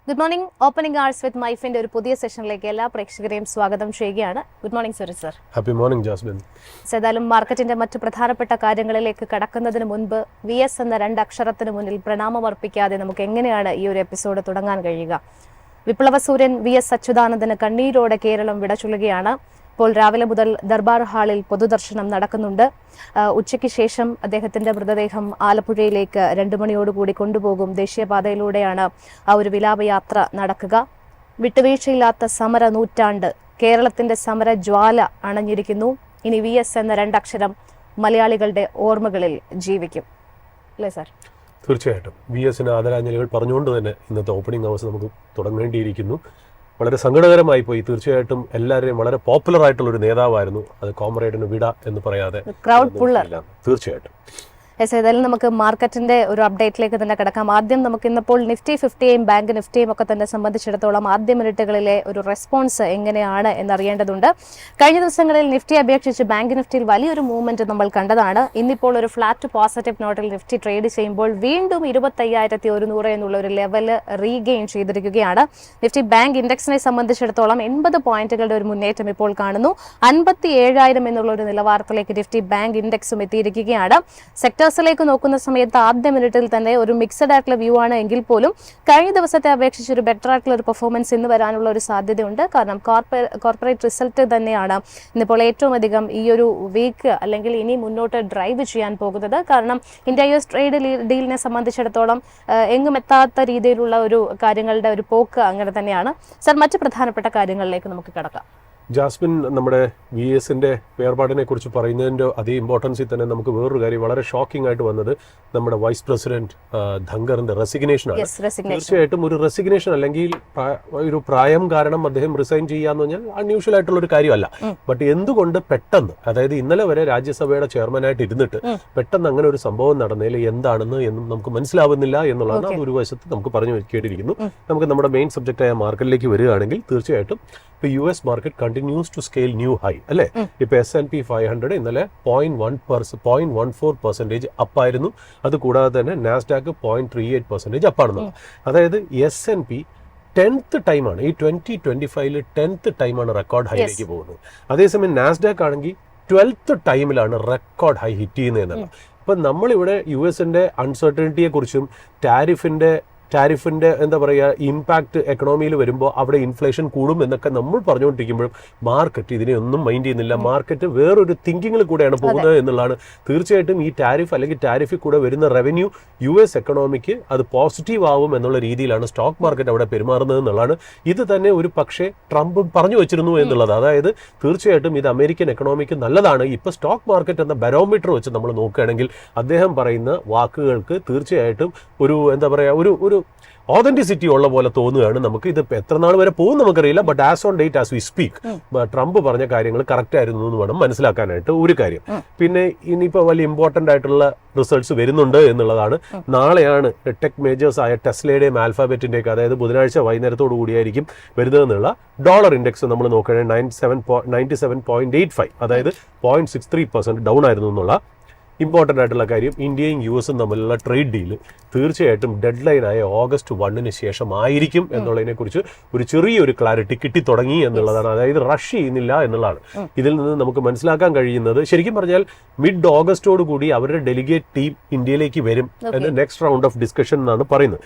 Good morning. Opening arts with മൈഫിന്റെ ഒരു പുതിയ സെഷനിലേക്ക് എല്ലാ പ്രേക്ഷകരെയും സ്വാഗതം ചെയ്യുകയാണ്. Good morning Suresh sir. Happy morning Jasmine. ഏതായാലും മാർക്കറ്റിന്റെ മറ്റു പ്രധാനപ്പെട്ട കാര്യങ്ങളിലേക്ക് കടക്കുന്നതിന് മുൻപ് VS എന്ന 2 അക്ഷരത്തിന് മുന്നിൽ പ്രണാമമർപ്പിക്കാതെ നമുക്ക് എങ്ങനെയാണ് ഈ ഒരു എപ്പിസോഡ് തുടങ്ങാൻ കഴിയുക? വിപ്ലവ സൂര്യൻ VS അച്യുതാനന്ദന് കണ്ണീരോടെ കേരളം വിടചൊല്ലുകയാണ്. ഇപ്പോൾ രാവിലെ മുതൽ ദർബാർ ഹാളിൽ പൊതുദർശനം നടക്കുന്നുണ്ട്. ഉച്ചയ്ക്ക് ശേഷം അദ്ദേഹത്തിന്റെ മൃതദേഹം ആലപ്പുഴയിലേക്ക് 2 മണിയോടുകൂടി കൊണ്ടുപോകും. ദേശീയപാതയിലൂടെയാണ് ആ ഒരു വിലാപയാത്ര നടക്കുക. വിട്ടുവീഴ്ചയില്ലാത്ത സമര നൂറ്റാണ്ട്, കേരളത്തിന്റെ സമര ജ്വാല അണഞ്ഞിരിക്കുന്നു. ഇനി VS എന്ന 2 അക്ഷരം മലയാളികളുടെ ഓർമ്മകളിൽ ജീവിക്കും, അല്ലേ സാർ? തീർച്ചയായിട്ടും VSന് ആദരാഞ്ജലികൾ പറഞ്ഞുകൊണ്ട് തന്നെ ഇന്നത്തെ ഓപ്പണിംഗ് അവേഴ്സ് നമുക്ക് തുടങ്ങേണ്ടിയിരിക്കുന്നു. വളരെ സങ്കടകരമായി പോയി. തീർച്ചയായിട്ടും എല്ലാവരെയും വളരെ പോപ്പുലർ ആയിട്ടുള്ള ഒരു നേതാവായിരുന്നു. അത് കോമ്രേഡിന് വിട എന്ന് പറയാതെ ക്രൗഡ് പുള്ളർ. തീർച്ചയായിട്ടും. ഏതായാലും നമുക്ക് മാർക്കറ്റിന്റെ ഒരു അപ്ഡേറ്റിലേക്ക് തന്നെ കിടക്കാം. ആദ്യം നമുക്ക് ഇന്നിപ്പോൾ നിഫ്റ്റി 50യും ബാങ്ക് നിഫ്റ്റിയും ഒക്കെ തന്നെ സംബന്ധിച്ചിടത്തോളം ആദ്യ മിനിറ്റുകളിലെ ഒരു റെസ്പോൺസ് എങ്ങനെയാണ് എന്നറിയേണ്ടതുണ്ട്. കഴിഞ്ഞ ദിവസങ്ങളിൽ നിഫ്റ്റി അപേക്ഷിച്ച് ബാങ്ക് നിഫ്റ്റിയിൽ വലിയൊരു മൂവ്മെന്റ് നമ്മൾ കണ്ടതാണ്. ഇന്നിപ്പോൾ ഒരു ഫ്ലാറ്റ് പോസിറ്റീവ് നോട്ടിൽ നിഫ്റ്റി ട്രേഡ് ചെയ്യുമ്പോൾ വീണ്ടും 25,100 എന്നുള്ള ഒരു ലെവല് റീഗെയിൻ ചെയ്തിരിക്കുകയാണ്. നിഫ്റ്റി ബാങ്ക് ഇൻഡെക്സിനെ സംബന്ധിച്ചിടത്തോളം 80 പോയിന്റുകളുടെ ഒരു മുന്നേറ്റം ഇപ്പോൾ കാണുന്നു. 57,000 എന്നുള്ള ഒരു നിലവാരത്തിലേക്ക് നിഫ്റ്റി ബാങ്ക് ഇൻഡെക്സും എത്തിയിരിക്കുകയാണ്. സെക്ടേഴ്സിലേക്ക് നോക്കുന്ന സമയത്ത് ആദ്യ മിനിറ്റിൽ തന്നെ ഒരു മിക്സഡ് ആയിട്ടുള്ള വ്യൂ ആണ് എങ്കിൽ പോലും കഴിഞ്ഞ ദിവസത്തെ അപേക്ഷിച്ച് ഒരു ബെറ്റർ ആയിട്ടുള്ള ഒരു പെർഫോമൻസ് ഇന്ന് വരാനുള്ള ഒരു സാധ്യതയുണ്ട്. കാരണം കോർപ്പറേറ്റ് റിസൾട്ട് തന്നെയാണ് ഇന്നിപ്പോൾ ഏറ്റവും അധികം ഈ ഒരു വീക്ക് അല്ലെങ്കിൽ ഇനി മുന്നോട്ട് ഡ്രൈവ് ചെയ്യാൻ പോകുന്നത്. കാരണം ഇന്ത്യ US ട്രേഡ് ഡീലിനെ സംബന്ധിച്ചിടത്തോളം എങ്ങും എത്താത്ത രീതിയിലുള്ള ഒരു കാര്യങ്ങളുടെ ഒരു പോക്ക് അങ്ങനെ തന്നെയാണ്. സർ, മറ്റ് പ്രധാനപ്പെട്ട കാര്യങ്ങളിലേക്ക് നമുക്ക് കിടക്കാം. ജാസ്മിൻ, നമ്മുടെ VSന്റെ വേർപാടിനെ കുറിച്ച് പറയുന്നതിൻ്റെ അതേ ഇമ്പോർട്ടൻസിൽ തന്നെ നമുക്ക് വേറൊരു കാര്യം വളരെ ഷോക്കിംഗ് ആയിട്ട് വന്നത് നമ്മുടെ വൈസ് പ്രസിഡന്റ് ധങ്കറിന്റെ റെസിഗ്നേഷൻ ആണ്. തീർച്ചയായിട്ടും ഒരു റെസിഗ്നേഷൻ അല്ലെങ്കിൽ ഒരു പ്രായം കാരണം അദ്ദേഹം റിസൈൻ ചെയ്യാന്ന് പറഞ്ഞാൽ അൺയൂഷ്വൽ ആയിട്ടുള്ള ഒരു കാര്യമല്ല. ബട്ട് എന്തുകൊണ്ട് പെട്ടെന്ന്, അതായത് ഇന്നലെ വരെ രാജ്യസഭയുടെ ചെയർമാനായിട്ട് ഇരുന്നിട്ട് പെട്ടെന്ന് അങ്ങനെ ഒരു സംഭവം നടന്നതിൽ എന്താണെന്ന് എന്നും നമുക്ക് മനസ്സിലാവുന്നില്ല എന്നുള്ളതാണ് ഒരു വശത്ത് നമുക്ക് പറഞ്ഞു കേട്ടിരിക്കുന്നു. നമുക്ക് നമ്മുടെ മെയിൻ സബ്ജക്റ്റായ മാർക്കറ്റിലേക്ക് വരികയാണെങ്കിൽ തീർച്ചയായിട്ടും ഇപ്പൊ US market continues to scale new high അല്ലേ. ഇപ്പൊ S&P 500 ഇന്നലെ 0.14% അപ്പായിരുന്നു. അത് കൂടാതെ തന്നെ നാസ്ഡാക്ക് 0.38% അപ്പാണെന്നുള്ളത്. അതായത് S&P 10th ടൈമാണ് ഈ 2025 10th ടൈമാണ് റെക്കോർഡ് ഹൈയിലേക്ക് പോകുന്നത്. അതേസമയം നാസ്ഡാക്ക് ആണെങ്കിൽ 12th ടൈമിലാണ് റെക്കോർഡ് ഹൈ ഹിറ്റ് ചെയ്യുന്നത് എന്നുള്ളത്. ഇപ്പൊ നമ്മളിവിടെ USന്റെ അൺസർട്ടനിറ്റിയെ കുറിച്ചും ടാരിഫിന്റെ എന്താ പറയുക ഇമ്പാക്ട് എക്കണോമിയിൽ വരുമ്പോൾ അവിടെ ഇൻഫ്ലേഷൻ കൂടും എന്നൊക്കെ നമ്മൾ പറഞ്ഞുകൊണ്ടിരിക്കുമ്പോഴും മാർക്കറ്റ് ഇതിനെ ഒന്നും മൈൻഡ് ചെയ്യുന്നില്ല. മാർക്കറ്റ് വേറൊരു തിങ്കിങ്ങിൽ കൂടെയാണ് പോകുന്നത് എന്നുള്ളതാണ്. തീർച്ചയായിട്ടും ഈ ടാരിഫ് അല്ലെങ്കിൽ ടാരിഫിൽ കൂടെ വരുന്ന റവന്യൂ US എക്കണോമിക്ക് അത് പോസിറ്റീവ് ആവും എന്നുള്ള രീതിയിലാണ് സ്റ്റോക്ക് മാർക്കറ്റ് അവിടെ പെരുമാറുന്നത് എന്നുള്ളതാണ്. ഇത് തന്നെ ഒരു പക്ഷേ ട്രംപ് പറഞ്ഞു വെച്ചിരുന്നു എന്നുള്ളത്. അതായത് തീർച്ചയായിട്ടും ഇത് അമേരിക്കൻ എക്കണോമിക്ക് നല്ലതാണ്. ഇപ്പൊ സ്റ്റോക്ക് മാർക്കറ്റ് എന്ന ബാരോമീറ്റർ വെച്ച് നമ്മൾ നോക്കുകയാണെങ്കിൽ അദ്ദേഹം പറയുന്ന വാക്കുകൾക്ക് തീർച്ചയായിട്ടും ഒരു എന്താ പറയുക ഒരു ഓതന്റിസിറ്റി ഉള്ള പോലെ തോന്നുകയാണ് നമുക്ക്. ഇത് എത്ര നാൾ വരെ പോകും നമുക്കറിയില്ല. But as on date as we speak Trump പറഞ്ഞ കാര്യങ്ങൾ കറക്റ്റ് ആയിരുന്നു എന്ന് വേണം മനസ്സിലാക്കാനായിട്ട് ഒരു കാര്യം. പിന്നെ ഇനിയിപ്പോൾ വലിയ ഇമ്പോർട്ടൻ്റ് ആയിട്ടുള്ള റിസൾട്ട്സ് വരുന്നുണ്ട് എന്നുള്ളതാണ്. നാളെയാണ് ടെക് മേജേഴ്സ് ആയ ടെസ്ലയുടെയും ആൽഫാബെറ്റിൻ്റെയൊക്കെ, അതായത് ബുധനാഴ്ച വൈകുന്നേരത്തോടു കൂടിയായിരിക്കും വരുന്നതെന്നുള്ള ഡോളർ ഇൻഡെക്സ് നമ്മൾ നോക്കുകയാണെങ്കിൽ 97.85, അതായത് 0.63% ഡൗൺ ആയിരുന്നു എന്നുള്ള ഇമ്പോർട്ടൻ്റ് ആയിട്ടുള്ള കാര്യം. ഇന്ത്യയും US തമ്മിലുള്ള ട്രേഡ് ഡീല് തീർച്ചയായിട്ടും ഡെഡ് ലൈനായ August 1 ശേഷമായിരിക്കും എന്നുള്ളതിനെ കുറിച്ച് ഒരു ചെറിയൊരു ക്ലാരിറ്റി കിട്ടി തുടങ്ങി എന്നുള്ളതാണ്. അതായത് റഷ് ചെയ്യുന്നില്ല എന്നുള്ളതാണ് ഇതിൽ നിന്ന് നമുക്ക് മനസ്സിലാക്കാൻ കഴിയുന്നത്. ശരിക്കും പറഞ്ഞാൽ മിഡ് ഓഗസ്റ്റോട് കൂടി അവരുടെ ഡെലിഗേറ്റ് ടീം ഇന്ത്യയിലേക്ക് വരും എന്ന് നെക്സ്റ്റ് റൗണ്ട് ഓഫ് ഡിസ്കഷൻ എന്നാണ് പറയുന്നത്.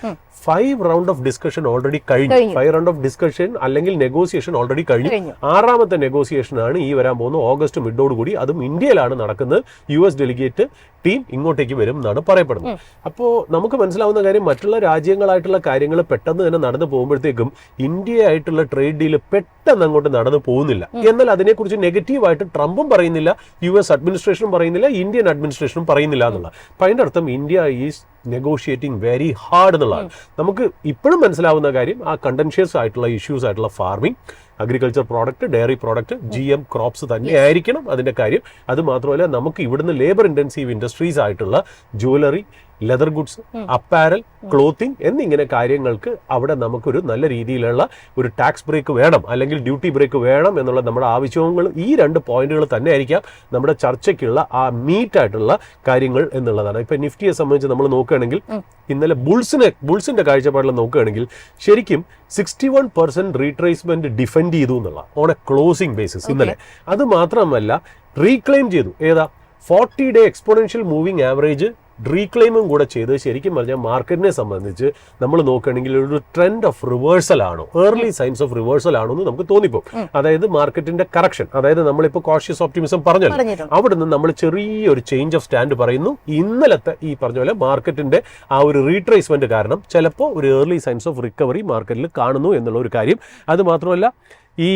5 റൗണ്ട് ഓഫ് ഡിസ്കഷൻ ഓൾറെഡി കഴിഞ്ഞു. 5 റൗണ്ട് ഓഫ് ഡിസ്കഷൻ അല്ലെങ്കിൽ നെഗോസിയേഷൻ ഓൾറെഡി കഴിഞ്ഞു. 6ാമത്തെ നെഗോസിയേഷൻ ആണ് ഈ വരാൻ പോകുന്നത് August മിഡോട് കൂടി. അതും ഇന്ത്യയിലാണ് നടക്കുന്നത്. US ഡെലിഗേറ്റ് ടീം ഇങ്ങോട്ടേക്ക് വരും എന്നാണ് പറയപ്പെടുന്നത്. അപ്പോൾ നമുക്ക് മനസ്സിലാവുന്ന കാര്യം, മറ്റുള്ള രാജ്യങ്ങളായിട്ടുള്ള കാര്യങ്ങൾ പെട്ടെന്ന് തന്നെ നടന്നു പോകുമ്പോഴത്തേക്കും ഇന്ത്യയായിട്ടുള്ള ട്രേഡ് ഡീല് പെട്ടെന്ന് അങ്ങോട്ട് നടന്നു പോകുന്നില്ല. എന്നാൽ അതിനെക്കുറിച്ച് നെഗറ്റീവായിട്ട് ട്രംപും പറയുന്നില്ല, US അഡ്മിനിസ്ട്രേഷനും പറയുന്നില്ല, ഇന്ത്യൻ അഡ്മിനിസ്ട്രേഷനും പറയുന്നില്ല എന്നുള്ള. അപ്പം അതിൻ്റെ അർത്ഥം India is negotiating very hard എന്നുള്ളതാണ്. നമുക്ക് ഇപ്പോഴും മനസ്സിലാവുന്ന കാര്യം, ആ കണ്ടൻഷ്യസ് ആയിട്ടുള്ള ഇഷ്യൂസ് ആയിട്ടുള്ള farming, agriculture product, dairy product, GM crops തന്നെ ആയിരിക്കണം അതിൻ്റെ കാര്യം. അത് മാത്രമല്ല നമുക്ക് ഇവിടുന്ന് ലേബർ ഇൻറ്റൻസീവ് ഇൻഡസ്ട്രീസ് ആയിട്ടുള്ള jewellery, leather goods, apparel, clothing എന്നിങ്ങനെ കാര്യങ്ങൾക്ക് അവിടെ നമുക്കൊരു നല്ല രീതിയിലുള്ള ഒരു ടാക്സ് ബ്രേക്ക് വേണം, അല്ലെങ്കിൽ ഡ്യൂട്ടി ബ്രേക്ക് വേണം എന്നുള്ള നമ്മുടെ ആവശ്യങ്ങൾ ഈ 2 പോയിന്റുകൾ തന്നെ ആയിരിക്കാം നമ്മുടെ ചർച്ചയ്ക്കുള്ള ആ മീറ്റ് ആയിട്ടുള്ള കാര്യങ്ങൾ എന്നുള്ളതാണ്. ഇപ്പൊ നിഫ്റ്റിയെ സംബന്ധിച്ച് നമ്മൾ നോക്കുകയാണെങ്കിൽ ഇന്നലെ ബുൾസിന്റെ കാഴ്ചപ്പാടിൽ നോക്കുകയാണെങ്കിൽ ശരിക്കും 61% റീട്രേസ്മെന്റ് ഡിഫെൻഡ് ചെയ്തു എന്നുള്ള ഓൺ എ ക്ലോസിംഗ് ബേസിസ് ഇന്നലെ. അത് മാത്രമല്ല റീക്ലെയിം ചെയ്തു. ഏതാ 40-day എക്സ്പോണൻഷ്യൽ മൂവിംഗ് ആവറേജ് റീക്ലെയിമും കൂടെ ചെയ്ത് ശരിക്കും പറഞ്ഞാൽ മാർക്കറ്റിനെ സംബന്ധിച്ച് നമ്മൾ നോക്കുകയാണെങ്കിൽ ഒരു ട്രെൻഡ് ഓഫ് റിവേഴ്സൽ ആണോ, ഏർലി സൈൻസ് ഓഫ് റിവേഴ്സൽ ആണോ എന്ന് നമുക്ക് തോന്നിപ്പോകും. അതായത് മാർക്കറ്റിന്റെ കറക്ഷൻ, അതായത് നമ്മളിപ്പോൾ കോഷ്യസ് ഓപ്റ്റിമിസം പറഞ്ഞല്ലോ, അവിടെ നിന്ന് നമ്മൾ ചെറിയൊരു ചേഞ്ച് ഓഫ് സ്റ്റാൻഡ് പറയുന്നു. ഇന്നലത്തെ ഈ പറഞ്ഞ പോലെ മാർക്കറ്റിന്റെ ആ ഒരു റീട്രേസ്മെന്റ് കാരണം ചിലപ്പോൾ ഒരു ഏർലി സൈൻസ് ഓഫ് റിക്കവറി മാർക്കറ്റിൽ കാണുന്നു എന്നുള്ള ഒരു കാര്യം. അത് മാത്രമല്ല ഈ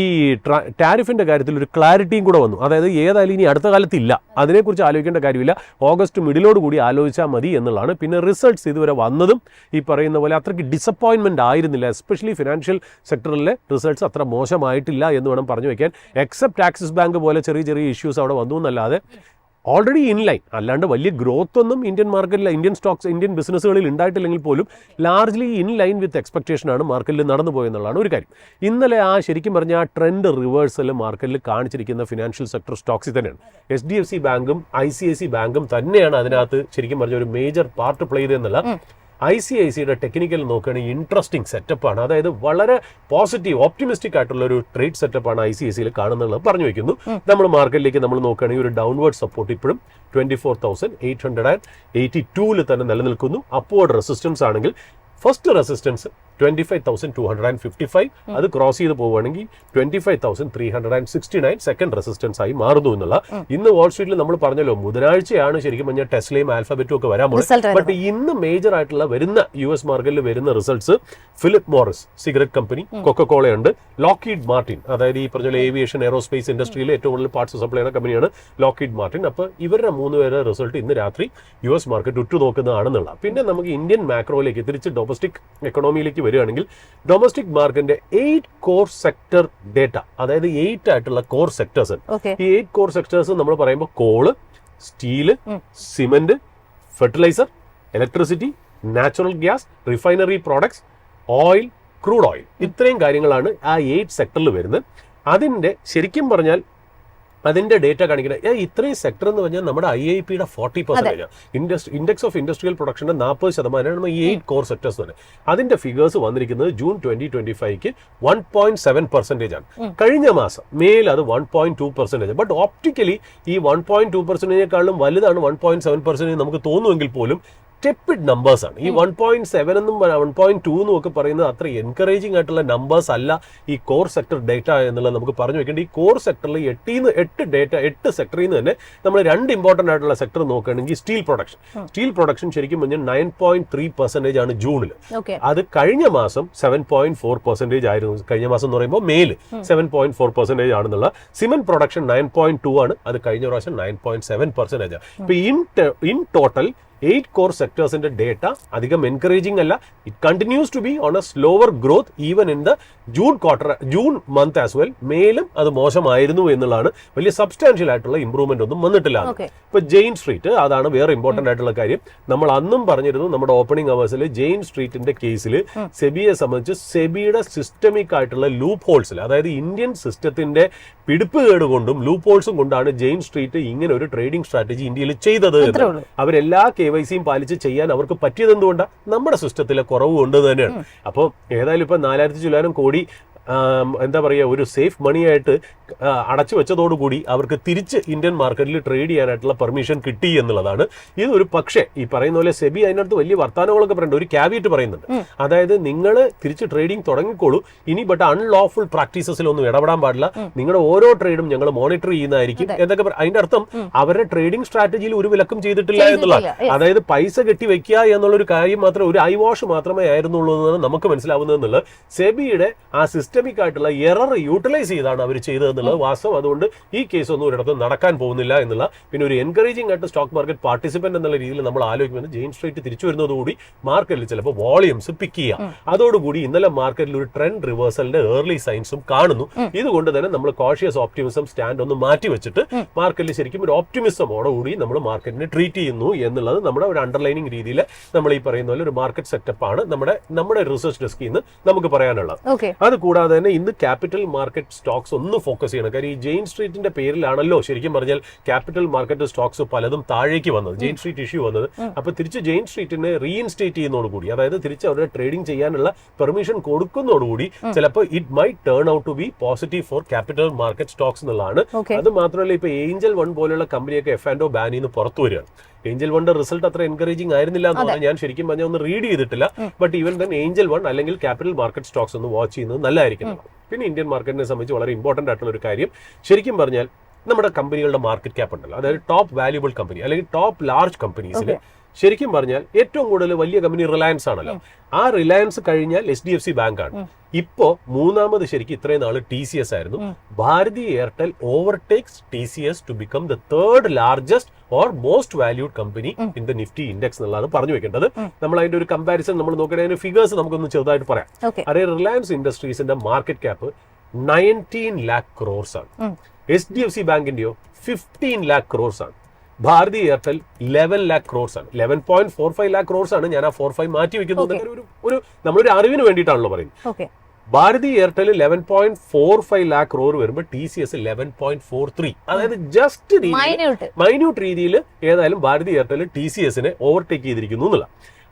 ടാരിഫിന്റെ കാര്യത്തിൽ ഒരു ക്ലാരിറ്റിയും കൂടെ വന്നു. അതായത് ഏതായാലും ഇനി അടുത്ത കാലത്ത് ഇല്ല, അതിനെക്കുറിച്ച് ആലോചിക്കേണ്ട കാര്യമില്ല, ഓഗസ്റ്റ് മിഡിലോട് കൂടി ആലോചിച്ചാൽ മതി എന്നുള്ളതാണ്. പിന്നെ റിസൾട്ട്സ് ഇതുവരെ വന്നതും ഈ പറയുന്ന പോലെ അത്രയ്ക്ക് ഡിസപ്പോയിൻമെന്റ് ആയിരുന്നില്ല. എസ്പെഷ്യലി ഫിനാൻഷ്യൽ സെക്ടറിലെ റിസൾട്ട്സ് അത്ര മോശമായിട്ടില്ല എന്ന് വേണം പറഞ്ഞു വയ്ക്കാൻ. എക്സെപ്റ്റ് ആക്സിസ് ബാങ്ക് പോലെ ചെറിയ ചെറിയ ഇഷ്യൂസ് അവിടെ വന്നു എന്നല്ലാതെ ഓൾറെഡി ഇൻ ലൈൻ, അല്ലാണ്ട് വലിയ ഗ്രോത്ത് ഒന്നും ഇന്ത്യൻ മാർക്കറ്റിൽ, ഇന്ത്യൻ സ്റ്റോക്സ്, ഇന്ത്യൻ ബിസിനസ്സുകളിൽ ഉണ്ടായിട്ടില്ലെങ്കിൽ പോലും ലാർജ്ലി ഇൻ ലൈൻ വിത്ത് എക്സ്പെക്ടേഷനാണ് മാർക്കറ്റിൽ നടന്നു പോയെന്നുള്ളതാണ് ഒരു കാര്യം. ഇന്നലെ ആ ശരിക്കും പറഞ്ഞാൽ ആ ട്രെൻഡ് റിവേഴ്സൽ മാർക്കറ്റിൽ കാണിച്ചിരിക്കുന്ന ഫിനാൻഷ്യൽ സെക്ടർ സ്റ്റോക്സിൽ തന്നെയാണ്. HDFC ബാങ്കും ICICI ബാങ്കും തന്നെയാണ് അതിനകത്ത് ശരിക്കും പറഞ്ഞ ഒരു മേജർ പാർട്ട് പ്ലേ ചെയ്തെന്നുള്ള. ICICIയുടെ ടെക്നിക്കൽ നോക്കുകയാണെങ്കിൽ ഇൻട്രസ്റ്റിംഗ് സെറ്റപ്പാണ്. അതായത് വളരെ പോസിറ്റീവ് ഓപ്റ്റിമിസ്റ്റിക് ആയിട്ടുള്ള ഒരു ട്രേഡ് സെറ്റപ്പാണ് ICICIയിൽ കാണുന്നുള്ളത് പറഞ്ഞു വെക്കുന്നു. നമ്മൾ മാർക്കറ്റിലേക്ക് നമ്മൾ നോക്കുകയാണെങ്കിൽ ഒരു ഡൗൺവേർഡ് സപ്പോർട്ട് ഇപ്പോഴും 24,882 തന്നെ നിലനിൽക്കുന്നു. അപ്വേർഡ് റെസിസ്റ്റൻസ് ആണെങ്കിൽ ഫസ്റ്റ് റെസിസ്റ്റൻസ് 25,255, അത് ക്രോസ് ചെയ്ത് പോവുകയാണെങ്കിൽ 25,369 സെക്കൻഡ് റെസിസ്റ്റൻസ് ആയി മാറുന്നു എന്നുള്ള. ഇന്ന് വാൾസ്ട്രീറ്റിൽ നമ്മൾ പറഞ്ഞല്ലോ ബുധനാഴ്ചയാണ് ശരിക്കും പറഞ്ഞാൽ ടെസ്ലയും ആൽഫബറ്റും ഒക്കെ വരാൻ പോകുന്നത്. ബട്ട് ഇന്ന് മേജർ ആയിട്ടുള്ള വരുന്ന US മാർക്കറ്റിൽ വരുന്ന results Philip Morris cigarette company, Coca Cola ഉണ്ട്, ലോക്കീഡ് മാർട്ടിൻ, അതായത് ഈ പറഞ്ഞ ഏവിയേഷൻ എയറോസ്പേസ് ഇൻഡസ്ട്രിയിലെ ഏറ്റവും കൂടുതൽ പാർട്സ് സപ്ലൈ ചെയ്യുന്ന കമ്പനിയാണ് ലോക്കീഡ് മാർട്ടിൻ. അപ്പോൾ ഇവരുടെ 3 പേരുടെ റിസൾട്ട് ഇന്ന് രാത്രി US മാർക്കറ്റ് ഉറ്റുനോക്കുന്നതാണെന്നുള്ള. പിന്നെ നമുക്ക് ഇന്ത്യൻ മാക്രോയിലേക്ക് തിരിച്ച് ഡൊമസ്റ്റിക് എക്കണോമിയിലേക്ക് വരികയാണെങ്കിൽ ഡൊമസ്റ്റിക് മാർക്കറ്റിന്റെ 8 കോർ സെക്ടർ ഡേറ്റ, അതായത് 8 ആയിട്ടുള്ള കോർ സെക്ടേഴ്സ്. ഈ 8 കോർ സെക്ടേഴ്സ് നമ്മൾ പറയുമ്പോൾ call, steel, cement, fertiliser, electricity, natural gas, refinery products, oil, crude oil, ഇത്രയും കാര്യങ്ങളാണ് ആ 8 സെക്ടറിൽ വരുന്നത്. അതിന്റെ ശരിക്കും പറഞ്ഞാൽ അതിന്റെ ഡേറ്റ കാണിക്കുന്നത് ഇത്രയും സെക്ടർ എന്ന് പറഞ്ഞാൽ നമ്മുടെ IIPയുടെ 40%, ഇൻഡെക്സ് ഓഫ് ഇൻഡസ്ട്രിയൽ പ്രൊഡക്ഷന്റെ 40% ഈ 8 കോർ സെക്ടേഴ്സ് തന്നെ. അതിന്റെ ഫിഗേഴ്സ് വന്നിരിക്കുന്നത് ജൂൺ 2025 1.7% ആണ്. കഴിഞ്ഞ മാസം മേൽ അത് 1.2%. ബട്ട് ഓപ്റ്റിക്കലി ഈ 1.2%-നേക്കാളും വലുതാണ് 1.7% നമുക്ക് തോന്നുമെങ്കിൽ പോലും ടെപ്പിഡ് നമ്പേഴ്സ് ആണ്. ഈ 1.7 എന്നും 1.2 എന്നും ഒക്കെ പറയുന്നത് അത്ര എൻകറേജിംഗ് ആയിട്ടുള്ള നമ്പേഴ്സ് അല്ല ഈ കോർ സെക്ടർ ഡേറ്റ എന്നുള്ളത് നമുക്ക് പറഞ്ഞു വെക്കേണ്ടത്. ഈ കോർ സെക്ടറിൽ 8 സെക്ടറിൽ നിന്ന് തന്നെ നമ്മൾ 2 ഇമ്പോർട്ടന്റ് ആയിട്ടുള്ള സെക്ടർ നോക്കുകയാണെങ്കിൽ സ്റ്റീൽ പ്രൊഡക്ഷൻ ശരിക്കും പറഞ്ഞാൽ 9.3% ആണ് ജൂണിൽ. അത് കഴിഞ്ഞ മാസം 7.4% ആയിരുന്നു. കഴിഞ്ഞ മാസം എന്ന് പറയുമ്പോൾ മെയിൽ 7.4% ആണെന്നുള്ള. സിമെന്റ് പ്രൊഡക്ഷൻ 9.2 ആണ്, അത് കഴിഞ്ഞ പ്രാവശ്യം 9.7% ആണ്. ഇപ്പൊ ഇൻ ടോട്ടൽ 8 കോർ സെക്ടേഴ്സിന്റെ ഡേറ്റ അധികം എൻകറേജിംഗ് അല്ല. It continues to be on a slower growth even in the June month as well. മേലും അത് മോശമായിരുന്നു എന്നുള്ളതാണ്. വലിയ സബ്സ്റ്റാൻഷ്യൽ ആയിട്ടുള്ള ഇംപ്രൂവ്മെന്റ് ഒന്നും വന്നിട്ടില്ല. ഇപ്പൊ ജെയിൻ സ്ട്രീറ്റ്, അതാണ് വേറെ ഇമ്പോർട്ടന്റ് ആയിട്ടുള്ള കാര്യം. നമ്മൾ അന്നും പറഞ്ഞിരുന്നു നമ്മുടെ ഓപ്പണിംഗ് അവേഴ്സിൽ ജെയിൻ സ്ട്രീറ്റിന്റെ കേസിൽ സെബിയെ സംബന്ധിച്ച് സെബിയുടെ സിസ്റ്റമിക് ആയിട്ടുള്ള ലൂപ്പ് ഹോൾസിൽ, അതായത് ഇന്ത്യൻ സിസ്റ്റത്തിന്റെ പിടിപ്പുകേട് കൊണ്ടും ലൂപ്പ് ഹോൾസും കൊണ്ടാണ് ജെയിൻ സ്ട്രീറ്റ് ഇങ്ങനെ ഒരു ട്രേഡിംഗ് സ്ട്രാറ്റജി ഇന്ത്യയിൽ ചെയ്തത്. അവരെല്ലാ KYCയും പാലിച്ച് ചെയ്യാൻ അവർക്ക് പറ്റിയത് എന്തുകൊണ്ടാണ്? നമ്മുടെ സിസ്റ്റത്തിലെ കുറവ് കൊണ്ട് തന്നെയാണ്. അപ്പോൾ ഏതായാലും ഇപ്പൊ 4,000 കോടി എന്താ പറയുക ഒരു സേഫ് മണിയായിട്ട് അടച്ചു വെച്ചതോടുകൂടി അവർക്ക് തിരിച്ച് ഇന്ത്യൻ മാർക്കറ്റിൽ ട്രേഡ് ചെയ്യാനായിട്ടുള്ള പെർമിഷൻ കിട്ടി എന്നുള്ളതാണ്. ഇതൊരു പക്ഷേ ഈ പറയുന്ന പോലെ സെബി അതിനകത്ത് വലിയ വർത്തമാനങ്ങളൊക്കെ പറയുന്നുണ്ട്, ഒരു ക്യാവിയറ്റ് പറയുന്നുണ്ട്. അതായത് നിങ്ങൾ തിരിച്ച് ട്രേഡിംഗ് തുടങ്ങിക്കോളൂ ഇനി, ബട്ട് അൺലോഫുൾ പ്രാക്ടീസസിലൊന്നും ഇടപെടാൻ പാടില്ല, നിങ്ങളുടെ ഓരോ ട്രേഡും ഞങ്ങൾ മോണിറ്റർ ചെയ്യുന്നതായിരിക്കും എന്നൊക്കെ. അതിന്റെ അർത്ഥം അവരുടെ ട്രേഡിംഗ് സ്ട്രാറ്റജിയിൽ ഒരു വിലക്കും ചെയ്തിട്ടില്ല എന്നുള്ളതാണ്. അതായത് പൈസ കെട്ടി വെക്കുക എന്നുള്ളൊരു കാര്യം മാത്രം, ഒരു ഐ വാഷ് മാത്രമേ ആയിരുന്നുള്ളൂ എന്നാണ് നമുക്ക് മനസ്സിലാവുന്നത് എന്നുള്ളത്. സെബിയുടെ ആ സിസ്റ്റം സിസ്റ്റമിക് ആയിട്ടുള്ള എറർ യൂട്ടിലൈസ് ചെയ്താണ് അവർ ചെയ്തതെന്നുള്ളത് വാസ്തവം. അതുകൊണ്ട് ഈ കേസ് ഒന്നും ഒരിടത്തും നടക്കാൻ പോകുന്നില്ല എന്നുള്ള. പിന്നെ ഒരു എൻകറേജിംഗ് ആയിട്ട് സ്റ്റോക്ക് മാർക്കറ്റ് പാർട്ടിസിപ്പന്റ് എന്നുള്ള രീതിയിൽ നമ്മൾ ആലോചിക്കുന്നത് ജെയിൻ സ്ട്രീറ്റ് തിരിച്ചു വരുന്നതോടുകൂടി മാർക്കറ്റിൽ ചിലപ്പോൾ വോളിയംസ് പിക്ക് ചെയ്യാം. അതോടുകൂടി ഇന്നലെ മാർക്കറ്റിൽ ഒരു ട്രെൻഡ് റിവേഴ്സലിന്റെ ഏർലി സൈൻസും കാണുന്നു. ഇതുകൊണ്ട് തന്നെ നമ്മൾ കോഷ്യസ് ഓപ്റ്റിമിസം സ്റ്റാൻഡ് ഒന്ന് മാറ്റി വെച്ചിട്ട് മാർക്കറ്റിൽ ശരിക്കും ഒരു ഓപ്റ്റിമിസമോടുകൂടി നമ്മൾ മാർക്കറ്റിനെ ട്രീറ്റ് ചെയ്യുന്നു എന്നുള്ളത് നമ്മുടെ ഒരു അണ്ടർലൈനിങ് രീതിയിൽ നമ്മൾ ഈ പറയുന്ന പോലെ ഒരു മാർക്കറ്റ് സെറ്റപ്പ് ആണ് നമ്മുടെ റിസർച്ച് ഡെസ്കിൽ നിന്ന് നമുക്ക് പറയാനുള്ളത്. അത് കൂടാതെ തന്നെ ഇന്ന് ക്യാപിറ്റൽ മാർക്കറ്റ് സ്റ്റോക്സ് ഒന്ന് ഫോക്കസ് ചെയ്യണം. കാര്യം ഈ ജെയിൻ സ്ട്രീറ്റിന്റെ പേരിലാണല്ലോ ശരിക്കും പറഞ്ഞാൽ ക്യാപിറ്റൽ മാർക്കറ്റ് സ്റ്റോക്സ് പലതും താഴേക്ക് വന്നത്, ജെയിൻ സ്ട്രീറ്റ് ഇഷ്യൂ വന്നത്. അപ്പൊ തിരിച്ച് ജെയിൻ സ്ട്രീറ്റിനെ റീഇൻസ്റ്റേറ്റ് ചെയ്യുന്നതോടുകൂടി, അതായത് തിരിച്ച് അവരുടെ ട്രേഡിംഗ് ചെയ്യാനുള്ള പെർമിഷൻ കൊടുക്കുന്നതോടുകൂടി ചിലപ്പോൾ it may turn out to be positive for capital market stocks എന്നുള്ളതാണ്. അത് മാത്രമല്ല ഇപ്പൊ ഏഞ്ചൽ വൺ പോലുള്ള കമ്പനിയൊക്കെ F&O ബാനിൽ നിന്ന് പുറത്തു വരികയാണ്. ഏഞ്ചൽ വണ്ടെ റിസൾട്ട് അത്ര എൻകറേജിംഗ് ആയിരുന്നില്ല എന്ന് പറഞ്ഞാൽ ഞാൻ ശരിക്കും പറഞ്ഞാൽ ഒന്ന് റീഡ് ചെയ്തിട്ടില്ല. But even then Angel one അല്ലെങ്കിൽ ക്യാപിറ്റൽ മാർക്കറ്റ് സ്റ്റോക്സ് ഒന്ന് വാച്ച് ചെയ്യുന്നത് നല്ലതായിരിക്കും. പിന്നെ ഇന്ത്യൻ മാർക്കറ്റിനെ സംബന്ധിച്ച് വളരെ ഇമ്പോർട്ടന്റ് ആയിട്ടുള്ള ഒരു കാര്യം ശരിക്കും പറഞ്ഞാൽ നമ്മുടെ കമ്പനികളുടെ മാർക്കറ്റ് ക്യാപ്പ് ഉണ്ടല്ലോ, അതായത് ടോപ്പ് വാല്യൂബിൾ കമ്പനി അല്ലെങ്കിൽ ടോപ്പ് ലാർജ് കമ്പനീസിൽ ശരിക്കും പറഞ്ഞാൽ ഏറ്റവും കൂടുതൽ വലിയ കമ്പനി റിലയൻസ് ആണല്ലോ. ആ റിലയൻസ് കഴിഞ്ഞാൽ HDFC ബാങ്ക് ആണ്. ഇപ്പോ മൂന്നാമത് ശരിക്കും ഇത്രയും നാള് TCS ആയിരുന്നു. Bharti Airtel overtakes TCS to become the third largest or most valued company in the Nifty index എന്നുള്ളതാണ് പറഞ്ഞു വെക്കേണ്ടത്. നമ്മൾ അതിന്റെ ഒരു കമ്പാരിസൺ നമ്മൾ നോക്കുകയാണെങ്കിൽ ഫിഗേഴ്സ് നമുക്കൊന്ന് ചെറുതായിട്ട് പറയാം. അതായത് റിലയൻസ് ഇൻഡസ്ട്രീസിന്റെ മാർക്കറ്റ് ക്യാപ്പ് 19 lakh crores ആണ്. HDFC ബാങ്കിന്റെയോ 15 lakh crores ആണ്. ഭാരതി എയർടെൽ 11 lakh crores ആണ്. 11.45 lakh crores ആണ്. ഞാൻ ആ 45 മാറ്റി വെക്കുന്നത് നമ്മളൊരു അറിവിന് വേണ്ടിയിട്ടാണല്ലോ പറയുന്നത്. ഭാരതി എയർടെൽ 11.45 lakh crore വരുമ്പോൾ TCS 11.43. അതായത് ജസ്റ്റ് മൈന്യൂട്ട് രീതിയിൽ ഏതായാലും ഭാരതി എയർടെൽ TCSനെ ഓവർടേക്ക് ചെയ്തിരിക്കുന്നു എന്നുള്ള.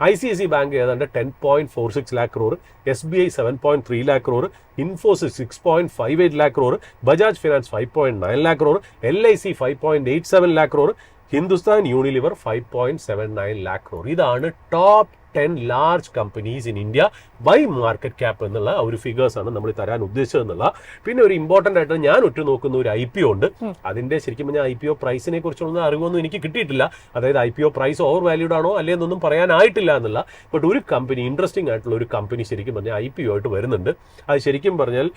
ICICI ബാങ്ക് ഏതാണ്ട് 10.46 lakh crore, SBI 7.3 lakh crore, Infosys 6.58 lakh crore, Bajaj Finance 5.9 lakh crore, LIC 5.87 lakh crore, Hindustan Unilever 5.79 lakh crore. ഇതാണ് top 10 large companies in India by market cap എന്നുള്ള ഒരു figures ആണ് നമ്മൾ തരാൻ ഉദ്ദേശിച്ചതെന്നുള്ള. പിന്നെ ഒരു ഇമ്പോർട്ടന്റ് ആയിട്ട് ഞാൻ ഉറ്റുനോക്കുന്ന ഒരു IPO ഉണ്ട്. അതിന്റെ ശരിക്കും പറഞ്ഞാൽ IPO പ്രൈസിനെ കുറിച്ചുള്ള അറിവൊന്നും എനിക്ക് കിട്ടിയിട്ടില്ല. അതായത് IPO പ്രൈസ് ഓവർ വാല്യൂഡ് ആണോ അല്ലേന്നൊന്നും പറയാനായിട്ടില്ല എന്നുള്ള. ബട്ട് ഒരു കമ്പനി, ഇൻട്രസ്റ്റിംഗ് ആയിട്ടുള്ള ഒരു കമ്പനി ശരിക്കും പറഞ്ഞാൽ IPO ആയിട്ട് വരുന്നുണ്ട്. അത് ശരിക്കും പറഞ്ഞാൽ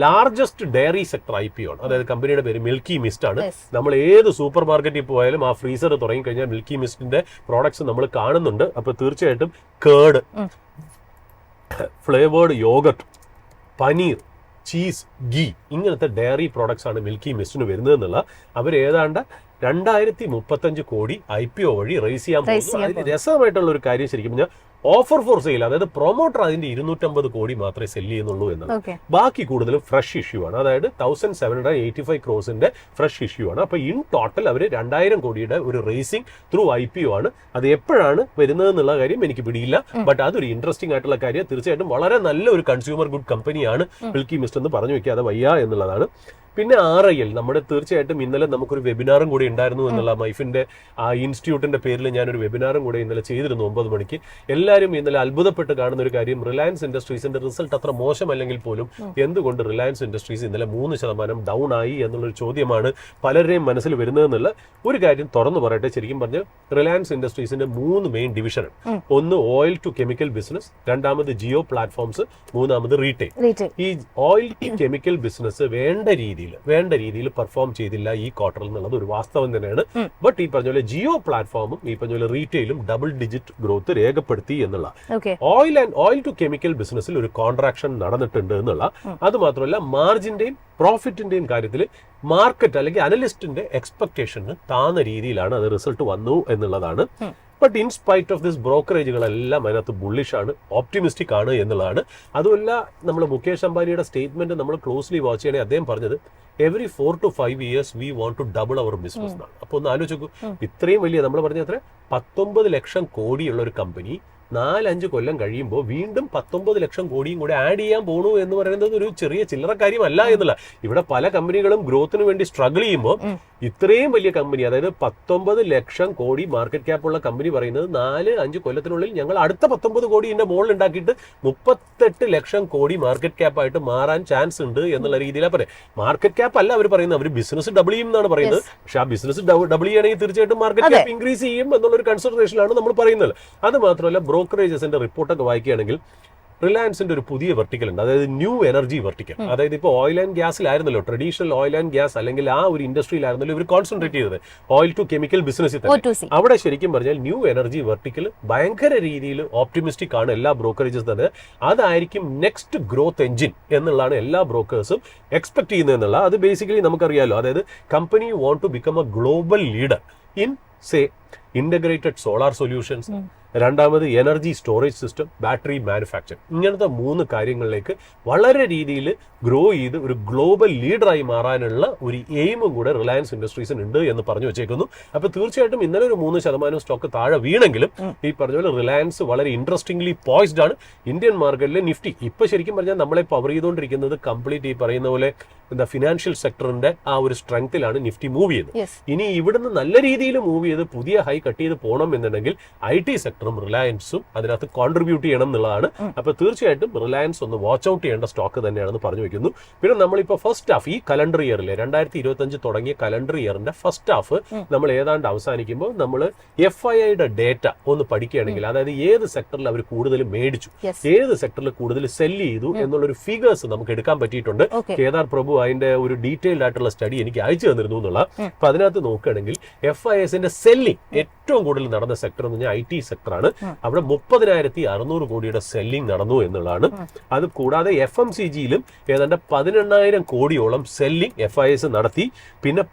ലാർജസ്റ്റ് ഡയറി സെക്ടർ IPO ആണ്. അതായത് കമ്പനിയുടെ പേര് മിൽക്കി മിസ്റ്റ് ആണ്. നമ്മൾ ഏത് സൂപ്പർ മാർക്കറ്റിൽ പോയാലും ആ ഫ്രീസർ തുടങ്ങി കഴിഞ്ഞാൽ മിൽക്കി മിസ്റ്റിന്റെ പ്രോഡക്ട്സ് നമ്മൾ കാണുന്നുണ്ട്. അപ്പൊ തീർച്ചയായിട്ടും curd, flavoured yoghurt, paneer, cheese, ghee ഇങ്ങനത്തെ ഡയറി പ്രോഡക്ട്സ് ആണ് മിൽക്കി മിസ്റ്റിന് വരുന്നത് എന്നുള്ള. അവർ ഏതാണ്ട് 2035 കോടി IPO വഴി റേസ് ചെയ്യാൻ പോകുന്നു. അതിന് രസമായിട്ടുള്ള ഒരു കാര്യം ശരിക്കും പറഞ്ഞാൽ ഓഫർ ഫോർ സെയിൽ, അതായത് പ്രൊമോട്ടർ അതിന്റെ 250 കോടി മാത്രമേ സെല് ചെയ്യുന്നുള്ളൂ എന്നുള്ളത്. ബാക്കി കൂടുതലും ഫ്രഷ് ഇഷ്യൂ ആണ്. അതായത് 1785 crores ഫ്രഷ് ഇഷ്യൂ ആണ്. അപ്പൊ ഇൻ ടോട്ടൽ അവർ 2000 കോടിയുടെ ഒരു റേസിംഗ് ത്രൂ IPO ആണ്. അത് എപ്പോഴാണ് വരുന്നത് എന്നുള്ള കാര്യം എനിക്ക് പിടിയില്ല. ബട്ട് അതൊരു ഇൻട്രസ്റ്റിംഗ് ആയിട്ടുള്ള കാര്യം. തീർച്ചയായിട്ടും വളരെ നല്ല ഒരു കൺസ്യൂമർ ഗുഡ് കമ്പനിയാണ് മിൽക്കി മിസ്റ്റ് എന്ന് പറഞ്ഞു വെക്കാതെ വയ്യ എന്നുള്ളതാണ്. പിന്നെ RIL നമ്മുടെ തീർച്ചയായിട്ടും ഇന്നലെ നമുക്കൊരു വെബിനാറും കൂടി ഉണ്ടായിരുന്നു എന്നുള്ള മൈഫിന്റെ ആ ഇൻസ്റ്റിറ്റ്യൂട്ടിന്റെ പേരിൽ ഞാനൊരു വെബിനാറും കൂടെ ഇന്നലെ ചെയ്തിരുന്നു 9 മണിക്ക്. എല്ലാവരും ഇന്നലെ അത്ഭുതപ്പെട്ട് കാണുന്ന ഒരു കാര്യം, റിലയൻസ് ഇൻഡസ്ട്രീസിന്റെ റിസൾട്ട് അത്ര മോശമല്ലെങ്കിൽ പോലും എന്തുകൊണ്ട് റിലയൻസ് ഇൻഡസ്ട്രീസ് ഇന്നലെ 3% ഡൗൺ ആയി എന്നുള്ളൊരു ചോദ്യമാണ് പലരുടെയും മനസ്സിൽ വരുന്നതെന്നുള്ള ഒരു കാര്യം തുറന്നു പറയട്ടെ. ശരിക്കും പറഞ്ഞാൽ റിലയൻസ് ഇൻഡസ്ട്രീസിന്റെ 3 മെയിൻ ഡിവിഷൻ. ഒന്ന് ഓയിൽ ടു കെമിക്കൽ ബിസിനസ്, രണ്ടാമത് ജിയോ പ്ലാറ്റ്ഫോംസ്, മൂന്നാമത് റീറ്റെയിൽ. ഈ ഓയിൽ ടു കെമിക്കൽ ബിസിനസ് വേണ്ട രീതിയിൽ പെർഫോം ചെയ്തില്ല ഈ ക്വാർട്ടറിൽ എന്നുള്ളത് ഒരു വാസ്തവം തന്നെയാണ്. ബട്ട് ഈ പറഞ്ഞ പോലെ ജിയോ പ്ലാറ്റ്ഫോമും ഈ പറഞ്ഞ പോലെ റീറ്റെയിലും ഡബിൾ ഡിജിറ്റ് ഗ്രോത്ത് രേഖപ്പെടുത്തി എന്നുള്ള. ഓയിൽ ടു കെമിക്കൽ ബിസിനസ്സിൽ ഒരു കോൺട്രാക്ഷൻ നടന്നിട്ടുണ്ട് എന്നുള്ള. അത് മാത്രമല്ല മാർജിന്റെയും പ്രോഫിറ്റിന്റെയും കാര്യത്തിൽ മാർക്കറ്റ് അല്ലെങ്കിൽ അനലിസ്റ്റിന്റെ എക്സ്പെക്ടേഷന് താന്ന രീതിയിലാണ് അത് റിസൾട്ട് വന്നു എന്നുള്ളതാണ്. But in spite of this ബ്രോക്കറേജുകളെല്ലാം അതിനകത്ത് ബുള്ളിഷ് ആണ്, ഓപ്റ്റിമിസ്റ്റിക് ആണ് എന്നുള്ളതാണ്. അതുമല്ല നമ്മൾ മുകേഷ് അംബാനിയുടെ സ്റ്റേറ്റ്മെന്റ് നമ്മൾ ക്ലോസ്ലി വാച്ച് ചെയ്യണമെങ്കിൽ അദ്ദേഹം പറഞ്ഞത് every 4 to 5 years we want to double our business എന്നാണ്. അപ്പോൾ ഒന്ന് ആലോചിച്ച് നോക്കൂ, ഇത്രയും വലിയ നമ്മൾ പറഞ്ഞ അത്ര 19 ലക്ഷം കോടിയുള്ള ഒരു കമ്പനി 4-5 കൊല്ലം കഴിയുമ്പോൾ വീണ്ടും 19 ലക്ഷം കോടിയും കൂടെ ആഡ് ചെയ്യാൻ പോണു എന്ന് പറയുന്നത് ഒരു ചെറിയ ചില്ലറ കാര്യമല്ല എന്നുള്ള. ഇവിടെ പല കമ്പനികളും ഗ്രോത്തിന് വേണ്ടി സ്ട്രഗിൾ ചെയ്യുമ്പോൾ ഇത്രയും വലിയ കമ്പനി, അതായത് 19 ലക്ഷം കോടി മാർക്കറ്റ് ക്യാപ്പ് ഉള്ള കമ്പനി പറയുന്നത് 4-5 കൊല്ലത്തിനുള്ളിൽ ഞങ്ങൾ അടുത്ത 19 കോടി ഇതിന്റെ മുകളിൽ ഉണ്ടാക്കിയിട്ട് 38 ലക്ഷം കോടി മാർക്കറ്റ് ക്യാപ്പ് ആയിട്ട് മാറാൻ ചാൻസ് ഉണ്ട് എന്നുള്ള രീതിയിലാണ് പറയുന്നത്. മാർക്കറ്റ് ക്യാപ്പ് അല്ല അവർ പറയുന്നത്, അവർ ബിസിനസ് ഡബിൾ ചെയ്യും എന്നാണ് പറയുന്നത്. പക്ഷെ ആ ബിസിനസ് ഡബിൾ ചെയ്യണമെങ്കിൽ തീർച്ചയായിട്ടും മാർക്കറ്റ് ക്യാപ്പ് ഇൻക്രീസ് ചെയ്യും എന്നുള്ളൊരു കൺസിഡറേഷനിലാണ് നമ്മൾ പറയുന്നത്. അത് മാത്രമല്ല ബ്രോക്കറേജസിന്റെ റിപ്പോർട്ടൊക്കെ വായിക്കുകയാണെങ്കിൽ റിലയൻസിന്റെ ഒരു പുതിയ വെർട്ടിക്കൽ ഉണ്ട്, അതായത് ന്യൂ എനർജി വെർട്ടിക്കൽ. അതായത് ഇപ്പോൾ ഓയിൽ ആൻഡ് ഗ്യാസിലായിരുന്നല്ലോ, ട്രഡീഷണൽ ഓയിൽ ആൻഡ് ഗ്യാസ് അല്ലെങ്കിൽ ആ ഒരു ഇൻഡസ്ട്രിയിലായിരുന്നല്ലോ ഇവർ കോൺസെൻട്രേറ്റ് ചെയ്തത്, ഓയിൽ ടു കെമിക്കൽ ബിസിനസ്സിൽ തന്നെ. അവിടെ ശരിക്കും പറഞ്ഞാൽ ന്യൂ എനർജി വെർട്ടിക്കൽ ഭയങ്കര രീതിയിൽ ഓപ്റ്റിമിസ്റ്റിക് ആണ് എല്ലാ ബ്രോക്കറേജസ് തന്നെ. അതായിരിക്കും നെക്സ്റ്റ് ഗ്രോത്ത് എഞ്ചിൻ എന്നുള്ളതാണ് എല്ലാ ബ്രോക്കേഴ്സും എക്സ്പെക്ട് ചെയ്യുന്നത് എന്നുള്ള. അത് ബേസിക്കലി നമുക്കറിയാലോ, അതായത് company want to become a global leader in say integrated solar solutions, രണ്ടാമത് energy storage system, battery manufacture, ഇങ്ങനത്തെ 3 കാര്യങ്ങളിലേക്ക് വളരെ രീതിയിൽ ഗ്രോ ചെയ്ത് ഒരു ഗ്ലോബൽ ലീഡറായി മാറാനുള്ള ഒരു എയിമും കൂടെ റിലയൻസ് ഇൻഡസ്ട്രീസിന് ഉണ്ട് എന്ന് പറഞ്ഞു വെച്ചേക്കുന്നു. അപ്പൊ തീർച്ചയായിട്ടും ഇന്നലെ ഒരു 3% സ്റ്റോക്ക് താഴെ വീണെങ്കിലും ഈ പറഞ്ഞ പോലെ റിലയൻസ് വളരെ ഇൻട്രസ്റ്റിംഗ്ലി പോയിസ്ഡ് ആണ്. ഇന്ത്യൻ മാർക്കറ്റിലെ നിഫ്റ്റി ഇപ്പൊ ശരിക്കും പറഞ്ഞാൽ നമ്മളെ പവർ ചെയ്തുകൊണ്ടിരിക്കുന്നത് കംപ്ലീറ്റ് ഈ പറയുന്ന പോലെ എന്താ ഫിനാൻഷ്യൽ സെക്ടറിന്റെ ആ ഒരു സ്ട്രെങ്ത്തിലാണ് നിഫ്റ്റി മൂവ് ചെയ്യുന്നത്. ഇനി ഇവിടുന്ന് നല്ല രീതിയിൽ മൂവ് ചെയ്ത് പുതിയ ഹൈ കട്ട് ചെയ്ത് പോകണം എന്നുണ്ടെങ്കിൽ IT സെക്ടറും റിലയൻസും അതിനകത്ത് കോൺട്രിബ്യൂട്ട് ചെയ്യണം എന്നുള്ളതാണ്. അപ്പൊ തീർച്ചയായിട്ടും റിലയൻസ് ഒന്ന് വാച്ച് ഔട്ട് ചെയ്യേണ്ട സ്റ്റോക്ക് തന്നെയാണെന്ന് പറഞ്ഞു വെക്കുന്നു. പിന്നെ നമ്മളിപ്പോൾ ഫസ്റ്റ് ഹാഫ് ഈ കലണ്ടർ ഇയറിലെ 2025 തുടങ്ങിയ കലണ്ടർ ഇയറിന്റെ ഫസ്റ്റ് ഹാഫ് നമ്മൾ ഏതാണ്ട് അവസാനിക്കുമ്പോൾ നമ്മൾ FIIയുടെ ഡേറ്റ ഒന്ന് പഠിക്കുകയാണെങ്കിൽ, അതായത് ഏത് സെക്ടറിൽ അവർ കൂടുതൽ മേടിച്ചു, ഏത് സെക്ടറിൽ കൂടുതൽ സെല്ല് ചെയ്തു എന്നുള്ളൊരു ഫിഗേഴ്സ് നമുക്ക് എടുക്കാൻ പറ്റിയിട്ടുണ്ട്. കേദാർ പ്രഭു അതിന്റെ ഒരു ഡീറ്റെയിൽഡ് ആയിട്ടുള്ള സ്റ്റഡി എനിക്ക് അയച്ചു തന്നിരുന്നു എന്നുള്ള. അപ്പൊ അതിനകത്ത് നോക്കുകയാണെങ്കിൽ FISന്റെ സെല്ലിംഗ് ഏറ്റവും കൂടുതൽ നടന്ന സെക്ടർ എന്ന് പറഞ്ഞാൽ IT സെക്ടറാണ്. അവിടെ 30,600 കോടിയുടെ സെല്ലിംഗ് നടന്നു എന്നുള്ളതാണ്. അത് കൂടാതെ FMCGയിലും ഏതാണ്ട് 18,000 കോടിയോളം സെല്ലിംഗ് FIS നടത്തി. പിന്നെ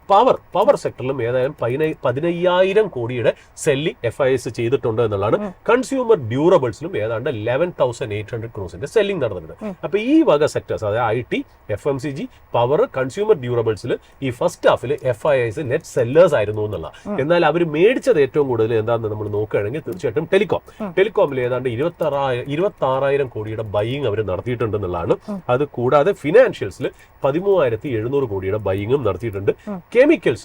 പവർ സെക്ടറിലും ഏതായാലും 15,000 കോടിയുടെ സെല്ലിംഗ് FIS ചെയ്തിട്ടുണ്ട് എന്നുള്ളതാണ്. കൺസ്യൂമർ ഡ്യൂറബിൾസിലും ഏതാണ്ട് 11,800 ക്രോസിന്റെ സെല്ലിംഗ് നടന്നിട്ടുണ്ട്. അപ്പൊ ഈ വക സെക്ടേഴ്സ്, അതായത് IT, FMCG, പവർ, കൺസ്യൂമർ ഡ്യൂറബിൾസിൽ ഈ ഫസ്റ്റ് ഹാഫിൽ FIS നെറ്റ് സെല്ലേഴ്സ് ആയിരുന്നു എന്നുള്ള. എന്നാൽ അവർ മേടിച്ചത് ഏറ്റവും കൂടുതൽ എന്താണെന്ന് നമ്മൾ നോക്കുകയാണെങ്കിൽ തീർച്ചയായിട്ടും ടെലികോമിൽ ഏതാണ്ട് 26,000 കോടിയുടെ ബൈയിങ് അവർ നടത്തിയിട്ടുണ്ടെന്നുള്ളതാണ്. അത് കൂടാതെ ഫിനാൻഷ്യൽസിൽ 13,700 കോടിയുടെ ബൈയിങ്ങും നടത്തിയിട്ടുണ്ട്. കെമിക്കൽ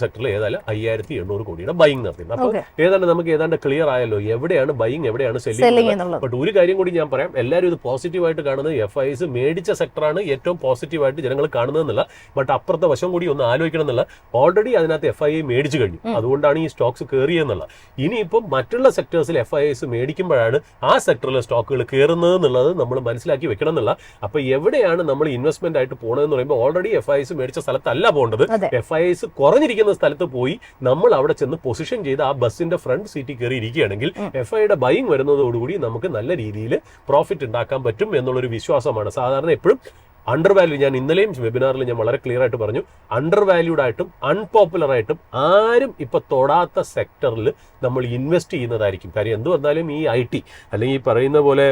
സെക്ടറിൽ ഏതായാലും 5,800 കോടിയുടെ ബൈയിങ് നടത്തിയിട്ടുണ്ട്. അപ്പോൾ ഏതാണ്ട് നമുക്ക് ഏതാണ്ട് ക്ലിയർ ആയല്ലോ എവിടെയാണ് ബൈയിങ്, എവിടെയാണ് സെല്ലിംഗ്. ബട്ട് ഒരു കാര്യം കൂടി ഞാൻ പറയാം, എല്ലാവരും ഇത് പോസിറ്റീവായിട്ട് കാണുന്നത് FIS മേടിച്ച സെക്ടറാണ് ഏറ്റവും പോസിറ്റീവായിട്ട് ജനങ്ങൾ കാണുന്നതെന്നുള്ള. ബട്ട് അപ്പുറത്തെ വശം കൂടി ഒന്ന് ആലോചിക്കണം എന്നുള്ള. ഓൾറെഡി അതിനകത്ത് FII മേടിച്ചു കഴിഞ്ഞു, അതുകൊണ്ടാണ് ഈ സ്റ്റോക്സ് കയറിയെന്നുള്ള. ഇനിയിപ്പം മറ്റുള്ള സെക്ടേഴ്സിൽ FIS മേടിക്കുമ്പോഴാണ് ആ സെക്ടറിലെ സ്റ്റോക്കുകൾ കയറുന്നത് എന്നുള്ളത് നമ്മൾ മനസ്സിലാക്കി വെക്കണം എന്നുള്ള. അപ്പൊ എവിടെയാണ് നമ്മൾ ഇൻവെസ്റ്റ്മെന്റ് ആയിട്ട് പോകണമെന്ന് പറയുമ്പോൾ ഓൾറെഡി FIS മേടിച്ച സ്ഥലത്തല്ല പോകേണ്ടത്. FIS കുറഞ്ഞിരിക്കുന്ന സ്ഥലത്ത് പോയി നമ്മൾ അവിടെ ചെന്ന് പൊസിഷൻ ചെയ്ത് ആ ബസ്സിന്റെ ഫ്രണ്ട് സീറ്റിൽ കയറി ഇരിക്കുകയാണെങ്കിൽ FIയുടെ ബൈയിങ് വരുന്നതോടുകൂടി നമുക്ക് നല്ല രീതിയിൽ പ്രോഫിറ്റ് ഉണ്ടാക്കാൻ പറ്റും എന്നുള്ളൊരു വിശ്വാസമാണ്. സാധാരണ എപ്പോഴും അണ്ടർ വാല്യൂ, ഞാൻ ഇന്നലെയും വെബിനാറിൽ ഞാൻ വളരെ ക്ലിയർ ആയിട്ട് പറഞ്ഞു, അണ്ടർ വാല്യൂഡ് ആയിട്ടും അൺപോപ്പുലർ ആയിട്ടും ആരും ഇപ്പൊ തൊടാത്ത സെക്ടറിൽ നമ്മൾ ഇൻവെസ്റ്റ് ചെയ്യുന്നതായിരിക്കും. കാര്യം എന്ത് വന്നാലും ഈ IT അല്ലെങ്കിൽ ഈ പറയുന്ന പോലെ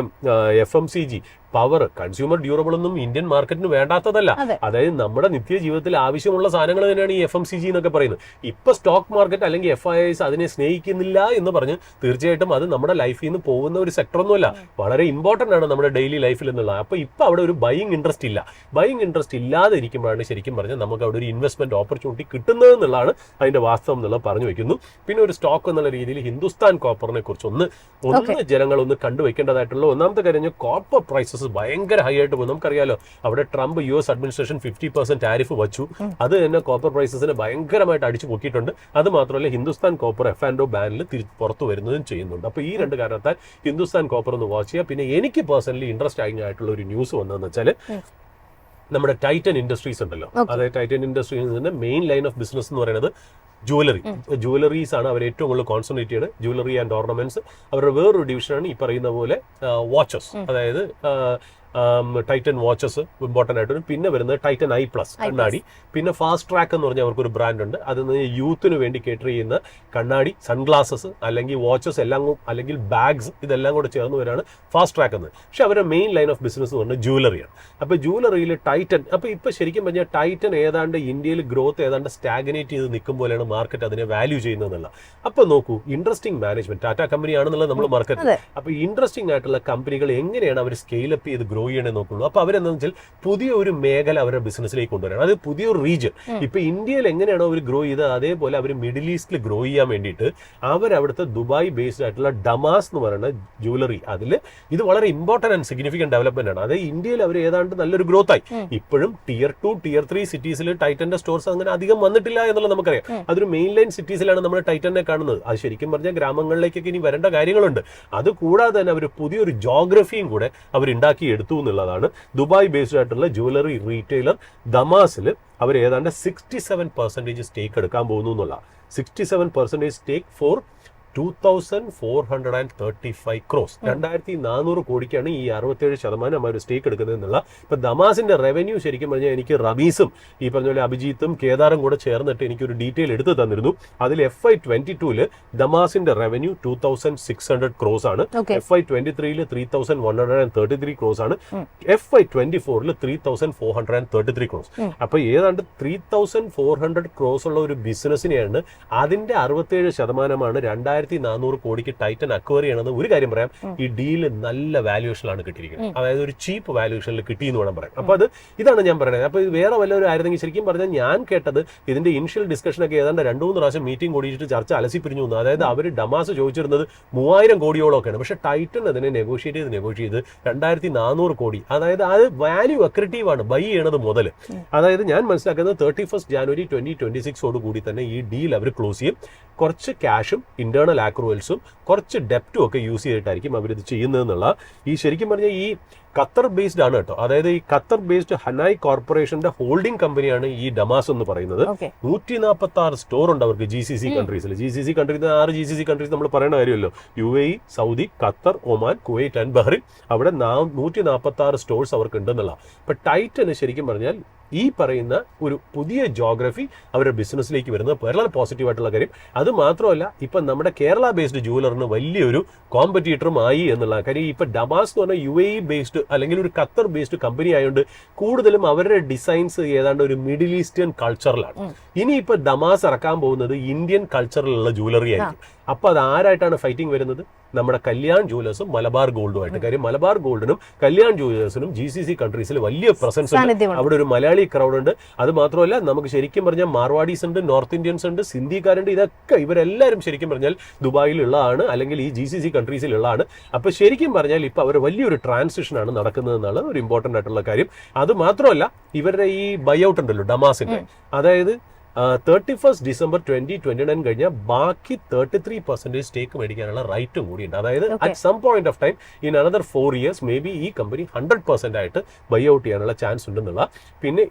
FMCG, പവർ, കൺസ്യൂമർ ഡ്യൂറബിൾ ഒന്നും ഇന്ത്യൻ മാർക്കറ്റിന് വേണ്ടാത്തതല്ല. അതായത് നമ്മുടെ നിത്യജീവിതത്തിൽ ആവശ്യമുള്ള സാധനങ്ങൾ തന്നെയാണ് ഈ FMCG എന്നൊക്കെ പറയുന്നത്. ഇപ്പൊ സ്റ്റോക്ക് മാർക്കറ്റ് അല്ലെങ്കിൽ FIS അതിനെ സ്നേഹിക്കുന്നില്ല എന്ന് പറഞ്ഞ് തീർച്ചയായിട്ടും അത് നമ്മുടെ ലൈഫിൽ നിന്ന് പോകുന്ന ഒരു സെക്ടറൊന്നുമല്ല, വളരെ ഇമ്പോർട്ടന്റ് ആണ് നമ്മുടെ ഡെയിലി ലൈഫിൽ എന്നുള്ളത്. അപ്പൊ ഇപ്പൊ അവിടെ ഒരു ബൈയിങ് ഇൻട്രസ്റ്റ് ഇല്ല. ബൈയിങ് ഇൻട്രസ്റ്റ് ഇല്ലാതെ ഇരിക്കുമ്പോഴാണ് ശരിക്കും പറഞ്ഞാൽ നമുക്ക് അവിടെ ഒരു ഇൻവെസ്റ്റ്മെന്റ് ഓപ്പർച്യൂണിറ്റി കിട്ടുന്നത് എന്നുള്ളതാണ് അതിന്റെ വാസ്തവം എന്നുള്ളത് പറഞ്ഞു വെക്കുന്നു. പിന്നെ ഒരു സ്റ്റോക്ക് എന്നുള്ള രീതിയിൽ ഹിന്ദുസ്ഥാൻ കോപ്പറിനെ കുറിച്ച് ഒന്ന് ജനങ്ങൾ ഒന്ന് കണ്ടുവെക്കേണ്ടതായിട്ടുള്ള ഒന്നാമത്തെ കാര്യം, കോപ്പർ പ്രൈസസ് ഭയങ്കര ഹൈ ആയിട്ട് പോകും. നമുക്കറിയാലോ അവിടെ ട്രംപ് US അഡ്മിനിസ്ട്രേഷൻ 50% ടാരിഫ് വച്ചു. അത് തന്നെ കോപ്പർ പ്രൈസസിനെ ഭയങ്കരമായിട്ട് അടിച്ചു പൊക്കിയിട്ടുണ്ട്. അത് മാത്രമല്ല ഹിന്ദുസ്ഥാൻ കോപ്പർ F&O ബാനിൽ പുറത്തു വരുന്നതും ചെയ്യുന്നുണ്ട്. അപ്പൊ ഈ 2 കാരണത്താൽ ഹിന്ദുസ്ഥാൻ കോപ്പർ ഒന്ന് വാച്ച് ചെയ്യുക. പിന്നെ എനിക്ക് പേഴ്സണലി ഇൻട്രസ്റ്റിംഗ് ആയിട്ടുള്ള ഒരു ന്യൂസ് വന്നതെന്ന് വെച്ചാൽ നമ്മുടെ ടൈറ്റൻ ഇൻഡസ്ട്രീസ് ഉണ്ടല്ലോ, അതായത് ടൈറ്റൻ ഇൻഡസ്ട്രീസിന്റെ മെയിൻ ലൈൻ ഓഫ് ബിസിനസ് എന്ന് പറയുന്നത് ജുവലറീസ് ആണ്. അവർ ഏറ്റവും കൂടുതൽ കോൺസെൻട്രേറ്റ് ചെയ്ത് ജുവലറി ആൻഡ് ഓർണമെന്റ്സ്. അവരുടെ വേറൊരു ഡിവിഷനാണ് ഈ പറയുന്ന പോലെ വാച്ചസ്, അതായത് ടൈറ്റൻ വാച്ചസ് ഇമ്പോർട്ടൻ്റ് ആയിട്ട്. പിന്നെ വരുന്നത് ടൈറ്റൻ I+ കണ്ണാടി. പിന്നെ ഫാസ്റ്റ് ട്രാക്ക് എന്ന് പറഞ്ഞാൽ അവർക്കൊരു ബ്രാൻഡ് ഉണ്ട്. അത് യൂത്തിന് വേണ്ടി കേറ്റർ ചെയ്യുന്ന കണ്ണാടി, സൺഗ്ലാസസ് അല്ലെങ്കിൽ വാച്ചസ് എല്ലാം, അല്ലെങ്കിൽ ബാഗ്സ്, ഇതെല്ലാം കൂടെ ചേർന്ന് വരാണ് ഫാസ്റ്റ് ട്രാക്ക് എന്ന്. പക്ഷെ അവരുടെ മെയിൻ ലൈൻ ഓഫ് ബിസിനസ് എന്ന് പറഞ്ഞാൽ ജുവലറിയാണ്. അപ്പോൾ ജുവലറിയിൽ ടൈറ്റൻ, അപ്പോൾ ഇപ്പോൾ ശരിക്കും പറഞ്ഞാൽ ടൈറ്റൻ ഏതാണ്ട് ഇന്ത്യയിൽ ഗ്രോത്ത് ഏതാണ്ട് സ്റ്റാഗ്നേറ്റ് ചെയ്ത് നിൽക്കും പോലെയാണ് മാർക്കറ്റ് അതിനെ വാല്യൂ ചെയ്യുന്നതെന്നുള്ള. അപ്പോൾ നോക്കൂ, ഇൻട്രസ്റ്റിംഗ് മാനേജ്മെന്റ്, ടാറ്റ കമ്പനിയാണെന്നുള്ളത് നമ്മൾ മാർക്കറ്റ്. അപ്പോൾ ഇൻട്രസ്റ്റിംഗ് ആയിട്ടുള്ള കമ്പനികൾ എങ്ങനെയാണ് അവർ സ്കെയിലപ്പ് ചെയ്ത് ഗ്രോ ചെയ്യണേ നോക്കുള്ളൂ. അപ്പൊ അവരെന്താണെന്ന് വെച്ചാൽ പുതിയ ഒരു മേഖല അവരുടെ ബിസിനസ്സിലേക്ക് കൊണ്ടുവരണം. അത് പുതിയൊരു റീജിയൻ. ഇപ്പൊ ഇന്ത്യയിൽ എങ്ങനെയാണോ അവർ ഗ്രോ ചെയ്തത് അതേപോലെ അവർ മിഡിൽ ഈസ്റ്റിൽ ഗ്രോ ചെയ്യാൻ വേണ്ടിയിട്ട് അവരവിടുത്തെ ദുബായ് ബേസ്ഡ് ആയിട്ടുള്ള ഡമാസ് എന്ന് പറയുന്ന ജുവലറി, അതിൽ ഇത് വളരെ ഇമ്പോർട്ടന്റ് ആൻഡ് സിഗ്നിഫിക്കന്റ് ഡെവലപ്മെന്റ് ആണ്. അത് ഇന്ത്യയിൽ അവർ ഏതാണ്ട് നല്ലൊരു ഗ്രോത്ത് ആയി. ഇപ്പോഴും Tier 2, Tier 3 സിറ്റീസിൽ ടൈറ്റന്റെ സ്റ്റോർസ് അങ്ങനെ അധികം വന്നിട്ടില്ല എന്നുള്ളത് നമുക്കറിയാം. അതൊരു ഒരു മെയിൻ ലൈൻ സിറ്റീസിലാണ് നമ്മൾ ടൈറ്റനെ കാണുന്നത്. അത് ശരിക്കും പറഞ്ഞാൽ ഗ്രാമങ്ങളിലേക്കൊക്കെ ഇനി വരേണ്ട കാര്യങ്ങളുണ്ട്. അത് കൂടാതെ തന്നെ അവർ പുതിയൊരു ജോഗ്രഫിയും കൂടെ അവർ ഉണ്ടാക്കിയെടുത്തു എന്നുള്ളതാണ്. ദുബായ് ബേസ്ഡ് ആയിട്ടുള്ള ജുവലറി റീറ്റെയിലർ ദമാസിൽ അവർ ഏതാണ്ട് 67% സ്റ്റേക്ക് എടുക്കാൻ പോകുന്നു എന്നുള്ള 67% സ്റ്റേക്ക് ഫോർ 2435 ക്രോസ് 2400 കോടിക്കാണ് ഈ 67% അവർ സ്റ്റേക്ക് എടുക്കുന്നത് എന്നുള്ള. ഇപ്പൊ ദമാസിന്റെ റവന്യൂ ശരിക്കും പറഞ്ഞാൽ എനിക്ക് റമീസും ഈ പറഞ്ഞ പോലെ അഭിജിത്തും കേദാറും കൂടെ ചേർന്നിട്ട് എനിക്കൊരു ഡീറ്റെയിൽ എടുത്ത് തന്നിരുന്നു. അതിൽ FY22 ദമാസിന്റെ റവന്യൂ 2600 ക്രോസ് ആണ്, FY23 3133 ക്രോസ് ആണ്, FY24 3433 ക്രോസ്. അപ്പൊ ഏതാണ്ട് 3400 ക്രോസ് ഉള്ള ഒരു ബിസിനസ്സിനെയാണ് അതിന്റെ 67% 2400 കോടിക്ക് ടൈറ്റൻ അക്വയർ ചെയ്യണമെന്ന്. ഒരു കാര്യം പറയാം, ഈ ഡീല് നല്ല വാല്യൂഷനിലാണ് കിട്ടിയിരിക്കുന്നത്. അതായത് ഒരു ചീപ്പ് വാല്യൂഷനിൽ കിട്ടിയെന്ന് വേണം പറയാം. അപ്പൊ ഇതാണ് ഞാൻ പറയുന്നത്. അപ്പൊ ഇത് വേറെ വല്ലവരും ആയിരുന്നെങ്കിൽ ശരിക്കും പറഞ്ഞാൽ ഞാൻ കേട്ടത് ഇതിന്റെ ഇനിഷ്യൽ ഡിസ്കഷനൊക്കെ ഏതാണ്ട് 2-3 പ്രാവശ്യം മീറ്റിംഗ് കൂടിയിട്ട് ചർച്ച അലസിപ്പിരിഞ്ഞു വന്നു. അതായത് അവർ ഡമാസ് ചോദിച്ചിരുന്നത് 3000 കോടിയോളമൊക്കെയാണ്. പക്ഷെ ടൈറ്റൻ അതിനെ നെഗോഷിയേറ്റ് ചെയ്ത് 2400 കോടി. അതായത് അത് വാല്യൂ അക്രിറ്റീവ് ആണ് ബൈ ചെയ്യണത് മുതൽ. അതായത് ഞാൻ മനസ്സിലാക്കുന്നത് 31 ജാനുവരി 2026 കൂടി തന്നെ ഈ ഡീൽ അവർ ക്ലോസ് ചെയ്യും. കുറച്ച് ക്യാഷും ഇന്റേണൽ ആക്രൂവൽസും കുറച്ച് ഡെപ്റ്റും ഒക്കെ യൂസ് ചെയ്തിട്ടായിരിക്കും അവരിത് ചെയ്യുന്നതെന്നുള്ള. ഈ ശരിക്കും പറഞ്ഞാൽ ഈ ഖത്തർ ബേസ്ഡ് ആണ് കേട്ടോ. അതായത് ഈ ഖത്തർ ബേസ്ഡ് ഹനായ് കോർപ്പറേഷന്റെ ഹോൾഡിംഗ് കമ്പനിയാണ് ഈ ഡമാസ് എന്ന് പറയുന്നത്. 146 സ്റ്റോർ ഉണ്ട് അവർക്ക് GCC കൺട്രീസിൽ. GCC countries 6 GCC countries നമ്മൾ പറയുന്ന കാര്യമല്ലോ. UAE, Saudi, Qatar, Oman, Kuwait and Bahrain. അവിടെ 146 സ്റ്റോഴ്സ് അവർക്ക് ഉണ്ടെന്നുള്ള. ഇപ്പൊ ടൈറ്റന് ശരിക്കും പറഞ്ഞാൽ ഈ പറയുന്ന ഒരു പുതിയ ജോഗ്രഫി അവരുടെ ബിസിനസ്സിലേക്ക് വരുന്നത് വളരെ പോസിറ്റീവ് ആയിട്ടുള്ള കാര്യം. അത് മാത്രമല്ല ഇപ്പൊ നമ്മുടെ കേരള ബേസ്ഡ് ജുവലറിന് വലിയൊരു കോമ്പറ്റീറ്ററും ആയി എന്നുള്ള കാര്യം. ഇപ്പൊ ഡമാസ് എന്ന് പറഞ്ഞാൽ UAE ബേസ്ഡ് അല്ലെങ്കിൽ ഒരു ഖത്തർ ബേസ്ഡ് കമ്പനി ആയതുകൊണ്ട് കൂടുതലും അവരുടെ ഡിസൈൻസ് ഏതാണ്ട് ഒരു മിഡിൽ ഈസ്റ്റേൺ കൾച്ചറിലാണ്. ഇനിയിപ്പോ ഡമാസ് ഇറക്കാൻ പോകുന്നത് ഇന്ത്യൻ കൾച്ചറിലുള്ള ജുവലറി ആയിരിക്കും. അപ്പൊ അത് ആരായിട്ടാണ് ഫൈറ്റിംഗ് വരുന്നത്? നമ്മുടെ കല്യാൺ ജുവലേഴ്സും മലബാർ ഗോൾഡുമായിട്ട്. കാര്യം മലബാർ ഗോൾഡിനും കല്യാൺ ജുവലേഴ്സിനും GCC കൺട്രീസിൽ വലിയ പ്രസൻസ് ഉണ്ട്. അവിടെ ഒരു മലയാളി ക്രൗഡ് ഉണ്ട്. അത് മാത്രമല്ല നമുക്ക് ശരിക്കും പറഞ്ഞാൽ മാർവാഡീസ് ഉണ്ട്, നോർത്ത് ഇന്ത്യൻസ് ഉണ്ട്, സിന്ധിക്കാരുണ്ട്. ഇതൊക്കെ ഇവരെല്ലാവരും ശരിക്കും പറഞ്ഞാൽ ദുബായിലുള്ളതാണ് അല്ലെങ്കിൽ ഈ GCC കൺട്രീസിലുള്ളതാണ്. അപ്പൊ ശരിക്കും പറഞ്ഞാൽ ഇപ്പൊ അവർ വലിയൊരു ട്രാൻസിഷൻ ആണ് നടക്കുന്നത് എന്നുള്ള ഒരു ഇമ്പോർട്ടന്റ് ആയിട്ടുള്ള കാര്യം. അത് മാത്രമല്ല ഇവരുടെ ഈ ബൈ ഔട്ട് ഉണ്ടല്ലോ ഡമാസിന്റെ, അതായത് 31 ഡിസംബർ 2029 കഴിഞ്ഞാൽ ബാക്കി 33% സ്റ്റേക്ക് മേടിക്കാനുള്ള റൈറ്റും കൂടിയുണ്ട്. അതായത് at some point of time in another 4 years may be ഈ കമ്പനി 100% ആയിട്ട് ബൈ ഔട്ട് ചെയ്യാനുള്ള ചാൻസ് ഉണ്ടെന്നുള്ള. പിന്നെ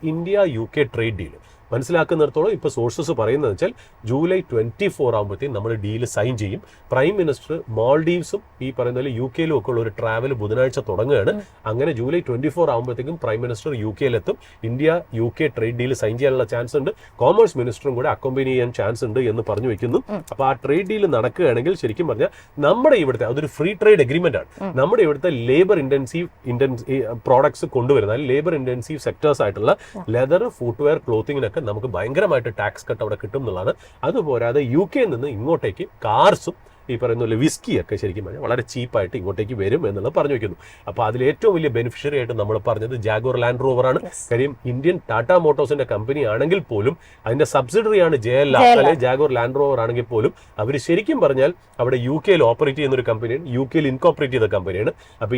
UK ട്രേഡ് ഡീൽ മനസ്സിലാക്കുന്നിടത്തോളം ഇപ്പൊ സോഴ്സസ് പറയുന്നത് വെച്ചാൽ ജൂലൈ 24 ആകുമ്പോഴത്തേക്കും നമ്മൾ ഡീല് സൈൻ ചെയ്യും. പ്രൈം മിനിസ്റ്റർ മാൽഡീവ്സും ഈ പറയുന്ന പോലെ UKയിലും ഒക്കെ ഉള്ള ഒരു ട്രാവൽ ബുധനാഴ്ച തുടങ്ങുകയാണ്. അങ്ങനെ ജൂലൈ 24 ആകുമ്പോഴത്തേക്കും പ്രൈം മിനിസ്റ്റർ UKയിലെത്തും. UK ട്രേഡ് ഡീൽ സൈൻ ചെയ്യാനുള്ള ചാൻസ് ഉണ്ട്. കോമേഴ്സ് മിനിസ്റ്ററും കൂടെ അക്കോമ്പനി ചെയ്യാൻ ചാൻസ് ഉണ്ട് എന്ന് പറഞ്ഞു വെക്കുന്നു. അപ്പൊ ആ ട്രേഡ് ഡീൽ നടക്കുകയാണെങ്കിൽ ശരിക്കും പറഞ്ഞാൽ നമ്മുടെ ഇവിടുത്തെ അതൊരു ഫ്രീ ട്രേഡ് എഗ്രിമെന്റ് ആണ്. നമ്മുടെ ഇവിടുത്തെ ലേബർ ഇന്റൻസീവ് പ്രോഡക്ട്സ് കൊണ്ടുവരുന്ന ലേബർ ഇന്റൻസീവ് സെക്ടേഴ്സ് ആയിട്ടുള്ള ലെതർ, ഫുട്വെയർ, ക്ലോത്തിങ്ങിനൊക്കെ നമുക്ക് ഭയങ്കരമായിട്ട് ടാക്സ് കട്ട് അവിടെ കിട്ടും എന്നുള്ളതാണ്. അതുപോരാതെ UK നിന്ന് ഇങ്ങോട്ടേക്ക് കാർസും ഈ പറയുന്ന പോലെ വിസ്കി ഒക്കെ ശരിക്കും പറഞ്ഞാൽ വളരെ ചീപ്പായിട്ട് ഇങ്ങോട്ടേക്ക് വരും എന്നുള്ളത് പറഞ്ഞു വെക്കുന്നു. അപ്പോൾ അതിൽ ഏറ്റവും വലിയ ബെനിഫിഷ്യറി ആയിട്ട് നമ്മൾ പറഞ്ഞത് ജാഗോർ ലാൻഡ് റോവർ ആണ്. കാര്യം ഇന്ത്യൻ ടാറ്റ മോട്ടോഴ്സിന്റെ കമ്പനി ആണെങ്കിൽ പോലും അതിന്റെ സബ്സിഡറിയാണ് JLR അല്ലെങ്കിൽ ജാഗോർ ലാൻഡ് റോവർ ആണെങ്കിൽ പോലും അവർ ശരിക്കും പറഞ്ഞാൽ അവിടെ UK ഓപ്പറേറ്റ് ചെയ്യുന്ന ഒരു കമ്പനിയാണ്, UK ഇൻകോപ്പറേറ്റ് ചെയ്ത കമ്പനിയാണ്. അപ്പോൾ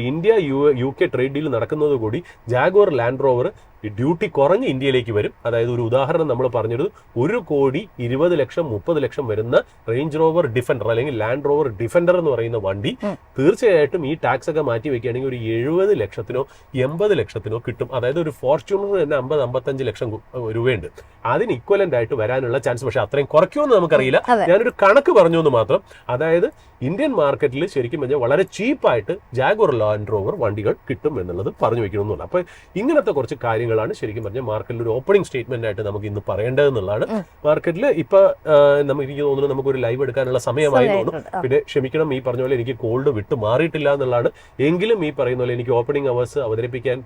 UK ട്രേഡ് ഡീൽ നടക്കുന്നത് കൂടി ജാഗോർ ലാൻഡ് റോവർ ഡ്യൂട്ടി കുറഞ്ഞ് ഇന്ത്യയിലേക്ക് വരും. അതായത് ഒരു ഉദാഹരണം നമ്മൾ പറഞ്ഞത് 1,20,00,000-30,00,000 വരുന്ന റേഞ്ച് റോവർ ഡിഫൻഡർ അല്ലെങ്കിൽ ലാൻഡ് റോവർ ഡിഫൻഡർ എന്ന് പറയുന്ന വണ്ടി തീർച്ചയായിട്ടും ഈ ടാക്സ് ഒക്കെ മാറ്റി വെക്കുകയാണെങ്കിൽ ഒരു 70 ലക്ഷത്തിനോ 80 ലക്ഷത്തിനോ കിട്ടും. അതായത് ഒരു ഫോർച്യൂണർ തന്നെ 50-55 ലക്ഷം രൂപയുണ്ട്. അതിന് ഇക്വലന്റ് ആയിട്ട് വരാനുള്ള ചാൻസ്. പക്ഷെ അത്രയും കുറയ്ക്കുമെന്ന് നമുക്കറിയില്ല. ഞാനൊരു കണക്ക് പറഞ്ഞു എന്ന് മാത്രം. അതായത് ഇന്ത്യൻ മാർക്കറ്റിൽ ശരിക്കും പറഞ്ഞാൽ വളരെ ചീപ്പായിട്ട് ജാഗോർ ലാൻഡ് റോവർ വണ്ടികൾ കിട്ടും എന്നുള്ളത് പറഞ്ഞു വെക്കണമെന്നുള്ളൂ. അപ്പൊ ഇങ്ങനത്തെ കുറച്ച് കാര്യങ്ങളാണ് ശരിക്കും പറഞ്ഞാൽ മാർക്കറ്റിൽ ഒരു ഓപ്പണിംഗ് സ്റ്റേറ്റ്മെന്റ് ആയിട്ട് നമുക്ക് ഇന്ന് പറയേണ്ടതെന്നുള്ളതാണ്. മാർക്കറ്റിൽ ഇപ്പൊ എനിക്ക് തോന്നുന്നു നമുക്കൊരു ലൈവ് എടുക്കാനുള്ള സമയമായി തോന്നുന്നു. പിന്നെ ക്ഷമിക്കണം, ഈ പറഞ്ഞ പോലെ എനിക്ക് കോൾഡ് വിട്ട് മാറിയിട്ടില്ല എന്നുള്ളതാണ്. എങ്കിലും ഈ പറയുന്ന പോലെ എനിക്ക് ഓപ്പണിംഗ് അവേഴ്സ് അവതരിപ്പിക്കാൻ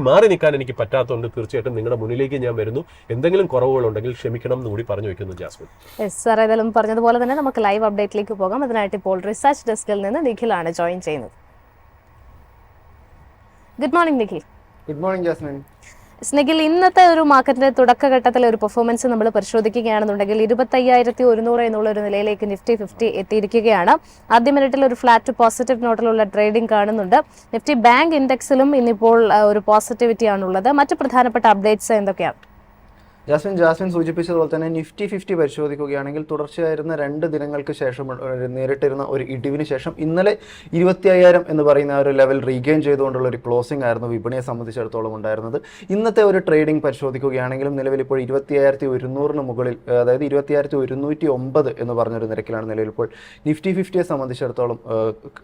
മാറി നിൽക്കാൻ എനിക്ക് പറ്റാത്തതുകൊണ്ട് തീർച്ചയായിട്ടും നിങ്ങളുടെ മുന്നിലേക്ക് ഞാൻ വരുന്നു. എന്തെങ്കിലും കുറവുകളുണ്ടെങ്കിൽ ക്ഷമിക്കണം എന്ന് കൂടി പറഞ്ഞു വെക്കുന്നു ജാസ്മിൻ. സാർ ഏതായാലും പറഞ്ഞതുപോലെ തന്നെ നമുക്ക് ലൈവ് അപ്ഡേറ്റിലേക്ക് പോകാം. അതിനായിട്ട് ഇപ്പോൾ റിസർച്ച് ഡെസ്കിൽ നിന്ന് നിഖിലാണ് ജോയിൻ ചെയ്യുന്നത്. Good morning Nikhil. Good morning Jasmine. Nikhil, ഇന്നത്തെ ഒരു മാർക്കറ്റിന്റെ തുടക്കഘട്ടത്തിലെ ഒരു പെർഫോമൻസ് നമ്മൾ പരിശോധിക്കുകയാണെന്നുണ്ടെങ്കിൽ 25,100 എന്നുള്ള ഒരു നിലയിലേക്ക് നിഫ്റ്റി 50 എത്തിയിരിക്കുകയാണ്. ആദ്യ മിനിറ്റിൽ ഒരു ഫ്ലാറ്റ് ടു പോസിറ്റീവ് നോട്ടിലുള്ള ട്രേഡിംഗ് കാണുന്നുണ്ട്. നിഫ്റ്റി ബാങ്ക് ഇൻഡെക്സിലും ഇന്നിപ്പോൾ ഒരു പോസിറ്റിവിറ്റി ആണുള്ളത്. മറ്റ് പ്രധാനപ്പെട്ട അപ്ഡേറ്റ്സ് എന്തൊക്കെയാണ്? ജാസ്മിൻ സൂചിപ്പിച്ചതുപോലെ തന്നെ നിഫ്റ്റി 50 പരിശോധിക്കുകയാണെങ്കിൽ തുടർച്ചയായിരുന്ന 2 ദിനങ്ങൾക്ക് ശേഷം നേരിട്ടിരുന്ന ഒരു ഇടിവിന് ശേഷം ഇന്നലെ 25,000 എന്ന് പറയുന്ന ഒരു ലെവൽ റീഗെയിൻ ചെയ്തുകൊണ്ടുള്ള ഒരു ക്ലോസിംഗ് ആയിരുന്നു വിപണിയെ സംബന്ധിച്ചിടത്തോളം ഉണ്ടായിരുന്നത്. ഇന്നത്തെ ഒരു ട്രേഡിംഗ് പരിശോധിക്കുകയാണെങ്കിലും നിലവിൽ ഇപ്പോൾ 25,100 മുകളിൽ, അതായത് 25,109 എന്ന് പറഞ്ഞൊരു നിരക്കിലാണ് നിലവിൽ ഇപ്പോൾ നിഫ്റ്റി 50യെ സംബന്ധിച്ചിടത്തോളം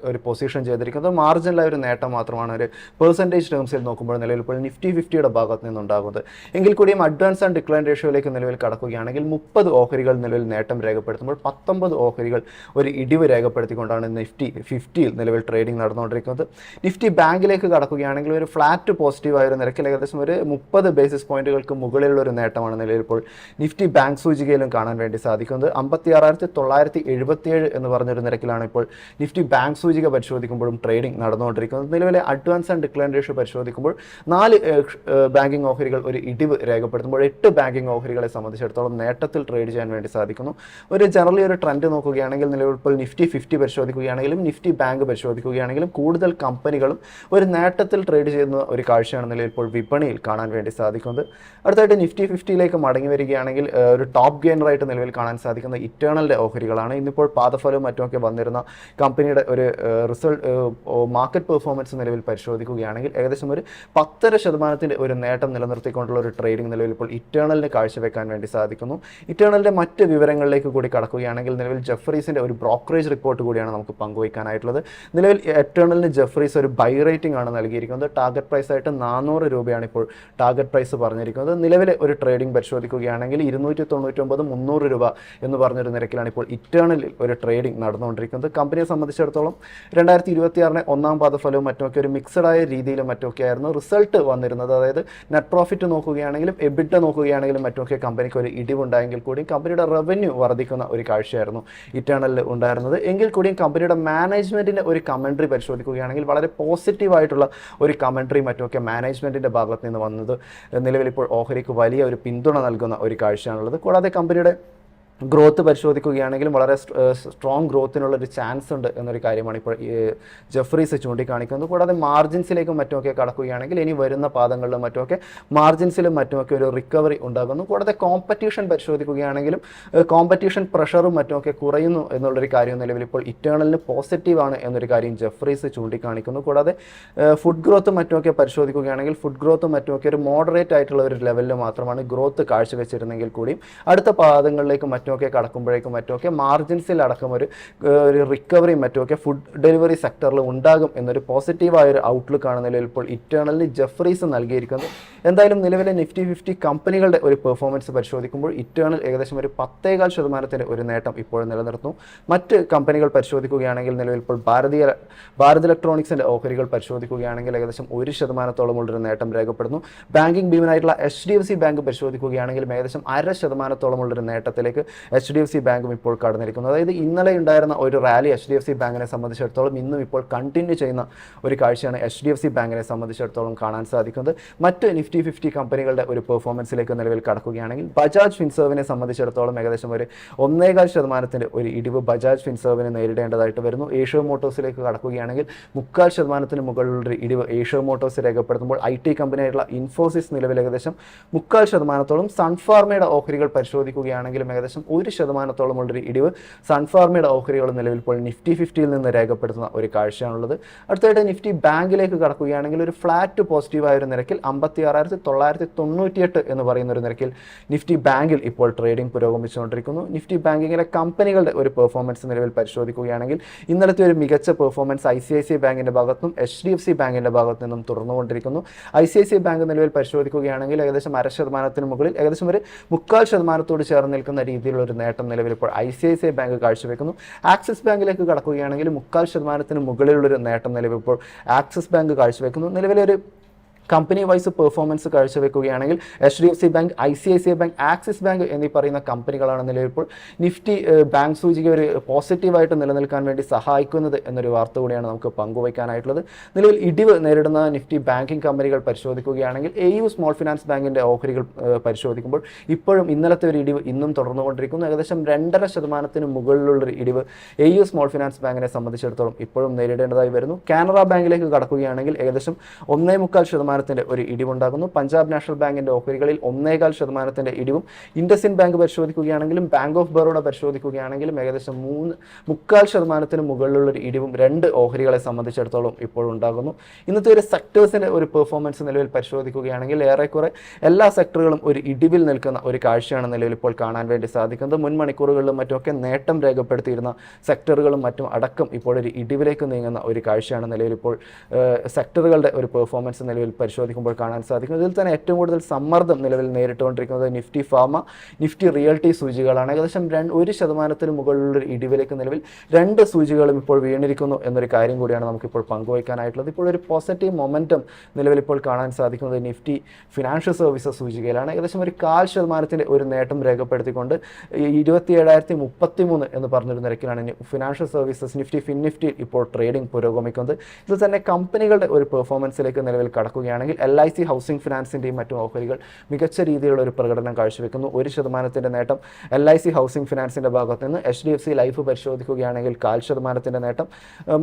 ഒരു പൊസിഷൻ ചെയ്തിരിക്കുന്നത്. മാർജിനലായ ഒരു നേട്ടം മാത്രമാണ് ഒരു പെർസെൻറ്റേജ് ടേംസിൽ നോക്കുമ്പോൾ നിലവിൽ ഇപ്പോൾ നിഫ്റ്റി 50യുടെ ഭാഗത്ത് നിന്നുണ്ടാകുന്നത്. എങ്കിൽ കൂടിയും അഡ്വാൻസ് ആൻഡ് ഡിക്ലൈൻ റേഷ്യോയിലേക്ക് നിലവിൽ കടക്കുകയാണെങ്കിൽ 30 ഓഹരികൾ നിലവിൽ നേട്ടം രേഖപ്പെടുത്തുമ്പോൾ 19 ഓഹരികൾ ഒരു ഇടിവ് രേഖപ്പെടുത്തിക്കൊണ്ടാണ് നിഫ്റ്റി 50യിൽ നിലവിൽ ട്രേഡിംഗ് നടന്നുകൊണ്ടിരിക്കുന്നത്. നിഫ്റ്റി ബാങ്കിലേക്ക് കടക്കുകയാണെങ്കിൽ ഒരു ഫ്ലാറ്റ് പോസിറ്റീവായ ഒരു നിരക്കിൽ ഏകദേശം ഒരു 30 ബേസിസ് പോയിന്റുകൾക്ക് മുകളിലുള്ള ഒരു നേട്ടമാണ് നിലവിൽ ഇപ്പോൾ നിഫ്റ്റി ബാങ്ക് സൂചികയിലും കാണാൻ വേണ്ടി സാധിക്കുന്നത്. 56,977 എന്ന് പറഞ്ഞൊരു നിരക്കിലാണ് ഇപ്പോൾ നിഫ്റ്റി ബാങ്ക് സൂചിക പരിശോധിക്കുമ്പോഴും ട്രേഡിംഗ് നടന്നുകൊണ്ടിരിക്കുന്നത്. നിലവിലെ അഡ്വാൻസ് ആൻഡ് ഡിക്ലൈൻ റേഷ്യോ പരിശോധിക്കുമ്പോൾ 4 ബാങ്കിങ് ഓഹരികൾ ഒരു ഇടിവ് രേഖപ്പെടുത്തുമ്പോൾ 8 ബാങ്കിങ് ഓഹരികളെ സംബന്ധിച്ചിടത്തോളം നേട്ടത്തിൽ ട്രേഡ് ചെയ്യാൻ വേണ്ടി സാധിക്കുന്നു. ജനറലി ഒരു ട്രെൻഡ് നോക്കുകയാണെങ്കിൽ നിലവിൽ ഇപ്പോൾ നിഫ്റ്റി 50 പരിശോധിക്കുകയാണെങ്കിലും നിഫ്റ്റി ബാങ്ക് പരിശോധിക്കുകയാണെങ്കിലും കൂടുതൽ കമ്പനികളും ഒരു നേട്ടത്തിൽ ട്രേഡ് ചെയ്യുന്ന ഒരു കാഴ്ചയാണ് നിലവിൽ ഇപ്പോൾ വിപണിയിൽ കാണാൻ വേണ്ടി സാധിക്കുന്നത്. അടുത്തായിട്ട് നിഫ്റ്റി 50യിലേക്ക് മടങ്ങി വരികയാണെങ്കിൽ ഒരു ടോപ്പ് ഗെയിനറായിട്ട് നിലവിൽ കാണാൻ സാധിക്കുന്ന ഇറ്റേണലിൻ്റെ ഓഹരികളാണ്. ഇന്നിപ്പോൾ പാദഫലവും മറ്റുമൊക്കെ വന്നിരുന്ന കമ്പനിയുടെ ഒരു മാർക്കറ്റ് പെർഫോമൻസ് നിലവിൽ പരിശോധിക്കുകയാണെങ്കിൽ ഏകദേശം ഒരു 10% ഒരു നേട്ടം നിലനിർത്തിക്കൊണ്ടുള്ള ഒരു ട്രേഡിംഗ് നിലവിൽ ഇപ്പോൾ ഇറ്റേണലിന് കാഴ്ചവെക്കാൻ വേണ്ടി സാധിക്കുന്നു. ഇറ്റേണലിൻ്റെ മറ്റ് വിവരങ്ങളിലേക്ക് കൂടി കടക്കുകയാണെങ്കിൽ നിലവിൽ ജെഫ്രീസിൻ്റെ ഒരു ബ്രോക്കറേജ് റിപ്പോർട്ട് കൂടിയാണ് നമുക്ക് പങ്കുവയ്ക്കാനായിട്ടുള്ളത്. നിലവിൽ ഇറ്റേണലിന് ജെഫ്രീസ് ഒരു ബൈ റേറ്റിംഗ് ആണ് നൽകിയിരിക്കുന്നത്. ടാർഗറ്റ് പ്രൈസ് ആയിട്ട് 400 രൂപയാണ് ഇപ്പോൾ ടാർഗറ്റ് പ്രൈസ് പറഞ്ഞിരിക്കുന്നത്. നിലവിലെ ഒരു ട്രേഡിംഗ് പരിശോധിക്കുകയാണെങ്കിൽ 299, 300 രൂപ എന്ന് പറഞ്ഞൊരു നിരക്കിലാണ് ഇപ്പോൾ ഇറ്റേണലിൽ ഒരു ട്രേഡിംഗ് നടന്നുകൊണ്ടിരിക്കുന്നത്. കമ്പനിയെ സംബന്ധിച്ചിടത്തോളം 2026 ഒന്നാം പാദഫലവും മറ്റുമൊക്കെ ഒരു മിക്സഡ് ആയ രീതിയിലും മറ്റുമൊക്കെ ആയിരുന്നു റിസൾട്ട് വന്നിരുന്നത്. അതായത് നെറ്റ് പ്രോഫിറ്റ് നോക്കുകയാണെങ്കിലും എബിറ്റ നോക്കുകയാണെങ്കിലും മറ്റുമൊക്കെ കമ്പനിക്ക് ഒരു ഇടിവുണ്ടായെങ്കിൽ കൂടിയും കമ്പനിയുടെ റവന്യൂ വർദ്ധിക്കുന്ന ഒരു കാഴ്ചയായിരുന്നു ഇറ്റേണലിൽ ഉണ്ടായിരുന്നത്. എങ്കിൽ കൂടിയും കമ്പനിയുടെ മാനേജ്മെൻറ്റിൻ്റെ ഒരു കമൻട്രി പരിശോധിക്കുകയാണെങ്കിൽ വളരെ പോസിറ്റീവായിട്ടുള്ള ഒരു കമൻട്രി മറ്റുമൊക്കെ മാനേജ്മെൻറ്റിൻ്റെ ഭാഗത്ത് നിന്ന് വന്നത് നിലവിൽ ഇപ്പോൾ ഓഹരിക്ക് വലിയ ഒരു പിന്തുണ നൽകുന്ന ഒരു കാഴ്ചയാണുള്ളത്. കൂടാതെ കമ്പനിയുടെ ഗ്രോത്ത് പരിശോധിക്കുകയാണെങ്കിലും വളരെ സ്ട്രോങ് ഗ്രോത്തിനുള്ളൊരു ചാൻസ് ഉണ്ട് എന്നൊരു കാര്യമാണ് ഇപ്പോൾ ജെഫ്രീസ് ചൂണ്ടിക്കാണിക്കുന്നത്. കൂടാതെ മാർജിൻസിലേക്കും മറ്റുമൊക്കെ കടക്കുകയാണെങ്കിൽ ഇനി വരുന്ന പാദങ്ങളിലും മറ്റുമൊക്കെ മാർജിൻസിലും മറ്റുമൊക്കെ ഒരു റിക്കവറി ഉണ്ടാകുന്നു. കൂടാതെ കോമ്പറ്റീഷൻ പരിശോധിക്കുകയാണെങ്കിലും കോമ്പറ്റീഷൻ പ്രഷറും മറ്റുമൊക്കെ കുറയുന്നു എന്നുള്ളൊരു കാര്യം നിലവിൽ ഇപ്പോൾ ഇറ്റേണലിന് പോസിറ്റീവാണ് എന്നൊരു കാര്യം ജെഫ്രീസ് ചൂണ്ടിക്കാണിക്കുന്നു. കൂടാതെ ഫുഡ് ഗ്രോത്തും മറ്റുമൊക്കെ പരിശോധിക്കുകയാണെങ്കിൽ ഫുഡ് ഗ്രോത്തും മറ്റുമൊക്കെ ഒരു മോഡറേറ്റ് ആയിട്ടുള്ള ഒരു ലെവലിൽ മാത്രമാണ് ഗ്രോത്ത് കാഴ്ചവെച്ചിരുന്നെങ്കിൽ കൂടിയും അടുത്ത പാദങ്ങളിലേക്ക് മറ്റുമൊക്കെ കടക്കുമ്പോഴേക്കും മറ്റുമൊക്കെ മാർജിൻസിൽ അടക്കം ഒരു റിക്കവറിയും മറ്റുമൊക്കെ ഫുഡ് ഡെലിവറി സെക്ടറിൽ ഉണ്ടാകും എന്നൊരു പോസിറ്റീവായ ഒരു ഔട്ട്ലുക്കാണ് നിലവിൽ ഇപ്പോൾ ഇറ്റേണലിന് ജെഫ്രീസ് നൽകിയിരിക്കുന്നത്. എന്തായാലും നിലവിലെ നിഫ്റ്റി 50 കമ്പനികളുടെ ഒരു പെർഫോമൻസ് പരിശോധിക്കുമ്പോൾ ഇറ്റേണൽ ഏകദേശം ഒരു 10.4% ഒരു നേട്ടം ഇപ്പോൾ നിലനിർത്തുന്നു. മറ്റ് കമ്പനികൾ പരിശോധിക്കുകയാണെങ്കിൽ നിലവിൽ ഇപ്പോൾ ഭാരത് ഇലക്ട്രോണിക്സിൻ്റെ ഓഹരികൾ പരിശോധിക്കുകയാണെങ്കിൽ ഏകദേശം 1%-ഓളമുള്ളൊരു നേട്ടം രേഖപ്പെടുന്നു. ബാങ്കിങ് ഭീമനായിട്ടുള്ള HDFC ബാങ്ക് പരിശോധിക്കുകയാണെങ്കിലും ഏകദേശം 0.5%-ഓളമുള്ളൊരു നേട്ടത്തിലേക്ക് HDFC ബാങ്കും ഇപ്പോൾ കടന്നിരിക്കുന്നു. അതായത് ഇന്നലെ ഉണ്ടായിരുന്ന ഒരു റാലി HDFC ബാങ്കിനെ സംബന്ധിച്ചിടത്തോളം ഇന്നും ഇപ്പോൾ കണ്ടിന്യൂ ചെയ്യുന്ന ഒരു കാഴ്ചയാണ് HDFC ബാങ്കിനെ സംബന്ധിച്ചിടത്തോളം കാണാൻ സാധിക്കുന്നത്. മറ്റ് നിഫ്റ്റി 50 കമ്പനികളുടെ ഒരു പെർഫോമൻസിലേക്ക് നിലവിൽ കടക്കുകയാണെങ്കിൽ ബജാജ് ഫിൻസർവിനെ സംബന്ധിച്ചിടത്തോളം ഏകദേശം ഒരു 1.25% ഒരു ഇടിവ് ബജാജ് ഫിൻസർവിനെ നേരിടേണ്ടതായിട്ട് വരുന്നു. ഏഷ്യ മോട്ടോഴ്സിലേക്ക് കടക്കുകയാണെങ്കിൽ 0.25% മുകളിലൊരു ഇടിവ് ഏഷ്യ മോട്ടോഴ്സ് രേഖപ്പെടുത്തുമ്പോൾ IT കമ്പനിയായിട്ടുള്ള ഇൻഫോസിസ് നിലവിൽ ഏകദേശം 0.25%-ഓളം സൺഫാർമയുടെ ഓഹരികൾ പരിശോധിക്കുകയാണെങ്കിലും ഏകദേശം 1%-ഓളമുള്ളൊരു ഇടിവ് സൺഫാർമയുടെ ഓഹരികൾ നിലവിൽ ഇപ്പോൾ നിഫ്റ്റി 50യിൽ നിന്ന് രേഖപ്പെടുത്തുന്ന ഒരു കാഴ്ചയാണുള്ളത്. അടുത്തായിട്ട് നിഫ്റ്റി ബാങ്കിലേക്ക് കടക്കുകയാണെങ്കിൽ ഒരു ഫ്ലാറ്റ് പോസിറ്റീവായ ഒരു നിരക്കിൽ 56,998 എന്ന് പറയുന്ന ഒരു നിരക്കിൽ നിഫ്റ്റി ബാങ്കിൽ ഇപ്പോൾ ട്രേഡിംഗ് പുരോഗമിച്ചുകൊണ്ടിരിക്കുന്നു. നിഫ്റ്റി ബാങ്കിങ്ങിലെ കമ്പനികളുടെ ഒരു പെർഫോമൻസ് നിലവിൽ പരിശോധിക്കുകയാണെങ്കിൽ ഇന്നലത്തെ ഒരു മികച്ച പെർഫോമൻസ് ICICI ബാങ്കിൻ്റെ ഭാഗത്തും HDFC ബാങ്കിൻ്റെ ഭാഗത്തു നിന്നും തുറന്നുകൊണ്ടിരിക്കുന്നു. ICICI ബാങ്ക് നിലവിൽ പരിശോധിക്കുകയാണെങ്കിൽ ഏകദേശം 0.5% മുകളിൽ ഏകദേശം ഒരു 0.25%-ഓട് ചേർന്ന് നിൽക്കുന്ന രീതിയിലുള്ള ഒരു നേട്ടം നിലവിൽ ഇപ്പോൾ ICICI ബാങ്ക് കാഴ്ചവെക്കുന്നു. ആക്സിസ് ബാങ്കിലേക്ക് കടക്കുകയാണെങ്കിൽ 0.5%-ന് മുകളിലുള്ളൊരു നേട്ടം നിലവിൽ ഇപ്പോൾ ആക്സിസ് ബാങ്ക് കാഴ്ചവെക്കുന്നു. നിലവിലെ ഒരു കമ്പനി വൈസ് പെർഫോമൻസ് കാഴ്ചവെക്കുകയാണെങ്കിൽ HDFC bank, ICICI bank, Axis bank എന്നീ പറയുന്ന കമ്പനികളാണ് നിലവിൽ ഇപ്പോൾ നിഫ്റ്റി ബാങ്ക് സൂചിക ഒരു പോസിറ്റീവായിട്ട് നിലനിൽക്കാൻ വേണ്ടി സഹായിക്കുന്നത് എന്നൊരു വാർത്ത കൂടിയാണ് നമുക്ക് പങ്കുവയ്ക്കാനായിട്ടുള്ളത്. നിലവിൽ ഇടിവ് നേരിടുന്ന നിഫ്റ്റി ബാങ്കിങ് കമ്പനികൾ പരിശോധിക്കുകയാണെങ്കിൽ AU സ്മോൾ ഫിനാൻസ് ബാങ്കിൻ്റെ ഓഹരികൾ പരിശോധിക്കുമ്പോൾ ഇപ്പോഴും ഇന്നലത്തെ ഒരു ഇടിവ് ഇന്നും തുടർന്നുകൊണ്ടിരിക്കുന്നു. ഏകദേശം 2.5%-ന് മുകളിലുള്ളൊരു ഇടിവ് AU സ്മോൾ ഫിനാൻസ് ബാങ്കിനെ സംബന്ധിച്ചിടത്തോളം ഇപ്പോഴും നേരിടേണ്ടതായി വരുന്നു. കാനറ ബാങ്കിലേക്ക് കടക്കുകയാണെങ്കിൽ ഏകദേശം 1.25% ശതമാനത്തിൻ്റെ ഒരു ഇടിവുണ്ടാകുന്നു. പഞ്ചാബ് നാഷണൽ ബാങ്കിൻ്റെ ഓഹരികളിൽ 1.25% ഇടിവും, ഇൻഡസിൻഡ് ബാങ്ക് പരിശോധിക്കുകയാണെങ്കിലും ബാങ്ക് ഓഫ് ബറോഡ പരിശോധിക്കുകയാണെങ്കിലും ഏകദേശം 3.25% മുകളിലുള്ള ഒരു ഇടിവും രണ്ട് ഓഹരികളെ സംബന്ധിച്ചിടത്തോളം ഇപ്പോൾ ഉണ്ടാകുന്നു. ഇന്നത്തെ ഒരു സെക്ടേഴ്സിൻ്റെ ഒരു പെർഫോമൻസ് നിലവിൽ പരിശോധിക്കുകയാണെങ്കിൽ ഏറെക്കുറെ എല്ലാ സെക്ടറുകളും ഒരു ഇടിവിൽ നിൽക്കുന്ന ഒരു കാഴ്ചയാണ് നിലവിൽ ഇപ്പോൾ കാണാൻ വേണ്ടി സാധിക്കുന്നത്. മുൻ മണിക്കൂറുകളിലും മറ്റുമൊക്കെ നേട്ടം രേഖപ്പെടുത്തിയിരുന്ന സെക്ടറുകളും മറ്റും അടക്കം ഇപ്പോൾ ഒരു ഇടിവിലേക്ക് നീങ്ങുന്ന ഒരു കാഴ്ചയാണ് നിലവിൽ ഇപ്പോൾ സെക്ടറുകളുടെ ഒരു പെർഫോമൻസ് നിലവിൽ പരിശോധിക്കുമ്പോൾ കാണാൻ സാധിക്കുന്നത്. ഇതിൽ തന്നെ ഏറ്റവും കൂടുതൽ സമ്മർദ്ദം നിലവിൽ നേരിട്ടുകൊണ്ടിരിക്കുന്നത് നിഫ്റ്റി ഫാർമ, നിഫ്റ്റി റിയൽറ്റി സൂചികകളാണ്. ഏകദേശം 1% മുകളിലുള്ള ഒരു ഇടിവിലേക്ക് നിലവിൽ രണ്ട് സൂചികളും ഇപ്പോൾ വീണിരിക്കുന്നു എന്നൊരു കാര്യം കൂടിയാണ് നമുക്കിപ്പോൾ പങ്കുവയ്ക്കാനായിട്ടുള്ളത്. ഇപ്പോൾ ഒരു പോസിറ്റീവ് മൊമെൻറ്റം നിലവിൽ ഇപ്പോൾ കാണാൻ സാധിക്കുന്നത് നിഫ്റ്റി ഫിനാൻഷ്യൽ സർവീസസ് സൂചികയിലാണ്. ഏകദേശം ഒരു 0.5% ഒരു നേട്ടം രേഖപ്പെടുത്തിക്കൊണ്ട് 27,033 എന്ന് പറഞ്ഞൊരു നിരക്കിലാണ് ഫിനാൻഷ്യൽ സർവീസസ് നിഫ്റ്റി ഫിൻനിഫ്റ്റി ഇപ്പോൾ ട്രേഡിംഗ് പുരോഗമിക്കുന്നത്. ഇതിൽ തന്നെ കമ്പനികളുടെ ഒരു പെർഫോമൻസിലേക്ക് നിലവിൽ കടക്കുകയാണെങ്കിൽ LIC ഹൗസിംഗ് ഫിനാൻസിൻ്റെയും മറ്റും ഓഹരികൾ മികച്ച രീതിയിലുള്ള ഒരു പ്രകടനം കാഴ്ചവെക്കുന്നു. 1% നേട്ടം LIC ഹൗസിംഗ് ഫിനാൻസിൻ്റെ ഭാഗത്ത് നിന്ന്. HDFC ലൈഫ് പരിശോധിക്കുകയാണെങ്കിൽ 0.5% നേട്ടം.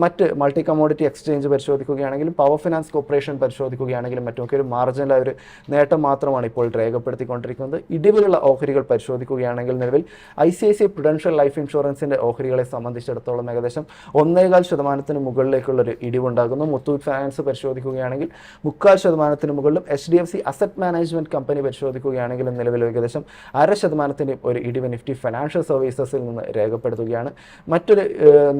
മറ്റ് മൾട്ടി കമ്മോഡിറ്റി എക്സ്ചേഞ്ച് പരിശോധിക്കുകയാണെങ്കിലും പവർ ഫിനാൻസ് കോർപ്പറേഷൻ പരിശോധിക്കുകയാണെങ്കിലും മറ്റുമൊക്കെ ഒരു മാർജിനലായ ഒരു നേട്ടം മാത്രമാണ് ഇപ്പോൾ രേഖപ്പെടുത്തിക്കൊണ്ടിരിക്കുന്നത്. ഇടിവിലുള്ള ഓഹരികൾ പരിശോധിക്കുകയാണെങ്കിൽ നിലവിൽ ICICI പ്രുഡൻഷ്യൽ ലൈഫ് ഇൻഷുറൻസിൻ്റെ ഓഹരികളെ സംബന്ധിച്ചിടത്തോളം ഏകദേശം 1.25% മുകളിലേക്കുള്ളൊരു ഇടിവുണ്ടാകുന്നു. മുത്തൂറ്റ് ഫൈനാൻസ് പരിശോധിക്കുകയാണെങ്കിൽ 3.25% മുകളിലും. HDFC അസറ്റ് മാനേജ്മെൻറ്റ് കമ്പനി പരിശോധിക്കുകയാണെങ്കിലും നിലവിൽ ഏകദേശം 0.5% ഒരു ഇടിവ് നിഫ്റ്റി ഫിനാൻഷ്യൽ സർവീസസിൽ നിന്ന് രേഖപ്പെടുത്തുകയാണ്. മറ്റൊരു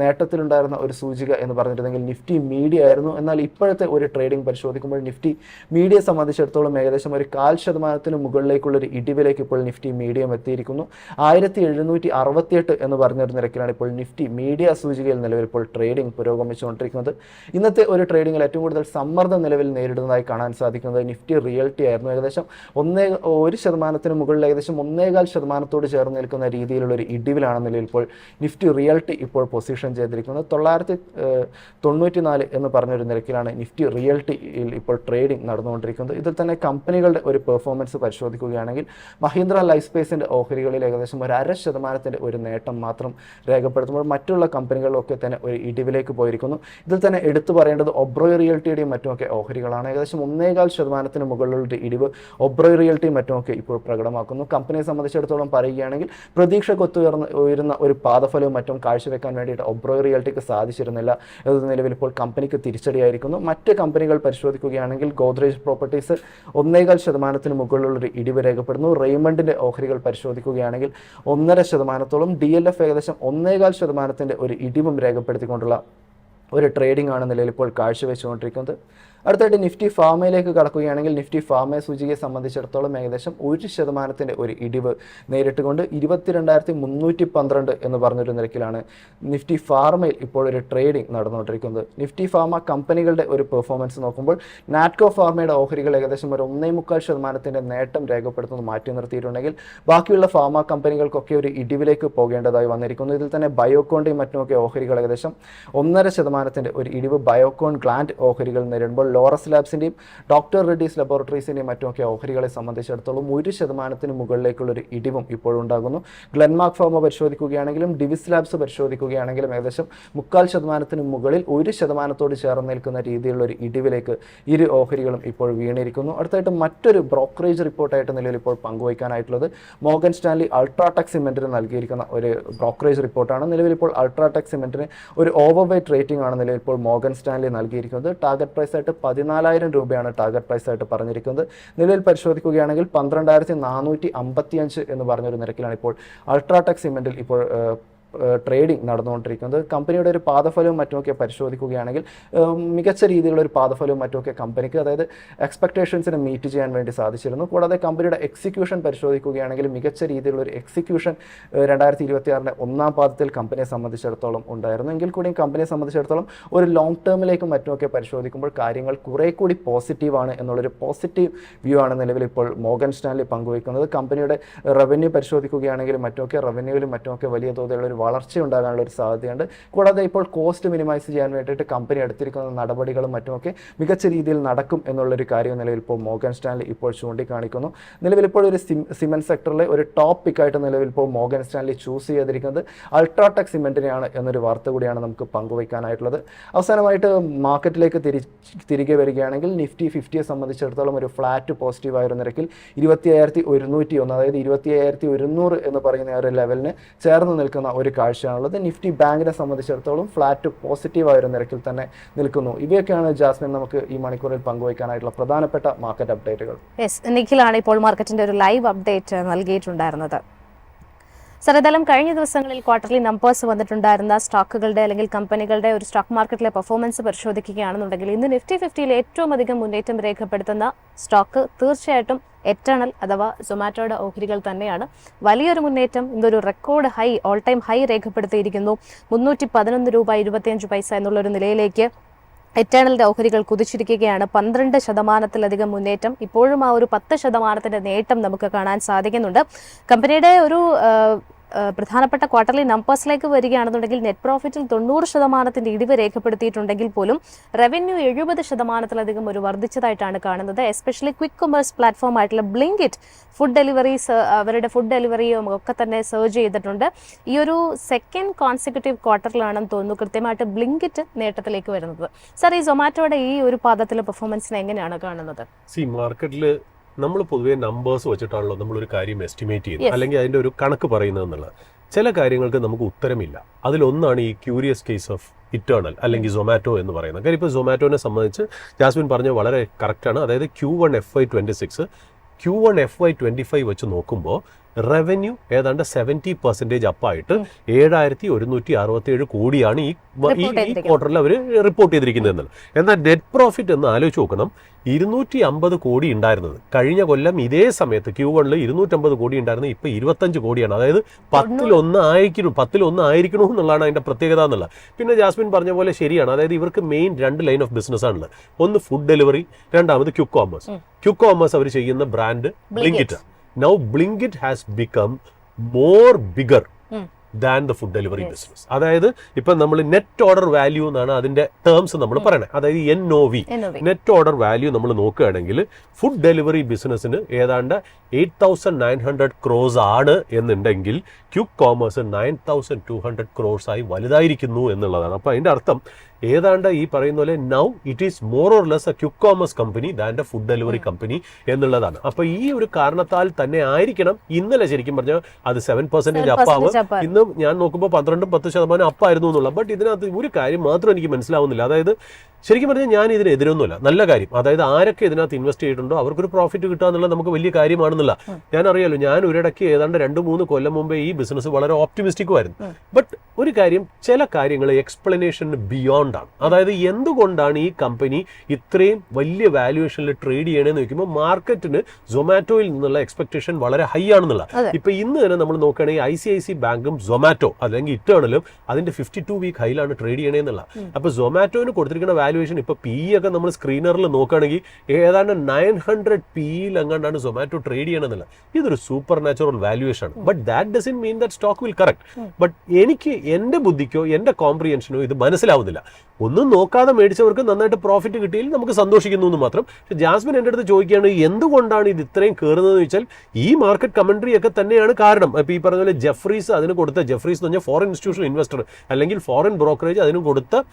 നേട്ടത്തിലുണ്ടായിരുന്ന ഒരു സൂചിക എന്ന് പറഞ്ഞിട്ടുണ്ടെങ്കിൽ നിഫ്റ്റി മീഡിയ ആയിരുന്നു. എന്നാൽ ഇപ്പോഴത്തെ ഒരു ട്രേഡിംഗ് പരിശോധിക്കുമ്പോൾ നിഫ്റ്റി മീഡിയയെ സംബന്ധിച്ചിടത്തോളം ഏകദേശം ഒരു 0.5% മുകളിലേക്കുള്ളൊരു ഇടിവിലേക്ക് ഇപ്പോൾ നിഫ്റ്റി മീഡിയം എത്തിയിരിക്കുന്നു. 1768 എന്ന് പറഞ്ഞൊരു നിരക്കിലാണ് ഇപ്പോൾ നിഫ്റ്റി മീഡിയ സൂചികയിൽ നിലവിൽ ഇപ്പോൾ ട്രേഡിംഗ് പുരോഗമിച്ചുകൊണ്ടിരിക്കുന്നത്. ഇന്നത്തെ ഒരു ട്രേഡിംഗിൽ ഏറ്റവും കൂടുതൽ സമ്മർദ്ദം നിലവിൽ നേരിടുന്നതായി കാണാൻ സാധിക്കുന്നത് നിഫ്റ്റി റിയൽറ്റി ആയിരുന്നു. ഏകദേശം 1% മുകളിൽ ഏകദേശം 1.25% ചേർന്ന് നിൽക്കുന്ന രീതിയിലുള്ള ഒരു ഇടിവിലാണ് നിലവിൽ ഇപ്പോൾ നിഫ്റ്റി റിയൽറ്റി ഇപ്പോൾ പൊസിഷൻ ചെയ്തിരിക്കുന്നത്. 994 എന്ന് പറഞ്ഞൊരു നിരക്കിലാണ് നിഫ്റ്റി റിയൽറ്റിയിൽ ഇപ്പോൾ ട്രേഡിംഗ് നടന്നുകൊണ്ടിരിക്കുന്നത്. ഇതിൽ തന്നെ കമ്പനികളുടെ ഒരു പെർഫോമൻസ് പരിശോധിക്കുകയാണെങ്കിൽ മഹീന്ദ്ര ലൈഫ് സ്പേസിൻ്റെ ഓഹരികളിൽ ഏകദേശം 0.5% ഒരു നേട്ടം മാത്രം രേഖപ്പെടുത്തുമ്പോൾ മറ്റുള്ള കമ്പനികളിലൊക്കെ തന്നെ ഒരു ഇടിവിലേക്ക് പോയിരിക്കുന്നു. ഇതിൽ തന്നെ എടുത്തു പറയേണ്ടത് ഒബ്രോയ് റിയൽറ്റിയുടെയും മറ്റുമൊക്കെ ഓഹരികളാണ്. ഏകദേശം 1.25% മുകളിലുള്ള ഇടിവ് ഒബ്രോയ് റിയൽറ്റിയും മറ്റുമൊക്കെ ഇപ്പോൾ പ്രകടമാക്കുന്നു. കമ്പനിയെ സംബന്ധിച്ചിടത്തോളം പറയുകയാണെങ്കിൽ പ്രതീക്ഷക്കൊത്തുയർന്ന ഒരു പാദഫലവും മറ്റും കാഴ്ചവെക്കാൻ വേണ്ടിയിട്ട് ഒബ്രോയ് റിയൽറ്റിക്ക് സാധിച്ചിരുന്നില്ല. ഇത് നിലവിൽ ഇപ്പോൾ കമ്പനിക്ക് തിരിച്ചടിയായിരിക്കുന്നു. മറ്റ് കമ്പനികൾ പരിശോധിക്കുകയാണെങ്കിൽ ഗോദ്രേജ് പ്രോപ്പർട്ടീസ് 1.5% മുകളിലുള്ളൊരു ഇടിവ് രേഖപ്പെടുന്നു. റെയ്മണ്ടിൻ്റെ ഓഹരികൾ പരിശോധിക്കുകയാണെങ്കിൽ 1.5%, DLF ഏകദേശം 1.25% ഒരു ഇടിവും രേഖപ്പെടുത്തിക്കൊണ്ടുള്ള ഒരു ട്രേഡിംഗ് ആണ് നിലവിൽ ഇപ്പോൾ കാഴ്ചവെച്ചുകൊണ്ടിരിക്കുന്നത്. അടുത്തായിട്ട് നിഫ്റ്റി ഫാമയിലേക്ക് കടക്കുകയാണെങ്കിൽ നിഫ്റ്റി ഫാമ സൂചികയെ സംബന്ധിച്ചിടത്തോളം ഏകദേശം 1% ഒരു ഇടിവ് നേരിട്ടുകൊണ്ട് 22,312 എന്ന് പറഞ്ഞൊരു നിരക്കിലാണ് നിഫ്റ്റി ഫാർമയിൽ ഇപ്പോൾ ഒരു ട്രേഡിംഗ് നടന്നുകൊണ്ടിരിക്കുന്നത്. നിഫ്റ്റി ഫാമ കമ്പനികളുടെ ഒരു പെർഫോമൻസ് നോക്കുമ്പോൾ നാറ്റ്കോ ഫാർമയുടെ ഓഹരികൾ ഏകദേശം ഒരു 1.25% നേട്ടം രേഖപ്പെടുത്തുന്നത് മാറ്റി നിർത്തിയിട്ടുണ്ടെങ്കിൽ ബാക്കിയുള്ള ഫാമ കമ്പനികൾക്കൊക്കെ ഒരു ഇടിവിലേക്ക് പോകേണ്ടതായി വന്നിരിക്കുന്നു. ഇതിൽ തന്നെ ബയോകോണിൻ്റെയും മറ്റുമൊക്കെ ഓഹരികൾ ഏകദേശം 1.5% ഒരു ഇടിവ് ബയോകോൺ ഗ്ലാൻഡ് ഓഹരികൾ നേരിടുമ്പോൾ ലോറസ് ലാബ്സിൻ്റെയും ഡോക്ടർ റെഡ്ഡീസ് ലബോറട്ടറീസിൻ്റെയും മറ്റുമൊക്കെ ഓഹരികളെ സംബന്ധിച്ചിടത്തോളം 1% മുകളിലേക്കുള്ളൊരു ഇടിവും ഇപ്പോഴുണ്ടാകുന്നു. ഗ്ലെൻമാർക്ക് ഫാർമ പരിശോധിക്കുകയാണെങ്കിലും ഡിവിസ് ലാബ്സ് പരിശോധിക്കുകയാണെങ്കിലും ഏകദേശം 3.25% മുകളിൽ 1% ചേർന്ന് നിൽക്കുന്ന രീതിയിലുള്ള ഒരു ഇടിവിലേക്ക് ഇരു ഓഹരികളും ഇപ്പോൾ വീണിരിക്കുന്നു. അടുത്തായിട്ട് മറ്റൊരു ബ്രോക്കറേജ് റിപ്പോർട്ടായിട്ട് നിലവിൽ ഇപ്പോൾ പങ്കുവയ്ക്കാനായിട്ടുള്ളത് മോർഗൻ സ്റ്റാൻലി അൾട്രാടെക് സിമെൻറ്റിന് നൽകിയിരിക്കുന്ന ഒരു ബ്രോക്കറേജ് റിപ്പോർട്ടാണ്. നിലവിൽ ഇപ്പോൾ അൾട്രാടെക് സിമെൻറ്റിന് ഒരു ഓവർവെയ്റ്റ് റേറ്റിംഗ് ആണ് നിലവിൽ ഇപ്പോൾ മോർഗൻ സ്റ്റാൻലി നൽകിയിരിക്കുന്നത്. ടാർഗറ്റ് പ്രൈസ് ആയിട്ട് 14,000 രൂപയാണ് ടാർഗറ്റ് പ്രൈസ് ആയിട്ട് പറഞ്ഞിരിക്കുന്നത്. നിലവിൽ പരിശോധിക്കുകയാണെങ്കിൽ 12,455 എന്ന് പറഞ്ഞൊരു നിരക്കിലാണ് ഇപ്പോൾ അൾട്രാടെക് സിമെൻറ്റിൽ ഇപ്പോൾ ട്രേഡിംഗ് നടന്നുകൊണ്ടിരിക്കുന്നത്. കമ്പനിയുടെ ഒരു പാദഫലവും മറ്റുമൊക്കെ പരിശോധിക്കുകയാണെങ്കിൽ മികച്ച രീതിയിലുള്ള ഒരു പാദഫലവും മറ്റുമൊക്കെ കമ്പനിക്ക്, അതായത് എക്സ്പെക്ടേഷൻസിനെ മീറ്റ് ചെയ്യാൻ വേണ്ടി സാധിച്ചിരുന്നു. കൂടാതെ കമ്പനിയുടെ എക്സിക്യൂഷൻ പരിശോധിക്കുകയാണെങ്കിൽ മികച്ച രീതിയിലുള്ള ഒരു എക്സിക്യൂഷൻ 2026 ഒന്നാം പാദത്തിൽ കമ്പനിയെ സംബന്ധിച്ചിടത്തോളം ഉണ്ടായിരുന്നു. എങ്കിൽ കൂടിയും കമ്പനിയെ സംബന്ധിച്ചിടത്തോളം ഒരു ലോങ് ടേമിലേക്കും മറ്റുമൊക്കെ പരിശോധിക്കുമ്പോൾ കാര്യങ്ങൾ കുറേ കൂടി പോസിറ്റീവാണ് എന്നുള്ളൊരു പോസിറ്റീവ് വ്യൂ ആണ് നിലവിൽ ഇപ്പോൾ മോർഗൻ സ്റ്റാൻലി പങ്കുവയ്ക്കുന്നത്. കമ്പനിയുടെ റവന്യൂ പരിശോധിക്കുകയാണെങ്കിലും മറ്റുമൊക്കെ റവന്യൂവിലും മറ്റുമൊക്കെ വലിയ തോതിലുള്ള ഒരു വളർച്ച ഉണ്ടാകാനുള്ള ഒരു സാധ്യതയുണ്ട്. കൂടാതെ ഇപ്പോൾ കോസ്റ്റ് മിനിമൈസ് ചെയ്യാൻ വേണ്ടിയിട്ട് കമ്പനി എടുത്തിരിക്കുന്ന നടപടികളും മറ്റുമൊക്കെ മികച്ച രീതിയിൽ നടക്കും എന്നുള്ളൊരു കാര്യം നിലവിൽ ഇപ്പോൾ മോർഗൻ സ്റ്റാൻലി ഇപ്പോൾ ചൂണ്ടിക്കാണിക്കുന്നു. നിലവിൽ ഇപ്പോൾ ഒരു സിമെന്റ് സെക്ടറിലെ ഒരു ടോപ്പ് പിക്കായിട്ട് നിലവിൽ ഇപ്പോൾ മോർഗൻ സ്റ്റാൻലി ചൂസ് ചെയ്തിരിക്കുന്നത് അൾട്രാടെക് സിമെന്റിനെയാണ് എന്നൊരു വാർത്ത കൂടിയാണ് നമുക്ക് പങ്കുവയ്ക്കാനായിട്ടുള്ളത്. അവസാനമായിട്ട് മാർക്കറ്റിലേക്ക് തിരികെ വരികയാണെങ്കിൽ നിഫ്റ്റി 50യെ സംബന്ധിച്ചിടത്തോളം ഒരു ഫ്ലാറ്റ് പോസിറ്റീവായ ഒരു നിരക്കിൽ 25,101, അതായത് 25,100 എന്ന് പറയുന്ന ഒരു ലെവലിന് ചേർന്ന് നിൽക്കുന്ന ഒരു കാഴ്ചയാണുള്ളത്. നിഫ്റ്റി ബാങ്കിനെ സംബന്ധിച്ചിടത്തോളം ഫ്ലാറ്റ് പോസിറ്റീവായ ഒരു നിരക്കിൽ തന്നെ നിൽക്കുന്നു. ഇവയൊക്കെയാണ് ജാസ്മിൻ നമുക്ക് ഈ മണിക്കൂറിൽ പങ്കുവയ്ക്കാനായിട്ടുള്ള പ്രധാനപ്പെട്ട മാർക്കറ്റ് അപ്ഡേറ്റുകൾ. നിഖിലാണ് ഇപ്പോൾ മാർക്കറ്റിന്റെ ഒരു ലൈവ് അപ്ഡേറ്റ് നൽകിയിട്ടുണ്ടായിരുന്നത്. സർ, ഏതായാലും കഴിഞ്ഞ ദിവസങ്ങളിൽ ക്വാർട്ടർലി നമ്പേഴ്സ് വന്നിട്ടുണ്ടായിരുന്ന സ്റ്റോക്കുകളുടെ അല്ലെങ്കിൽ കമ്പനികളുടെ ഒരു സ്റ്റോക്ക് മാർക്കറ്റിലെ പെർഫോമൻസ് പരിശോധിക്കുകയാണെന്നുണ്ടെങ്കിൽ ഇന്ന് നിഫ്റ്റി 50യിൽ ഏറ്റവും അധികം മുന്നേറ്റം രേഖപ്പെടുത്തുന്ന സ്റ്റോക്ക് തീർച്ചയായിട്ടും എറ്റേണൽ അഥവാ സൊമാറ്റോയുടെ ഓഹരികൾ തന്നെയാണ്. വലിയൊരു മുന്നേറ്റം, ഇന്നൊരു record high, all time high രേഖപ്പെടുത്തിയിരിക്കുന്നു. 311 രൂപ 25 പൈസ എന്നുള്ളൊരു നിലയിലേക്ക് എറ്റേണലിന്റെ ഓഹരികൾ കുതിച്ചിരിക്കുകയാണ്. 12% മുന്നേറ്റം. ഇപ്പോഴും ആ ഒരു 10% നേട്ടം നമുക്ക് കാണാൻ സാധിക്കുന്നുണ്ട്. കമ്പനിയുടെ ഒരു പ്രധാനപ്പെട്ട ക്വാർട്ടർലി നമ്പേഴ്സിലേക്ക് വരികയാണെന്നുണ്ടെങ്കിൽ നെറ്റ് പ്രോഫിറ്റിൽ 90% ഇടിവ് രേഖപ്പെടുത്തിയിട്ടുണ്ടെങ്കിൽ പോലും റവന്യൂ 70% ഒരു വർദ്ധിച്ചതായിട്ടാണ് കാണുന്നത്. എസ്പെഷ്യലി ക്വിക്ക് കൊമേഴ്സ് പ്ലാറ്റ്ഫോം ആയിട്ടുള്ള ബ്ലിങ്കിറ്റ് ഫുഡ് ഡെലിവറീസ്, അവരുടെ ഫുഡ് ഡെലിവറിയും ഒക്കെ തന്നെ സർജ് ചെയ്തിട്ടുണ്ട്. ഈ ഒരു സെക്കൻഡ് കോൺസിക്യൂട്ടീവ് ക്വാർട്ടറിലാണെന്ന് തോന്നുന്നു കൃത്യമായിട്ട് ബ്ലിങ്കിറ്റ് നേട്ടത്തിലേക്ക് വരുന്നത്. സർ, ഈ സൊമാറ്റോയുടെ ഈ ഒരു പാദത്തിലെ പെർഫോമൻസിനെ എങ്ങനെയാണ് കാണുന്നത്? മാർക്കറ്റിൽ നമ്മൾ പൊതുവേ നമ്പേഴ്സ് വെച്ചിട്ടാണല്ലോ നമ്മളൊരു കാര്യം എസ്റ്റിമേറ്റ് ചെയ്യുന്നത്, അല്ലെങ്കിൽ അതിൻ്റെ ഒരു കണക്ക് പറയുന്നത് എന്നുള്ളത്. ചില കാര്യങ്ങൾക്ക് നമുക്ക് ഉത്തരമില്ല. അതിലൊന്നാണ് ഈ ക്യൂരിയസ് കേസ് ഓഫ് ഇറ്റേണൽ അല്ലെങ്കിൽ സൊമാറ്റോ എന്ന് പറയുന്നത്. കാര്യം ഇപ്പോൾ സൊമാറ്റോനെ സംബന്ധിച്ച് ജാസ്മിൻ പറഞ്ഞത് വളരെ കറക്റ്റാണ്. അതായത് Q1 FY26 Q1 FY25 വെച്ച് നോക്കുമ്പോൾ റവന്യൂ ഏതാണ്ട് 70% അപ്പായിട്ട് 7,167 കോടിയാണ് ഈ ക്വാർട്ടറിൽ അവർ റിപ്പോർട്ട് ചെയ്തിരിക്കുന്നത്. എന്നാൽ നെറ്റ് പ്രോഫിറ്റ് എന്ന് ആലോചിച്ച് നോക്കണം, 250 കോടി ഉണ്ടായിരുന്നത് കഴിഞ്ഞ കൊല്ലം ഇതേ സമയത്ത് Q1 250 കോടി ഉണ്ടായിരുന്നത് ഇപ്പോൾ 25 കോടിയാണ്. അതായത് 10 1 ആയിരിക്കണോ എന്നുള്ളതാണ് അതിന്റെ പ്രത്യേകത എന്നുള്ളത്. പിന്നെ ജാസ്മിൻ പറഞ്ഞ പോലെ ശരിയാണ്. അതായത് ഇവർക്ക് മെയിൻ 2 ലൈൻ ഓഫ് ബിസിനസ് ആണുള്ളത്. ഒന്ന് ഫുഡ് ഡെലിവറി, രണ്ടാമത് ക്വിക്ക് കോമേഴ്സ്. ക്വിക്ക് കോമേഴ്സ് അവർ ചെയ്യുന്ന brand Blinkit. Now Blinkit has become more bigger than the food delivery business. അതായത് ഇപ്പം നമ്മൾ നെറ്റ് ഓർഡർ വാല്യൂ എന്നാണ് അതിന്റെ ടേംസ് നമ്മൾ പറയണത്. അതായത് NOV, നെറ്റ് ഓർഡർ വാല്യൂ നമ്മൾ നോക്കുകയാണെങ്കിൽ ഫുഡ് ഡെലിവറി ബിസിനസ്സിന് ഏതാണ്ട് 8,900 crores ആണ് എന്നുണ്ടെങ്കിൽ ക്വിക്ക് കോമേഴ്സ് 9,200 crores ആയി വലുതായിരിക്കുന്നു എന്നുള്ളതാണ്. അപ്പോൾ അതിന്റെ അർത്ഥം ഏതാണ്ട് ഈ പറയുന്ന പോലെ now it is more or less A quick commerce company than A food delivery company എന്നുള്ളതാണ്. അപ്പൊ ഈ ഒരു കാരണത്താൽ തന്നെ ആയിരിക്കണം ഇന്നലെ ശരിക്കും പറഞ്ഞാൽ അത് 7% അപ്പാവ്. ഇന്ന് ഞാൻ നോക്കുമ്പോൾ 12-10% അപ്പായിരുന്നു എന്നുള്ള. ബട്ട് ഇതിനകത്ത് ഒരു കാര്യം മാത്രം എനിക്ക് മനസ്സിലാവുന്നില്ല. അതായത് ശരിക്കും പറഞ്ഞാൽ ഞാൻ ഇതിനെതിരൊന്നുമില്ല, നല്ല കാര്യം. അതായത് ആരൊക്കെ ഇതിനകത്ത് ഇൻവെസ്റ്റ് ചെയ്തിട്ടുണ്ടോ അവർക്കൊരു പ്രോഫിറ്റ് കിട്ടുക എന്നുള്ളത് നമുക്ക് വലിയ കാര്യമാണെന്നില്ല. ഞാൻ അറിയാലോ, ഞാൻ ഒരിടയ്ക്ക് ഏതാണ്ട് 2-3 കൊല്ലം മുമ്പേ ഈ ബിസിനസ് വളരെ ഓപ്റ്റിമിസ്റ്റിക്കും ആയിരുന്നു. ബട്ട് ഒരു കാര്യം, ചില കാര്യങ്ങൾ എക്സ്പ്ലനേഷന് ബിയോണ്ട് ആണ്. അതായത് എന്തുകൊണ്ടാണ് ഈ കമ്പനി ഇത്രയും വലിയ വാല്യുവേഷനിൽ ട്രേഡ് ചെയ്യണമെന്ന് ചോദിക്കുമ്പോൾ മാർക്കറ്റിന് സൊമാറ്റോയിൽ നിന്നുള്ള എക്സ്പെക്ടേഷൻ വളരെ ഹൈ ആണെന്നുള്ള. ഇപ്പൊ ഇന്ന് തന്നെ നമ്മൾ നോക്കുകയാണെങ്കിൽ ICIC ബാങ്കും സൊമാറ്റോ അല്ലെങ്കിൽ ഇറ്റേണലും അതിന്റെ 52 വീക്ക് ഹൈയിലാണ് ട്രേഡ് ചെയ്യണമെന്നുള്ള. അപ്പൊ സൊമാറ്റോന് കൊടുത്തിരിക്കുന്ന വാല്യുവേഷൻ ഇപ്പൊ PE ഒക്കെ നമ്മൾ സ്ക്രീനറിൽ നോക്കുകയാണെങ്കിൽ ഏതാണ്ട് 900 PE എങ്ങാണ്ടാണ് സൊമാറ്റോ ട്രേഡ് ചെയ്യണമെന്നുള്ള. ഇതൊരു സൂപ്പർ നാച്ചുറൽ വാല്യുവേഷൻ ആണ്. But that doesn't mean that stock will correct. But എനിക്ക് എന്റെ ബുദ്ധിക്കോ എന്റെ കോംപ്രിഹെൻഷനോ ഇത് മനസ്സിലാവുന്നില്ല. ഒന്നും നോക്കാതെ മേടിച്ചവർക്ക് നന്നായിട്ട് പ്രോഫിറ്റ് കിട്ടിയാൽ നമുക്ക് സന്തോഷിക്കുന്നു എന്ന് മാത്രം. പക്ഷെ ജാസ്മിൻ എൻ്റെ അടുത്ത് ചോദിക്കുകയാണ് എന്തുകൊണ്ടാണ് ഇത് ഇത്രയും കയറുന്നതെന്ന് ചോദിച്ചാൽ ഈ മാർക്കറ്റ് കമന്ററി ഒക്കെ തന്നെയാണ് കാരണം. ഇപ്പൊ ഈ പറഞ്ഞ പോലെ ജെഫ്രീസ് അതിന് കൊടുത്ത, ജെഫ്രീസ് എന്ന് പറഞ്ഞാൽ ഫോറിൻ ഇൻസ്റ്റിറ്റ്യൂഷണൽ ഇൻവെസ്റ്റർ അല്ലെങ്കിൽ ഫോറിൻ ബ്രോക്കറേജ്, അതിന് കൊടുത്ത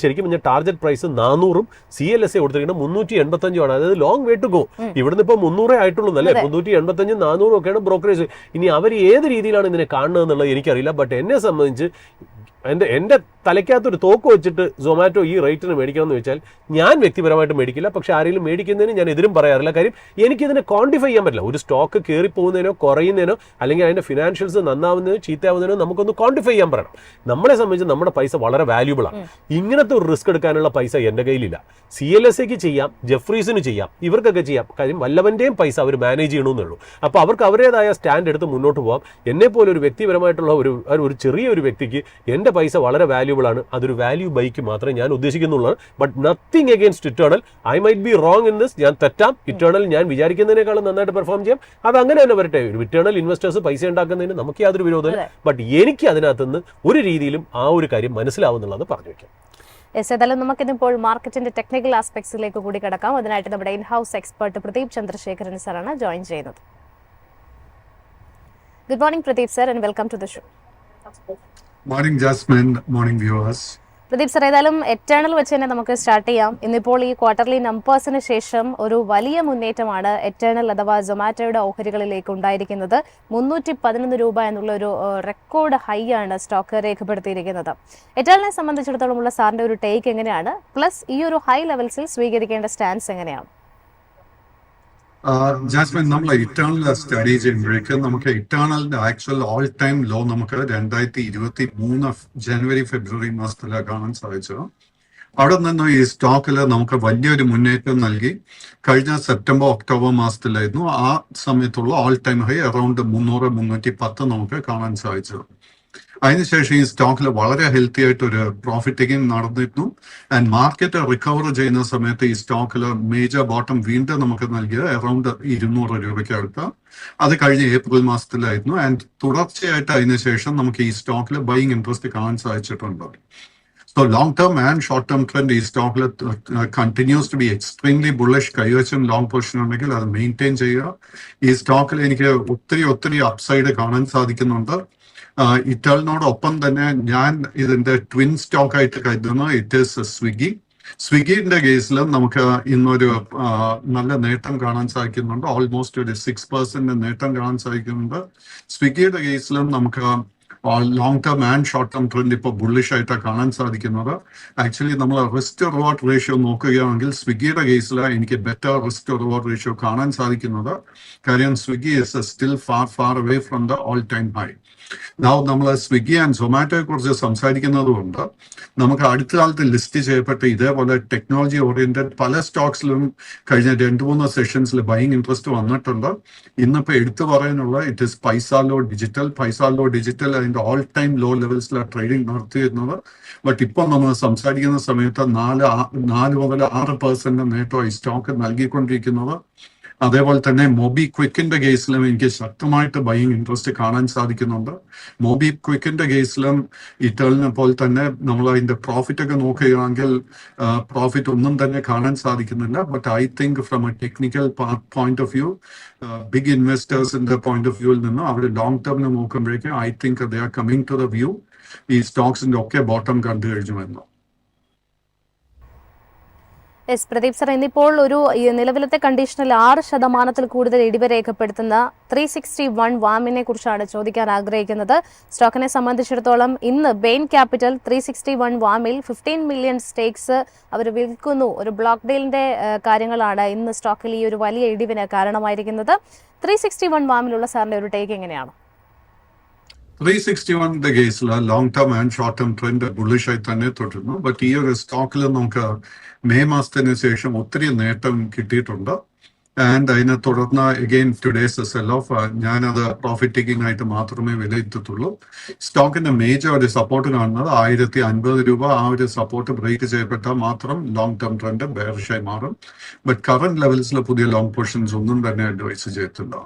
ശരിക്കും പറഞ്ഞാൽ ടാർഗറ്റ് പ്രൈസ് 400-ഉം CLSA കൊടുത്തിരിക്കുന്നത് 385-ആണ്. അതായത് ലോങ് വേ ടു ഗോ. ഇവിടുന്ന് ഇപ്പൊ 300 ആയിട്ടുള്ളൂ അല്ലേ. 385-400 ഒക്കെയാണ് ബ്രോക്കറേജ്. ഇനി അവർ ഏത് രീതിയിലാണ് ഇതിനെ കാണുന്നത് എന്നുള്ളത് എനിക്കറിയില്ല. ബട്ട് എന്നെ സംബന്ധിച്ച് എൻ്റെ തലയ്ക്കകത്തൊരു തോക്ക് വെച്ചിട്ട് സൊമാറ്റോ ഈ റേറ്റിന് മേടിക്കണം എന്ന് വെച്ചാൽ ഞാൻ വ്യക്തിപരമായിട്ട് മേടിക്കില്ല. പക്ഷെ ആരെങ്കിലും മേടിക്കുന്നതിന് ഞാൻ എതിരും പറയാറില്ല. കാര്യം എനിക്കിതിനെ ക്വാണ്ടിഫൈ ചെയ്യാൻ പറ്റില്ല. ഒരു സ്റ്റോക്ക് കയറിപ്പോകുന്നതിനോ കുറയുന്നതിനോ അല്ലെങ്കിൽ അതിൻ്റെ ഫിനാൻഷ്യൽസ് നന്നാവുന്നതിനോ ചീത്തയാവുന്നതിനോ നമുക്കൊന്ന് ക്വാണ്ടിഫൈ ചെയ്യാൻ പറയണം. നമ്മളെ സംബന്ധിച്ച് നമ്മുടെ പൈസ വളരെ വാല്യൂബിൾ ആണ്. ഇങ്ങനത്തെ ഒരു റിസ്ക് എടുക്കാനുള്ള പൈസ എൻ്റെ കയ്യിലില്ല. CLSAക്ക് ചെയ്യാം, ജെഫ്രീസിന് ചെയ്യാം, ഇവർക്കൊക്കെ ചെയ്യാം. കാര്യം വല്ലവൻ്റെയും പൈസ അവർ മാനേജ് ചെയ്യണമെന്നേ ഉള്ളൂ. അപ്പോൾ അവർക്ക് അവരുടേതായ സ്റ്റാൻഡ് എടുത്ത് മുന്നോട്ട് പോകാം. എന്നെപ്പോലെ ഒരു വ്യക്തിപരമായിട്ടുള്ള ഒരു ചെറിയൊരു വ്യക്തിക്ക് എൻ്റെ എൻ്റെ പൈസ വളരെ വാല്യൂബിൾ ആണ്, അതൊരു വാല്യൂ ബൈക്ക് മാത്രമേ ഞാൻ ഉദ്ദേശിക്കുന്നുള്ളൂ. But nothing against Eternal. I might be wrong in this. ഞാൻ തെറ്റാം. ഇറ്റേണൽ ഞാൻ വിചാരിക്കുന്നതിനേക്കാളും നന്നായിട്ട് പെർഫോം ചെയ്യാം. അത് അങ്ങനെ തന്നെ വരട്ടെ. ഇറ്റേണൽ ഇൻവെസ്റ്റേഴ്സ് പൈസ ഉണ്ടാക്കുന്നതിന് നമുക്ക് യാതൊരു വിരോധമില്ല. ബട്ട് എനിക്ക് അതിനകത്തുനിന്ന് ഒരു രീതിയിലും ആ ഒരു കാര്യം മനസ്സിലാവുന്നുള്ളത് പറഞ്ഞു വയ്ക്കാം. ഏതായാലും നമുക്കിതിപ്പോൾ മാർക്കറ്റിന്റെ ടെക്നിക്കൽ ആസ്പെക്ട്സിലേക്ക് കൂടി കിടക്കാം. അതിനായിട്ട് നമ്മുടെ in house expert Pradeep Chandrasekharan സാറാണ് ജോയിൻ ചെയ്യുന്നത്. Good morning Pradeep sir, and welcome to the show. Morning Jasmine, morning viewers. Pradeep sir, ഏതായാലും എറ്റേണൽ വെച്ച് തന്നെ നമുക്ക് സ്റ്റാർട്ട് ചെയ്യാം. ഇന്നിപ്പോൾ ഈ ക്വാർട്ടർലി നമ്പേഴ്സിന് ശേഷം ഒരു വലിയ മുന്നേറ്റമാണ് എറ്റേണൽ അഥവാ സൊമാറ്റോയുടെ ഓഹരികളിലേക്ക് ഉണ്ടായിരിക്കുന്നത്. 311 രൂപ എന്നുള്ള ഒരു റെക്കോർഡ് ഹൈ ആണ് സ്റ്റോക്ക് രേഖപ്പെടുത്തിയിരിക്കുന്നത്. എറ്റേണലിനെ സംബന്ധിച്ചിടത്തോളമുള്ള സാറിന്റെ ഒരു ടേക്ക് എങ്ങനെയാണ്? പ്ലസ് ഈ ഒരു ഹൈ ലെവൽസിൽ സ്വീകരിക്കേണ്ട സ്റ്റാൻസ് എങ്ങനെയാണ്? ജാസ്മിൻ, നമ്മൾ ഇറ്റേണൽ സ്റ്റഡി ചെയ്യുമ്പോഴേക്ക് നമുക്ക് ഇറ്റേണലിന്റെ ആക്ച്വൽ ഓൾ ടൈം ലോ നമുക്ക് 2023 ജനുവരി ഫെബ്രുവരി മാസത്തിലാണ് കാണാൻ സാധിച്ചത്. അവിടെ നിന്ന് ഈ സ്റ്റോക്കിൽ നമുക്ക് വലിയൊരു മുന്നേറ്റം നൽകി. കഴിഞ്ഞ സെപ്റ്റംബർ ഒക്ടോബർ മാസത്തിലായിരുന്നു ആ സമയത്തുള്ള ഓൾ ടൈം ഹൈ അറൌണ്ട് 300-310 നമുക്ക് കാണാൻ സാധിച്ചത്. അതിനുശേഷം ഈ സ്റ്റോക്കിൽ വളരെ ഹെൽത്തി ആയിട്ട് ഒരു പ്രോഫിറ്റ് ടേക്കിംഗ് നടന്നിരുന്നു. ആൻഡ് മാർക്കറ്റ് റിക്കവർ ചെയ്യുന്ന സമയത്ത് ഈ സ്റ്റോക്കിൽ മേജർ ബോട്ടം വീണ്ടും നമുക്ക് നൽകിയത് അറൌണ്ട് 200 രൂപയ്ക്ക് അടുത്ത്. അത് കഴിഞ്ഞ ഏപ്രിൽ മാസത്തിലായിരുന്നു. ആൻഡ് തുടർച്ചയായിട്ട് അതിനുശേഷം നമുക്ക് ഈ സ്റ്റോക്കിൽ ബൈയിങ് ഇൻട്രസ്റ്റ് കാണാൻ സാധിച്ചിട്ടുണ്ട്. So long term and short term trend ഈ സ്റ്റോക്കിൽ continues to be extremely bullish. കൈവശം ലോങ് പൊസിഷൻ ഉണ്ടെങ്കിൽ അത് മെയിൻറ്റെയിൻ ചെയ്യുക. ഈ സ്റ്റോക്കിൽ എനിക്ക് ഒത്തിരി അപ്സൈഡ് കാണാൻ സാധിക്കുന്നുണ്ട്. ഇറ്റേണലിനോടൊപ്പം തന്നെ ഞാൻ ഇതിന്റെ ട്വിൻ സ്റ്റോക്ക് ആയിട്ട് കരുതുന്ന ഇറ്റ് ഈസ് സ്വിഗ്ഗി. സ്വിഗ്ഗിന്റെ കേസിലും നമുക്ക് ഇന്നൊരു നല്ല നേട്ടം കാണാൻ സാധിക്കുന്നുണ്ട്. ഓൾമോസ്റ്റ് ഒരു 6% നേട്ടം കാണാൻ സാധിക്കുന്നുണ്ട്. സ്വിഗ്ഗിയുടെ കേസിലും നമുക്ക് long term and short term trend ഇപ്പോൾ ബുള്ളിഷ് ആയിട്ടാണ് കാണാൻ സാധിക്കുന്നത്. ആക്ച്വലി നമ്മൾ റിസ്ക് റിവാർഡ് റേഷ്യോ നോക്കുകയാണെങ്കിൽ സ്വിഗ്ഗിയുടെ കേസിൽ എനിക്ക് ബെറ്റർ റിസ്ക് റിവാർഡ് റേഷ്യോ കാണാൻ സാധിക്കുന്നത്. കാര്യം Swiggy is still far away from the all time high. നമ്മൾ സ്വിഗ്ഗി ആൻഡ് സൊമാറ്റോയെ കുറിച്ച് സംസാരിക്കുന്നത് കൊണ്ട് നമുക്ക് അടുത്ത കാലത്ത് ലിസ്റ്റ് ചെയ്യപ്പെട്ട ഇതേപോലെ ടെക്നോളജി ഓറിയന്റഡ് പല സ്റ്റോക്സിലും കഴിഞ്ഞ 2-3 സെഷൻസിൽ ബൈയിങ് ഇൻട്രസ്റ്റ് വന്നിട്ടുണ്ട്. ഇന്നിപ്പോൾ എടുത്തു പറയാനുള്ള ഇറ്റ് ഇസ് പൈസാലോ ഡിജിറ്റൽ അതിന്റെ ഓൾ ടൈം ലോ ലെവൽസിലാണ് ട്രേഡിംഗ് നടത്തിയിരുന്നത്. ബട്ട് ഇപ്പോൾ നമ്മൾ സംസാരിക്കുന്ന സമയത്ത് 4-6% നേട്ടമായി സ്റ്റോക്ക് നൽകിക്കൊണ്ടിരിക്കുന്നത്. അതേപോലെ തന്നെ മൊബി ക്വിക്കിന്റെ കേസിലും എനിക്ക് ശക്തമായിട്ട് ബൈയിങ് ഇൻട്രസ്റ്റ് കാണാൻ സാധിക്കുന്നുണ്ട്. മൊബി ക്വിക്കിന്റെ കേസിലും ഇറ്റേണലിനെ പോലെ തന്നെ നമ്മൾ അതിന്റെ പ്രോഫിറ്റ് ഒക്കെ നോക്കുകയാണെങ്കിൽ പ്രോഫിറ്റ് ഒന്നും തന്നെ കാണാൻ സാധിക്കുന്നില്ല. But I think from a technical point of view, big ഇൻവെസ്റ്റേഴ്സിന്റെ പോയിന്റ് ഓഫ് വ്യൂവിൽ നിന്ന് അവർ ലോങ് ടേമിന് നോക്കുമ്പോഴേക്കും I think they are coming to the view ഈ സ്റ്റോക്സിന്റെ ഒക്കെ ബോട്ടം കണ്ടു കഴിഞ്ഞുവെന്ന്. എസ് പ്രദീപ് സർ, ഇന്നിപ്പോൾ ഒരു നിലവിലത്തെ കണ്ടീഷനിൽ 6% കൂടുതൽ ഇടിവ് രേഖപ്പെടുത്തുന്ന 361 വാമിനെ കുറിച്ചാണ് ചോദിക്കാൻ ആഗ്രഹിക്കുന്നത്. സ്റ്റോക്കിനെ സംബന്ധിച്ചിടത്തോളം ഇന്ന് ബെയിൻ ക്യാപിറ്റൽ 361 വാമിൽ 15 മില്യൺ സ്റ്റേക്സ് അവർ വിൽക്കുന്നു. ഒരു ബ്ലോക്ക് ഡീലിന്റെ കാര്യങ്ങളാണ് ഇന്ന് സ്റ്റോക്കിൽ ഈ ഒരു വലിയ ഇടിവിന് കാരണമായിരിക്കുന്നത്. 361 വാമിലുള്ള സാറിന്റെ ഒരു ടേക്ക് എങ്ങനെയാണ്? 361 കേസിൽ long term and short term trend bullish ആയി തന്നെ തുടരുന്നു. ബട്ട് ഈ ഒരു സ്റ്റോക്കിൽ നമുക്ക് മെയ് മാസത്തിന് ശേഷം ഒത്തിരി നേട്ടം കിട്ടിയിട്ടുണ്ട്. ആൻഡ് അതിനെ തുടർന്ന് അഗെയിൻ ടുഡേസ് സെൽ ഓഫ് ഞാനത് പ്രോഫിറ്റ് ടേക്കിംഗ് ആയിട്ട് മാത്രമേ വിലയിരുത്തത്തുള്ളൂ. സ്റ്റോക്കിന്റെ മേജർ ഒരു സപ്പോർട്ട് കാണുന്നത് 1050 രൂപ. ആ ഒരു സപ്പോർട്ട് ബ്രേക്ക് ചെയ്യപ്പെട്ടാൽ മാത്രം ലോങ് ടേം ട്രെൻഡ് ബെയറിഷായി മാറും. ബട്ട് കറന്റ് ലെവൽസിൽ പുതിയ ലോങ് പൊസിഷൻസ് ഒന്നും തന്നെ അഡ്വൈസ് ചെയ്തിട്ടില്ല.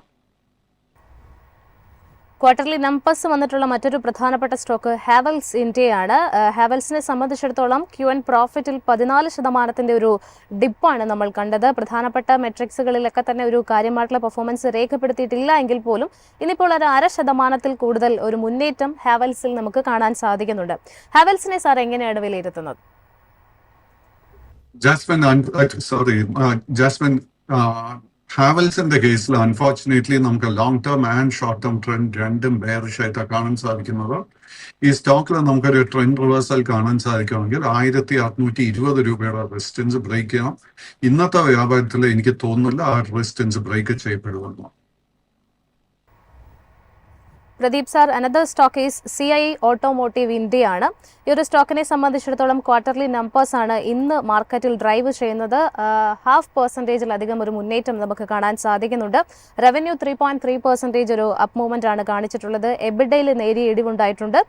ക്വാർട്ടർലി നമ്പേഴ്സ് വന്നിട്ടുള്ള മറ്റൊരു പ്രധാനപ്പെട്ട സ്റ്റോക്ക് ഹാവൽസ് ഇന്ത്യയാണ്. ഹാവൽസിനെ സംബന്ധിച്ചിടത്തോളം Q1 പ്രോഫിറ്റിൽ 14% ഒരു ഡിപ്പാണ് നമ്മൾ കണ്ടത്. പ്രധാനപ്പെട്ട മെട്രിക്സുകളിലൊക്കെ തന്നെ ഒരു കാര്യമായിട്ടുള്ള പെർഫോമൻസ് രേഖപ്പെടുത്തിയിട്ടില്ല എങ്കിൽ പോലും ഇന്നിപ്പോൾ ഒരു 0.5% കൂടുതൽ ഒരു മുന്നേറ്റം ഹാവൽസിൽ നമുക്ക് കാണാൻ സാധിക്കുന്നുണ്ട്. ഹാവൽസിനെ സാർ എങ്ങനെയാണ് വിലയിരുത്തുന്നത്? ജാസ്മിൻ, ഹാവൽസിന്റെ കേസിൽ അൺഫോർച്ചുനേറ്റ്ലി നമുക്ക് long term and short term trend രണ്ടും ബെയറിഷ് ആയിട്ടാണ് കാണാൻ സാധിക്കുന്നത്. ഈ സ്റ്റോക്കിൽ നമുക്കൊരു ട്രെൻഡ് റിവേഴ്സൽ കാണാൻ സാധിക്കുമെങ്കിൽ 1620 രൂപയുടെ റെസിസ്റ്റൻസ് ബ്രേക്ക് ചെയ്യണം. ഇന്നത്തെ വ്യാപാരത്തിൽ എനിക്ക് തോന്നുന്നില്ല ആ റെസിസ്റ്റൻസ് ബ്രേക്ക് ചെയ്യപ്പെടുമെന്ന്. Pradeep sir, another stock is CI automotive India ആണ്. ഈ ഒരു സ്റ്റോക്കിനെ സംബന്ധിച്ചിടത്തോളം ക്വാർട്ടർലി നമ്പേഴ്സ് ആണ് ഇന്ന് മാർക്കറ്റിൽ ഡ്രൈവ് ചെയ്യുന്നത്. 0.5% ഒരു മുന്നേറ്റം നമുക്ക് കാണാൻ സാധിക്കുന്നുണ്ട്. റവന്യൂ 3.3% ഒരു അപ്പ് മൂവ്മെന്റ് ആണ് കാണിച്ചിട്ടുള്ളത്. എബിഡയിൽ നേരിയ ഇടിവുണ്ടായിട്ടുണ്ട്.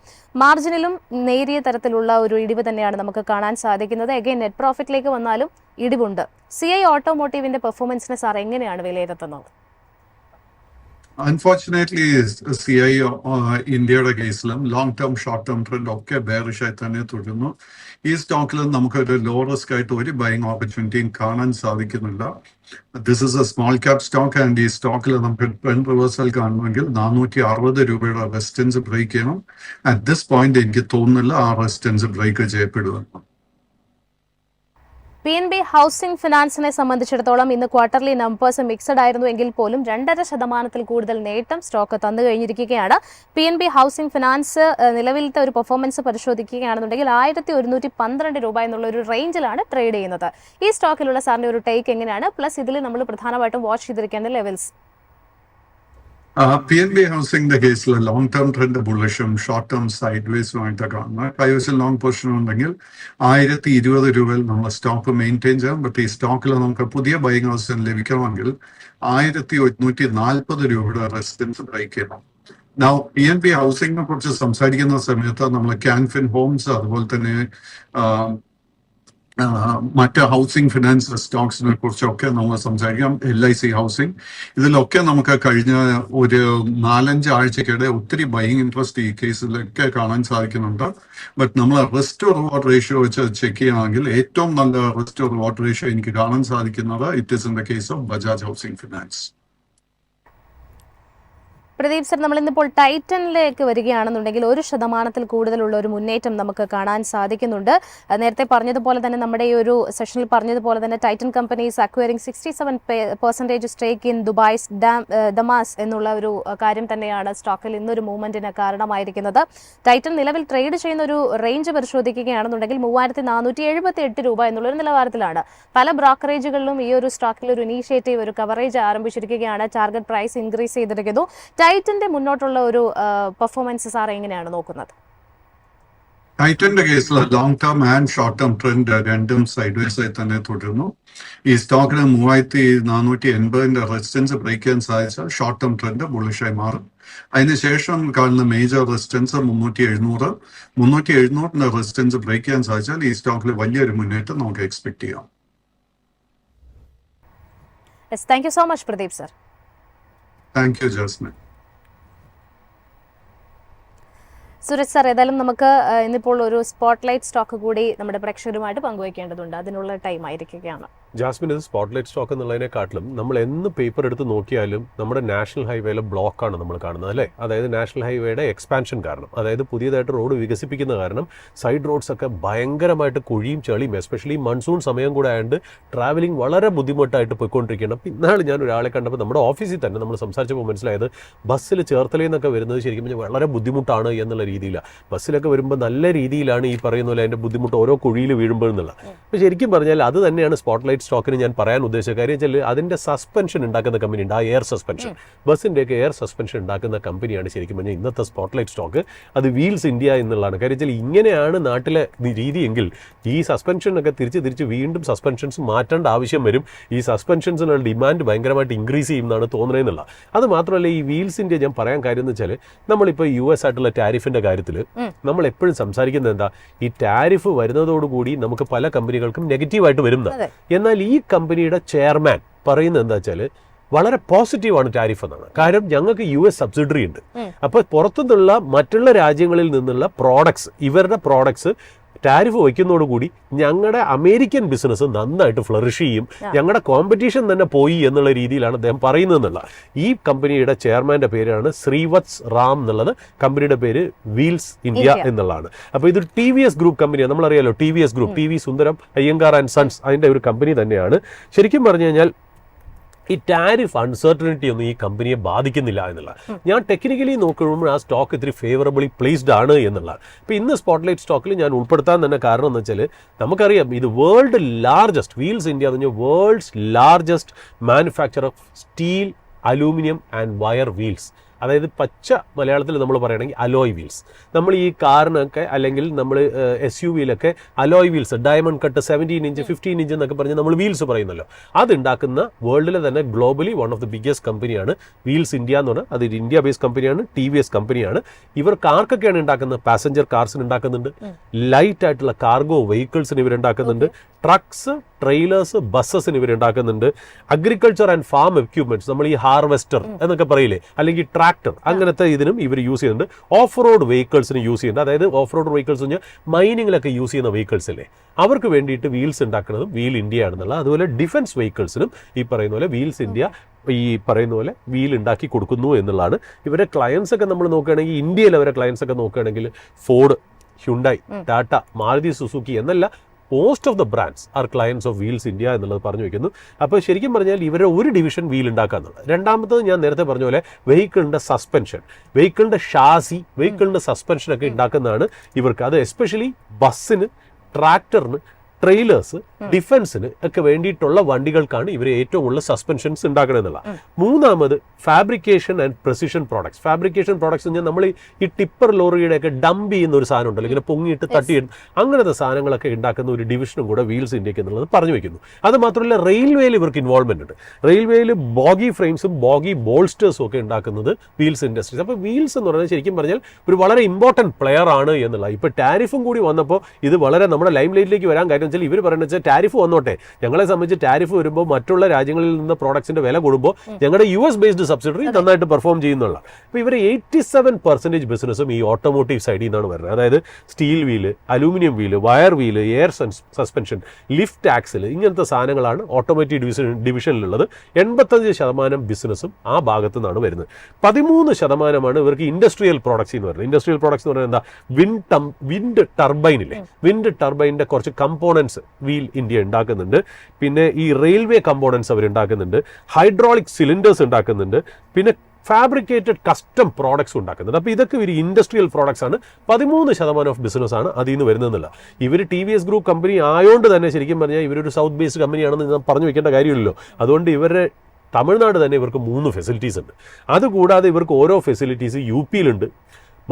മാർജിനിലും നേരിയ തരത്തിലുള്ള ഒരു ഇടിവ് തന്നെയാണ് നമുക്ക് കാണാൻ സാധിക്കുന്നത്. അഗൈൻ നെറ്റ് പ്രോഫിറ്റിലേക്ക് വന്നാലും ഇടിവുണ്ട്. CI ഓട്ടോമോട്ടീവിന്റെ പെർഫോമൻസിനെ സാർ എങ്ങനെയാണ് വിലയിരുത്തുന്നത്? അൺഫോർച്ചുനേറ്റ്ലി CI ഇന്ത്യയുടെ കേസിലും long term short term trend ഒക്കെ ബെയറിഷായി തന്നെ തുടരുന്നു. ഈ സ്റ്റോക്കിൽ നമുക്കൊരു ലോ റിസ്ക് ആയിട്ട് ഒരു ബൈങ് ഓപ്പർച്യൂണിറ്റിയും കാണാൻ സാധിക്കുന്നില്ല. This is A small cap stock and ഈ സ്റ്റോക്കിൽ നമുക്ക് ട്രെൻഡ് റിവേഴ്സൽ കാണണമെങ്കിൽ 460 രൂപയുടെ റെസിസ്റ്റൻസ് ബ്രേക്ക് ചെയ്യണം. അറ്റ് ദിസ് പോയിന്റ് എനിക്ക് തോന്നുന്നില്ല ആ റെസിസ്റ്റൻസ് ബ്രേക്ക് ചെയ്യപ്പെടുമെന്ന്. PNB ഹൗസിംഗ് ഫിനാൻസിനെ സംബന്ധിച്ചിടത്തോളം ഇന്ന് ക്വാർട്ടർലി നമ്പേഴ്സ് മിക്സഡ് ആയിരുന്നു എങ്കിൽ പോലും 2.5% കൂടുതൽ നേട്ടം സ്റ്റോക്ക് തന്നു കഴിഞ്ഞിരിക്കുകയാണ്. PNB ഹൗസിംഗ് ഫിനാൻസ് നിലവിലത്തെ ഒരു പെർഫോമൻസ് പരിശോധിക്കുകയാണെന്നുണ്ടെങ്കിൽ 1112 രൂപ എന്നുള്ള ഒരു റേഞ്ചിലാണ് ട്രേഡ് ചെയ്യുന്നത്. ഈ സ്റ്റോക്കിലുള്ള സാറിന്റെ ഒരു ടേക്ക് എങ്ങനെയാണ്? പ്ലസ് ഇതിൽ നമ്മൾ പ്രധാനമായിട്ടും വാച്ച് ചെയ്തിരിക്കേണ്ട ലെവൽസ്. PNB ഹൗസിംഗിന്റെ കേസിൽ ലോങ് ടേം ട്രെൻഡ് ബുള്ളിഷും ഷോർട്ട് ടേം സൈഡ് വേസുമായിട്ട് കാണുന്നത്. കൈവശം ലോങ് പൊസിഷൻ ഉണ്ടെങ്കിൽ 1020 രൂപയിൽ നമ്മൾ സ്റ്റോക്ക് മെയിൻറ്റെയിൻ ചെയ്യാം. ബട്ട് ഈ സ്റ്റോക്കിൽ നമുക്ക് പുതിയ ബൈങ് അവസരം ലഭിക്കണമെങ്കിൽ 1140 രൂപയുടെ റെസിസ്റ്റൻസ് ബ്രേക്ക് ചെയ്യണം. Now PNB ഹൗസിംഗിനെ കുറിച്ച് സംസാരിക്കുന്ന സമയത്ത് നമ്മൾ ക്യാൻഫിൻ ഹോംസ് അതുപോലെ തന്നെ മറ്റ് ഹൗസിംഗ് ഫിനാൻസ് സ്റ്റോക്സിനെ കുറിച്ചൊക്കെ നമ്മൾ സംസാരിക്കാം. LIC ഹൗസിംഗ് ഇതിലൊക്കെ നമുക്ക് കഴിഞ്ഞ ഒരു 4-5 ആഴ്ചക്കിടെ ഒത്തിരി ബൈയിങ് ഇൻട്രസ്റ്റ് ഈ കേസിലൊക്കെ കാണാൻ സാധിക്കുന്നുണ്ട്. ബട്ട് നമ്മൾ റിസ്ക് ടു റിവാർഡ് റേഷ്യോ വെച്ച് ചെക്ക് ചെയ്യുകയാണെങ്കിൽ ഏറ്റവും നല്ല റിസ്ക് ടു റിവാർഡ് റേഷ്യോ എനിക്ക് കാണാൻ സാധിക്കുന്നത് it is in the case of Bajaj housing finance. Pradeep sir, നമ്മളിന്നിപ്പോൾ ടൈറ്റനിലേക്ക് വരികയാണെന്നുണ്ടെങ്കിൽ 1% കൂടുതലുള്ള ഒരു മുന്നേറ്റം നമുക്ക് കാണാൻ സാധിക്കുന്നുണ്ട്. നേരത്തെ പറഞ്ഞതുപോലെ തന്നെ നമ്മുടെ ഈ ഒരു സെഷനിൽ പറഞ്ഞതുപോലെ തന്നെ Titan companies acquiring 67% stake in Dubai's Damas എന്നുള്ള ഒരു കാര്യം തന്നെയാണ് സ്റ്റോക്കിൽ ഇന്നൊരു മൂവ്മെന്റിന് കാരണമായിരിക്കുന്നത്. ടൈറ്റൻ നിലവിൽ ട്രേഡ് ചെയ്യുന്ന ഒരു റേഞ്ച് പരിശോധിക്കുകയാണെന്നുണ്ടെങ്കിൽ 3478 രൂപ എന്നുള്ളൊരു നിലവാരത്തിലാണ്. പല ബ്രോക്കറേജുകളിലും ഈ ഒരു സ്റ്റോക്കിൽ ഒരു ഇനീഷ്യേറ്റീവ്, ഒരു കവറേജ് ആരംഭിച്ചിരിക്കുകയാണ്. ടാർഗറ്റ് പ്രൈസ് ഇൻക്രീസ് ചെയ്തിരിക്കുന്നു. ടൈറ്റന്റെ മുന്നോട്ടുള്ള ഒരു പെർഫോമൻസ് സാർ എങ്ങനെയാണ് നോക്കുന്നത്? ടൈറ്റന്റെ കേസിൽ long term and short term trend രണ്ടും സൈഡ് വേസ് ആയി തന്നെ തുടരുന്നു. ഈ സ്റ്റോക്കിന് 3480 റെസിസ്റ്റൻസ് ബ്രേക്ക് ചെയ്യാൻ സാധിച്ചാൽ ഷോർട്ട് ടേം ട്രെൻഡ് ബുള്ളിഷായി മാറും. അതിനുശേഷം കാണുന്ന മേജർ റെസിസ്റ്റൻസ് 370 റെസിസ്റ്റൻസ് ബ്രേക്ക് ചെയ്യാൻ സാധിച്ചാൽ ഈ സ്റ്റോക്കിൽ വലിയൊരു മുന്നേറ്റം നമുക്ക് എക്സ്പെക്ട് ചെയ്യാം. Thank you so much Pradeep sir. Thank you Jasmine. Suresh sir, ഏതായാലും നമുക്ക് ഇന്നിപ്പോൾ ഒരു സ്പോട്ട്ലൈറ്റ് സ്റ്റോക്ക് കൂടി നമ്മുടെ പ്രേക്ഷകരുമായിട്ട് പങ്കുവയ്ക്കേണ്ടതുണ്ട്. അതിനുള്ള ടൈം ആയിരിക്കുകയാണ്. ജാസ്മിൻ, ഇത് സ്പോട്ട്ലൈറ്റ് സ്റ്റോക്ക് എന്നുള്ളതിനെക്കാട്ടിലും നമ്മൾ എന്ന് പേപ്പർ എടുത്ത് നോക്കിയാലും നമ്മുടെ നാഷണൽ ഹൈവേയിലെ ബ്ലോക്കാണ് നമ്മൾ കാണുന്നത്, അല്ലേ? അതായത് നാഷണൽ ഹൈവേയുടെ എക്സ്പാൻഷൻ കാരണം, അതായത് പുതിയതായിട്ട് റോഡ് വികസിപ്പിക്കുന്ന കാരണം സൈഡ് റോഡ്സ് ഒക്കെ ഭയങ്കരമായിട്ട് കുഴിയും ചളിയും, എസ്പെഷ്യലി മൺസൂൺ സമയം കൂടെ ആയതുകൊണ്ട് ട്രാവലിംഗ് വളരെ ബുദ്ധിമുട്ടായിട്ട് പോയിക്കൊണ്ടിരിക്കണം. ഇന്നാൾ ഞാൻ ഒരാളെ കണ്ടപ്പോൾ നമ്മുടെ ഓഫീസിൽ തന്നെ നമ്മൾ സംസാരിച്ചപ്പോൾ മനസ്സിലായത് ബസ്സിൽ ചേർത്തലയിൽ നിന്നൊക്കെ വരുന്നത് ശരിക്കും പറഞ്ഞാൽ വളരെ ബുദ്ധിമുട്ടാണ് എന്നുള്ള രീതിയിലാണ്. ബസ്സിലൊക്കെ വരുമ്പോൾ നല്ല രീതിയിലാണ് ഈ പറയുന്ന പോലെ അതിൻ്റെ ബുദ്ധിമുട്ട് ഓരോ കുഴിയിൽ വീഴുമ്പോൾ എന്നുള്ള. അപ്പോൾ ശരിക്കും പറഞ്ഞാൽ അത് തന്നെയാണ് സ്പോട്ട്ലൈറ്റ് സ്റ്റോക്കിന് ഞാൻ പറയാൻ ഉദ്ദേശിച്ച കാര്യം വെച്ചാൽ അതിൻ്റെ സസ്പെൻഷൻ ഉണ്ടാക്കുന്ന കമ്പനി ഉണ്ട്, ആ എയർ സസ്പെൻഷൻ, ബസ്സിൻ്റെയൊക്കെ എയർ സസ്പെൻഷൻ ഉണ്ടാക്കുന്ന കമ്പനിയാണ് ശരിക്കും പറഞ്ഞാൽ ഇന്നത്തെ സ്പോട്ട്ലൈറ്റ് സ്റ്റോക്ക്. അത് വീൽസ് ഇന്ത്യ എന്നുള്ളതാണ്. കാര്യം വെച്ചാൽ ഇങ്ങനെയാണ് നാട്ടിലെ രീതിയെങ്കിൽ ഈ സസ്പെൻഷനൊക്കെ തിരിച്ച് വീണ്ടും സസ്പെൻഷൻസ് മാറ്റേണ്ട ആവശ്യം വരും. ഈ സസ്പെൻഷൻസിനുള്ള ഡിമാൻഡ് ഭയങ്കരമായിട്ട് ഇൻക്രീസ് ചെയ്യുന്നതാണ് തോന്നുന്നതെന്നുള്ള. അത് മാത്രമല്ല ഈ വീൽസ് ഇന്ത്യ ഞാൻ പറയാൻ കാര്യം എന്ന് വെച്ചാൽ നമ്മളിപ്പോൾ US ആയിട്ടുള്ള ടാരിഫിൻ്റെ കാര്യത്തിൽ നമ്മൾ എപ്പോഴും സംസാരിക്കുന്നത് എന്താ, ഈ ടാരിഫ് വരുന്നതോടുകൂടി നമുക്ക് പല കമ്പനികൾക്കും നെഗറ്റീവായിട്ട് വരുന്നത്. എന്നാൽ ഈ കമ്പനിയുടെ ചെയർമാൻ പറയുന്നത് എന്താ വെച്ചാൽ വളരെ പോസിറ്റീവാണ് ടാരിഫ് എന്നാണ്. കാരണം ഞങ്ങൾക്ക് US സബ്സിഡറി ഉണ്ട്. അപ്പോൾ പുറത്തുനിന്നുള്ള മറ്റുള്ള രാജ്യങ്ങളിൽ നിന്നുള്ള പ്രോഡക്ട്സ്, ഇവരുടെ പ്രോഡക്ട്സ് ടാരിഫ് വയ്ക്കുന്നതോടുകൂടി ഞങ്ങളുടെ അമേരിക്കൻ ബിസിനസ് നന്നായിട്ട് ഫ്ലറിഷ് ചെയ്യും, ഞങ്ങളുടെ കോമ്പറ്റീഷൻ തന്നെ പോയി എന്നുള്ള രീതിയിലാണ് അദ്ദേഹം പറയുന്നതെന്നുള്ള. ഈ കമ്പനിയുടെ ചെയർമാൻ്റെ പേരാണ് ശ്രീവത്സ് റാം എന്നുള്ളത്. കമ്പനിയുടെ പേര് വീൽസ് ഇന്ത്യ എന്നുള്ളതാണ്. അപ്പോൾ ഇത് TVS ഗ്രൂപ്പ് കമ്പനിയാണ്. നമ്മളറിയാലോ TVS group, TV Sundaram Iyengar and sons, അതിൻ്റെ ഒരു കമ്പനി തന്നെയാണ്. ശരിക്കും പറഞ്ഞു കഴിഞ്ഞാൽ ഈ ടാരിഫ് അൺസർട്ടനിറ്റി ഒന്നും ഈ കമ്പനിയെ ബാധിക്കുന്നില്ല എന്നുള്ള. ഞാൻ ടെക്നിക്കലി നോക്കുമ്പോൾ ആ സ്റ്റോക്ക് ഇത്തിരി ഫേവറബിളി പ്ലേസ്ഡ് ആണ് എന്നുള്ളതാണ്. ഇപ്പോൾ ഇന്ന് സ്പോട്ട്ലൈറ്റ് സ്റ്റോക്കിൽ ഞാൻ ഉൾപ്പെടുത്താൻ തന്നെ കാരണം എന്ന് വെച്ചാൽ നമുക്കറിയാം ഇത് വേൾഡ് ലാർജസ്റ്റ്, വീൽസ് ഇന്ത്യ എന്ന് പറഞ്ഞാൽ world's largest manufacture of steel, aluminium and wire wheels. അതായത് പച്ച മലയാളത്തിൽ നമ്മൾ പറയുകയാണെങ്കിൽ അലോയ് വീൽസ്. നമ്മൾ ഈ കാറിനൊക്കെ അല്ലെങ്കിൽ നമ്മൾ SUV-യിലൊക്കെ alloy wheels, diamond cut 17 inch 15 inch എന്നൊക്കെ പറഞ്ഞ് നമ്മൾ വീൽസ് പറയുന്നല്ലോ, അതുണ്ടാക്കുന്ന വേൾഡിലെ തന്നെ globally one of the biggest കമ്പനിയാണ് വീൽസ് ഇന്ത്യ എന്ന് പറഞ്ഞാൽ. അത് ഇന്ത്യ ബേസ്ഡ് കമ്പനിയാണ്, TVS കമ്പനിയാണ്. ഇവർ കാർക്കൊക്കെയാണ് ഉണ്ടാക്കുന്നത്, പാസഞ്ചർ കാർസിന് ഉണ്ടാക്കുന്നുണ്ട്, ലൈറ്റ് ആയിട്ടുള്ള കാർഗോ വെഹിക്കിൾസിന് ഇവരുണ്ടാക്കുന്നുണ്ട്, ട്രക്സ്, ട്രെയിലേഴ്സ്, ബസ്സസിന് ഇവരുണ്ടാക്കുന്നുണ്ട്, അഗ്രികൾച്ചർ ആൻഡ് ഫാം എക്യുപ്മെന്റ്സ്, നമ്മൾ ഈ ഹാർവെസ്റ്റർ എന്നൊക്കെ പറയില്ലേ, അല്ലെങ്കിൽ ട്രാക്ടർ, അങ്ങനത്തെ ഇതിനും ഇവർ യൂസ് ചെയ്യുന്നുണ്ട്. ഓഫ് റോഡ് വെഹിക്കിൾസിന് യൂസ് ചെയ്യുന്നുണ്ട്. അതായത് ഓഫ് റോഡ് വെഹിക്കിൾസ് പറഞ്ഞാൽ മൈനിങ്ങിലൊക്കെ യൂസ് ചെയ്യുന്ന വെഹിക്കിൾസ് അല്ലേ, അവർക്ക് വേണ്ടിയിട്ട് വീൽസ് ഉണ്ടാക്കുന്നതും വീൽ ഇന്ത്യ ആണെന്നുള്ള. അതുപോലെ ഡിഫൻസ് വെഹിക്കിൾസിനും ഈ പറയുന്ന പോലെ വീൽസ് ഇന്ത്യ ഈ പറയുന്ന പോലെ വീൽ ഉണ്ടാക്കി കൊടുക്കുന്നു എന്നുള്ളതാണ്. ഇവരുടെ ക്ലയൻസ് ഒക്കെ നമ്മൾ നോക്കുകയാണെങ്കിൽ, ഇന്ത്യയിൽ അവരുടെ ക്ലയൻസ് ഒക്കെ നോക്കുകയാണെങ്കിൽ Ford, Hyundai, Tata, Maruti Suzuki എന്നല്ല, most of the brands are clients of wheels India എന്നുള്ളത് പറഞ്ഞു വെക്കുന്നു. അപ്പോൾ ശരിക്കും പറഞ്ഞാൽ ഇവരുടെ ഒരു ഡിവിഷൻ വീൽ ഉണ്ടാക്കാന്നുള്ളത്. രണ്ടാമത്തത് ഞാൻ നേരത്തെ പറഞ്ഞ പോലെ വെഹിക്കിളിൻ്റെ സസ്പെൻഷൻ, വെഹിക്കിളിൻ്റെ ഷാസി, വെഹിക്കിളിൻ്റെ സസ്പെൻഷനൊക്കെ ഉണ്ടാക്കുന്നതാണ് ഇവർക്ക്. അത് എസ്പെഷ്യലി ബസ്സിന്, ട്രാക്ടറിന്, ട്രെയിലേഴ്സ്, ഡിഫൻസിന് ഒക്കെ വേണ്ടിയിട്ടുള്ള വണ്ടികൾക്കാണ് ഇവർ ഏറ്റവും കൂടുതൽ സസ്പെൻഷൻസ് ഉണ്ടാക്കണമെന്നുള്ള. മൂന്നാമത് fabrication and precision products. Fabrication products എന്ന് പറഞ്ഞാൽ നമ്മൾ ഈ ടിപ്പർ ലോറിയുടെ ഒക്കെ ഡംപ് ചെയ്യുന്ന ഒരു സാധനം ഉണ്ടല്ലോ, ഇങ്ങനെ പൊങ്ങിയിട്ട് തട്ടിയിട്ട് അങ്ങനത്തെ സാധനങ്ങളൊക്കെ ഉണ്ടാക്കുന്ന ഒരു ഡിവിഷനും കൂടെ വീൽസ് ഇന്ത്യക്ക് എന്നുള്ളത് പറഞ്ഞു വെക്കുന്നു. അത് മാത്രമല്ല റെയിൽവേയിൽ ഇവർക്ക് ഇൻവോൾവ്മെന്റ് ഉണ്ട്. റെയിൽവേയിൽ ബോഗി ഫ്രെയിംസും ബോഗി ബോൾസ്റ്റേഴ്സും ഒക്കെ ഉണ്ടാക്കുന്നത് വീൽസ് ഇൻഡസ്ട്രീസ്. അപ്പോൾ വീൽസ് എന്ന് പറഞ്ഞാൽ ശരിക്കും പറഞ്ഞാൽ ഒരു വളരെ ഇമ്പോർട്ടൻറ്റ് പ്ലെയർ ആണ് എന്നുള്ള. ഇപ്പോൾ ടാരിഫും കൂടി വന്നപ്പോൾ ഇത് വളരെ നമ്മുടെ ലൈം ലൈറ്റിലേക്ക് വരാൻ കാര്യം വെച്ചാൽ ഇവർ പറയുന്നത് വെച്ചാൽ ടാരിഫ് വന്നോട്ടെ, ഞങ്ങളെ സംബന്ധിച്ച് ടാരിഫ് വരുമ്പോൾ മറ്റുള്ള രാജ്യങ്ങളിൽ നിന്ന് പ്രോഡക്ട്സിന്റെ വില കൂടുമ്പോൾ ഞങ്ങളുടെ US ബേസ്ഡ് സബ്സിഡറി നന്നായിട്ട് പെർഫോം ചെയ്യുന്നുള്ള. അപ്പോൾ ഇവർ 87% ബിസിനസ്സും ഈ ഓട്ടോമോട്ടീവ് സൈഡിൽ നിന്നാണ് വരുന്നത്. അതായത് steel wheel, aluminium wheel, wire wheel, air suspension, lift axle, ഇങ്ങനത്തെ സാധനങ്ങളാണ് ഓട്ടോമോട്ടീവ് ഡിവിഷനിലുള്ളത്. 85% ബിസിനസ്സും ആ ഭാഗത്തു നിന്നാണ് വരുന്നത്. 13% ഇവർക്ക് ഇൻഡസ്ട്രിയൽ പ്രോഡക്ട്സ് എന്ന് പറയുന്നത്. ഇൻഡസ്ട്രിയൽ പ്രോഡക്ട്സ് എന്ന് പറയുന്നത് എന്താ, വിൻഡ് ടർബൈനില്ലേ, വിൻഡ് ടർബൈനിന്റെ കുറച്ച് കമ്പോണൻസ് വീൽ ഇന്ത്യ ഉണ്ടാക്കുന്നുണ്ട്. പിന്നെ ഈ റെയിൽവേ കമ്പോണൻസ് അവർ ഉണ്ടാക്കുന്നുണ്ട്, ഹൈഡ്രോളിക് സിലിണ്ടേഴ്സ് ഉണ്ടാക്കുന്നുണ്ട്, പിന്നെ ഫാബ്രിക്കേറ്റഡ് കസ്റ്റം പ്രോഡക്ട്സ് ഉണ്ടാക്കുന്നുണ്ട്. അപ്പോൾ ഇതൊക്കെ ഒരു ഇൻഡസ്ട്രിയൽ പ്രോഡക്ട്സ് ആണ്. 13% ഓഫ് ബിസിനസ് ആണ് അതിൽ നിന്ന് വരുന്നതെന്നില്ല. ഇവർ TVS ഗ്രൂപ്പ് കമ്പനി ആയതുകൊണ്ട് തന്നെ ശരിക്കും പറഞ്ഞാൽ ഇവരൊരു സൗത്ത് ബേസ്ഡ് കമ്പനിയാണെന്ന് ഞാൻ പറഞ്ഞു വെക്കേണ്ട കാര്യമില്ലല്ലോ. അതുകൊണ്ട് ഇവരുടെ തമിഴ്നാട് തന്നെ ഇവർക്ക് 3 ഫെസിലിറ്റീസ് ഉണ്ട്. അതുകൂടാതെ ഇവർക്ക് ഓരോ ഫെസിലിറ്റീസ് UP-യിലുണ്ട്,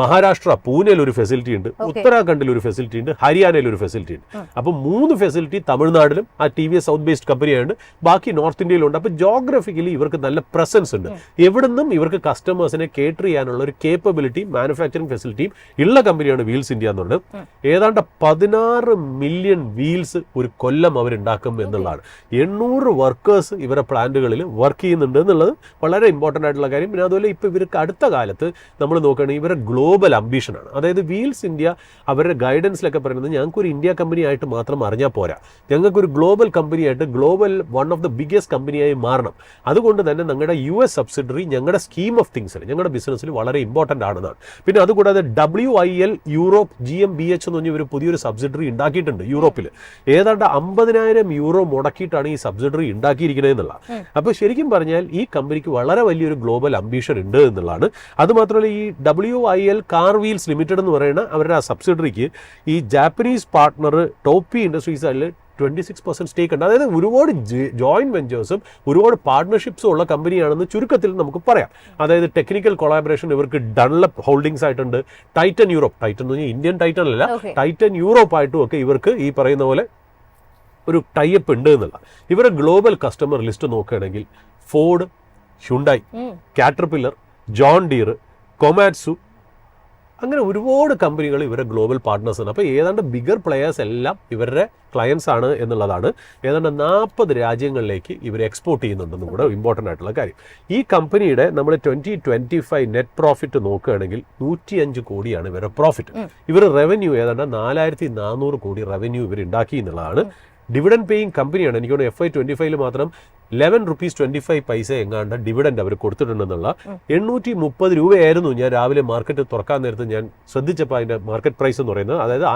മഹാരാഷ്ട്ര പൂനെയിൽ ഒരു ഫെസിലിറ്റി ഉണ്ട്, ഉത്തരാഖണ്ഡിൽ ഒരു ഫെസിലിറ്റി ഉണ്ട്, ഹരിയാനയിൽ ഒരു ഫെസിലിറ്റി ഉണ്ട്. അപ്പോൾ 3 ഫെസിലിറ്റി തമിഴ്നാട്ടിലും ആ TVS സൗത്ത് ബേസ്ഡ് കമ്പനിയായുണ്ട്, ബാക്കി നോർത്ത് ഇന്ത്യയിലുണ്ട്. അപ്പോൾ ജോഗ്രഫിക്കലി ഇവർക്ക് നല്ല പ്രസൻസ് ഉണ്ട്. എവിടുന്നും ഇവർക്ക് കസ്റ്റമേഴ്സിനെ കേറ്റർ ചെയ്യാനുള്ള ഒരു കേപ്പബിലിറ്റിയും മാനുഫാക്ചറിങ് ഫെസിലിറ്റിയും ഉള്ള കമ്പനിയാണ് വീൽസ് ഇന്ത്യ എന്ന് പറയുന്നത്. ഏതാണ്ട് 16 മില്യൺ വീൽസ് ഒരു കൊല്ലം അവരുണ്ടാക്കും എന്നുള്ളതാണ്. 800 വർക്കേഴ്സ് ഇവരുടെ പ്ലാന്റുകളിൽ വർക്ക് ചെയ്യുന്നുണ്ട് എന്നുള്ളത് വളരെ ഇമ്പോർട്ടൻ്റ് ആയിട്ടുള്ള കാര്യം. പിന്നെ അതുപോലെ ഇപ്പോൾ ഇവർക്ക് അടുത്ത കാലത്ത് നമ്മൾ നോക്കുകയാണെങ്കിൽ ഇവരുടെ ഗ്ലോബൽ അംബിഷനാണ്. അതായത് വീൽസ് ഇന്ത്യ അവരുടെ ഗൈഡൻസിലൊക്കെ പറയുന്നത് ഞങ്ങൾക്കൊരു ഇന്ത്യ കമ്പനി ആയിട്ട് മാത്രം അറിഞ്ഞാൽ പോരാ, ഞങ്ങൾക്കൊരു ഗ്ലോബൽ കമ്പനിയായിട്ട്, global one of the biggest കമ്പനിയായി മാറണം. അതുകൊണ്ട് തന്നെ ഞങ്ങളുടെ US സബ്സിഡറി ഞങ്ങളുടെ സ്കീം ഓഫ് തിങ്സിൽ, ഞങ്ങളുടെ ബിസിനസ്സിൽ വളരെ ഇമ്പോർട്ടൻ്റ് ആണെന്നാണ്. പിന്നെ അതുകൂടാതെ WIL യൂറോപ്പ് GmbH എന്ന് പറഞ്ഞ ഒരു പുതിയൊരു സബ്സിഡറി ഉണ്ടാക്കിയിട്ടുണ്ട് യൂറോപ്പിൽ. ഏതാണ്ട് 50,000 യൂറോ മുടക്കിയിട്ടാണ് ഈ സബ്സിഡറി ഉണ്ടാക്കിയിരിക്കുന്നത് എന്നുള്ള. അപ്പോൾ ശരിക്കും പറഞ്ഞാൽ ഈ കമ്പനിക്ക് വളരെ വലിയൊരു ഗ്ലോബൽ അംബിഷൻ ഉണ്ട് എന്നുള്ളതാണ്. അതുമാത്രമല്ല ഈ WIL കാർ വീൽസ് ലിമിറ്റഡ് എന്ന് പറയുന്ന അവരുടെ ആ സബ്സിഡറിക്ക് ഈ ജാപ്പനീസ് പാർട്ട്ണർ ടോപ്പി ഇൻഡസ്ട്രീസ് അതിൽ 26% സ്റ്റേക്ക് ഉണ്ട്. അതായത് ഒരുപാട് ജോയിന്റ് വെഞ്ചേഴ്സും ഒരുപാട് പാർട്ട്ണർഷിപ്സും ഉള്ള കമ്പനിയാണെന്ന് ചുരുക്കത്തിൽ നമുക്ക് പറയാം. അതായത് ടെക്നിക്കൽ കൊളാബറേഷൻ ഇവർക്ക് ഡൺലപ്പ് ഹോൾഡിംഗ്സ് ആയിട്ടുണ്ട്, ടൈറ്റൻ യൂറോപ്പ്, ടൈറ്റൻ എന്ന് പറഞ്ഞാൽ ഇന്ത്യൻ ടൈറ്റൻ അല്ല, ടൈറ്റൻ യൂറോപ്പ് ആയിട്ടും ഒക്കെ ഇവർക്ക് ഈ പറയുന്ന പോലെ ഒരു ടൈപ്പ് ഉണ്ട് എന്നുള്ള. ഇവരുടെ ഗ്ലോബൽ കസ്റ്റമർ ലിസ്റ്റ് നോക്കുകയാണെങ്കിൽ Ford, Hyundai, Caterpillar, John Deere, Komatsu, അങ്ങനെ ഒരുപാട് കമ്പനികൾ ഇവരുടെ ഗ്ലോബൽ പാർട്ട്നേഴ്സാണ്. അപ്പോൾ ഏതാണ്ട് ബിഗർ പ്ലെയേഴ്സ് എല്ലാം ഇവരുടെ ക്ലയൻസ് ആണ് എന്നുള്ളതാണ്. ഏതാണ്ട് 40 രാജ്യങ്ങളിലേക്ക് ഇവർ എക്സ്പോർട്ട് ചെയ്യുന്നുണ്ടെന്നും കൂടെ ഇമ്പോർട്ടൻ്റ് ആയിട്ടുള്ള കാര്യം. ഈ കമ്പനിയുടെ നമ്മൾ 2025 നെറ്റ് പ്രോഫിറ്റ് നോക്കുകയാണെങ്കിൽ 105 കോടിയാണ് ഇവരുടെ പ്രോഫിറ്റ്. ഇവർ റവന്യൂ ഏതാണ്ട് 4400 കോടി റവന്യൂ ഇവർ ഉണ്ടാക്കി എന്നുള്ളതാണ്. ഡിവിഡൻഡ് പേയിങ് കമ്പനിയാണ്. എനിക്ക് തോന്നുന്നു FY25 മാത്രം 11 rupees 25 paise എങ്ങാണ്ട് ഡിവിഡൻഡ് അവർ കൊടുത്തിട്ടുണ്ടെന്നുള്ള. 830 രൂപയായിരുന്നു ഞാൻ രാവിലെ മാർക്കറ്റ് തുറക്കാൻ നേരത്ത് ഞാൻ ശ്രദ്ധിച്ചപ്പോൾ അതിൻ്റെ മാർക്കറ്റ് പ്രൈസ് എന്ന് പറയുന്നത്. അതായത്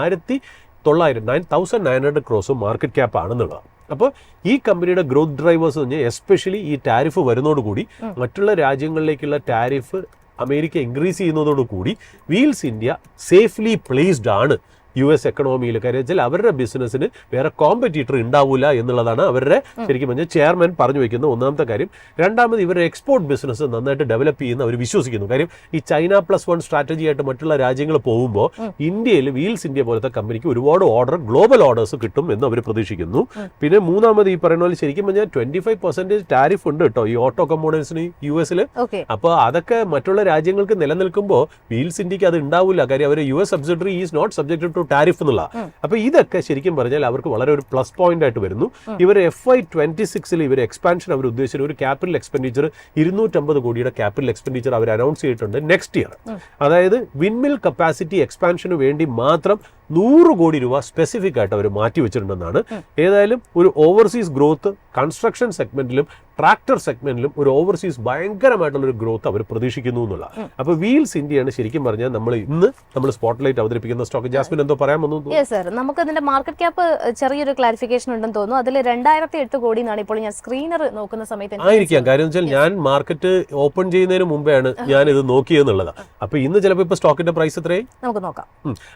9,900 crores മാർക്കറ്റ് ക്യാപ്പ് ആണെന്നുള്ളത്. അപ്പോൾ ഈ കമ്പനിയുടെ ഗ്രോത്ത് ഡ്രൈവേഴ്സ് എന്ന് പറഞ്ഞാൽ എസ്പെഷ്യലി ഈ ടാരിഫ് വരുന്നതോടുകൂടി മറ്റുള്ള രാജ്യങ്ങളിലേക്കുള്ള ടാരിഫ് അമേരിക്ക ഇൻക്രീസ് ചെയ്യുന്നതോടുകൂടി വീൽസ് ഇന്ത്യ സേഫ്ലി പ്ലേസ്ഡ് ആണ് US എക്കണോമിയിൽ. കാര്യം വെച്ചാൽ അവരുടെ ബിസിനസ്സിന് വേറെ കോമ്പറ്റീറ്റർ ഉണ്ടാവില്ല എന്നുള്ളതാണ് അവരുടെ ശരിക്കും പറഞ്ഞാൽ ചെയർമാൻ പറഞ്ഞു വെക്കുന്ന ഒന്നാമത്തെ കാര്യം. രണ്ടാമത് ഇവരുടെ എക്സ്പോർട്ട് ബിസിനസ് നന്നായിട്ട് ഡെവലപ്പ് ചെയ്യുന്ന അവർ വിശ്വസിക്കുന്നു. കാര്യം ഈ China +1 സ്ട്രാറ്റജി ആയിട്ട് മറ്റുള്ള രാജ്യങ്ങൾ പോകുമ്പോൾ ഇന്ത്യയിൽ വീൽസ് ഇന്ത്യ പോലത്തെ കമ്പനിക്ക് ഒരുപാട് ഓർഡർ, ഗ്ലോബൽ ഓർഡേഴ്സ് കിട്ടും എന്ന് അവർ പ്രതീക്ഷിക്കുന്നു. പിന്നെ മൂന്നാമത് ഈ പറയുന്ന പോലെ ശരിക്കും പറഞ്ഞാൽ 25% ടാരിഫ് ഉണ്ട് കേട്ടോ ഈ ഓട്ടോ കമ്പോണൻസിന് US-ൽ. അപ്പോൾ അതൊക്കെ മറ്റുള്ള രാജ്യങ്ങൾക്ക് നിലനിൽക്കുമ്പോൾ വീൽസ് ഇന്ത്യക്ക് അത് ഉണ്ടാവില്ല. കാര്യം അവർ US subsidiary is not subjected to tariff എന്നുള്ള. അപ്പോൾ ഇതൊക്കെ ശരിക്കും പറഞ്ഞാൽ അവർക്ക് വളരെ ഒരു പ്ലസ് പോയിന്റ് ആയിട്ട് വരുന്നു. ഇവർ FY26 ഇവർ എക്സ്പാൻഷൻ അവർ ഉദ്ദേശിച്ച ഒരു ക്യാപിറ്റൽ എക്സ്പെൻഡിച്ചർ 250 കോടിയുടെ ക്യാപിറ്റൽ എക്സ്പെൻഡിച്ചർ അവർ അനൗൺസ് ചെയ്തിട്ടുണ്ട് നെക്സ്റ്റ് ഇയർ. അതായത് വിൻമിൽ കപ്പാസിറ്റി എക്സ്പാൻഷന് വേണ്ടി മാത്രം 100 കോടി രൂപ സ്പെസിഫിക് ആയിട്ട് അവർ മാറ്റി വെച്ചിട്ടുണ്ടെന്നാണ്. ഏതായാലും ഒരു ഓവർസീസ് ഗ്രോത്ത് കൺസ്ട്രക്ഷൻ സെഗ്മെന്റിലും ട്രാക്ടർ സെഗ്മെന്റിലും ഒരു ഓവർസീസ് ഭയങ്കരമായിട്ടുള്ള ഒരു ഗ്രോത്ത് അവർ പ്രതീക്ഷിക്കുന്നു എന്നുള്ള. അപ്പോൾ വീൽസ് ഇന്ത്യയാണ് ശരിക്കും പറഞ്ഞാൽ നമ്മൾ സ്പോട്ട്ലൈറ്റ് അവതരിപ്പിക്കുന്ന സ്റ്റോക്ക്. ജാസ്മിൻ എന്തോ പറയാൻ വന്നു? നമുക്ക് അതിന്റെ മാർക്കറ്റ് ക്യാപ്പ് ചെറിയൊരു ക്ലാരിഫിക്കേഷൻ ഉണ്ടെന്ന് തോന്നുന്നു. അതിൽ 2008 കോടി എന്നാണ് ഇപ്പോൾ ഞാൻ സ്ക്രീനർ നോക്കുന്ന സമയത്ത് ആയിരിക്കാം. കാര്യം വെച്ചാൽ ഞാൻ മാർക്കറ്റ് ഓപ്പൺ ചെയ്യുന്നതിന് മുമ്പെയാണ് ഞാൻ ഇത് നോക്കിയെന്നുള്ളതാണ്. അപ്പൊ ഇന്ന് ചിലപ്പോൾ ഇപ്പൊ സ്റ്റോക്കിന്റെ പ്രൈസ് എത്രയായി നമുക്ക് നോക്കാം.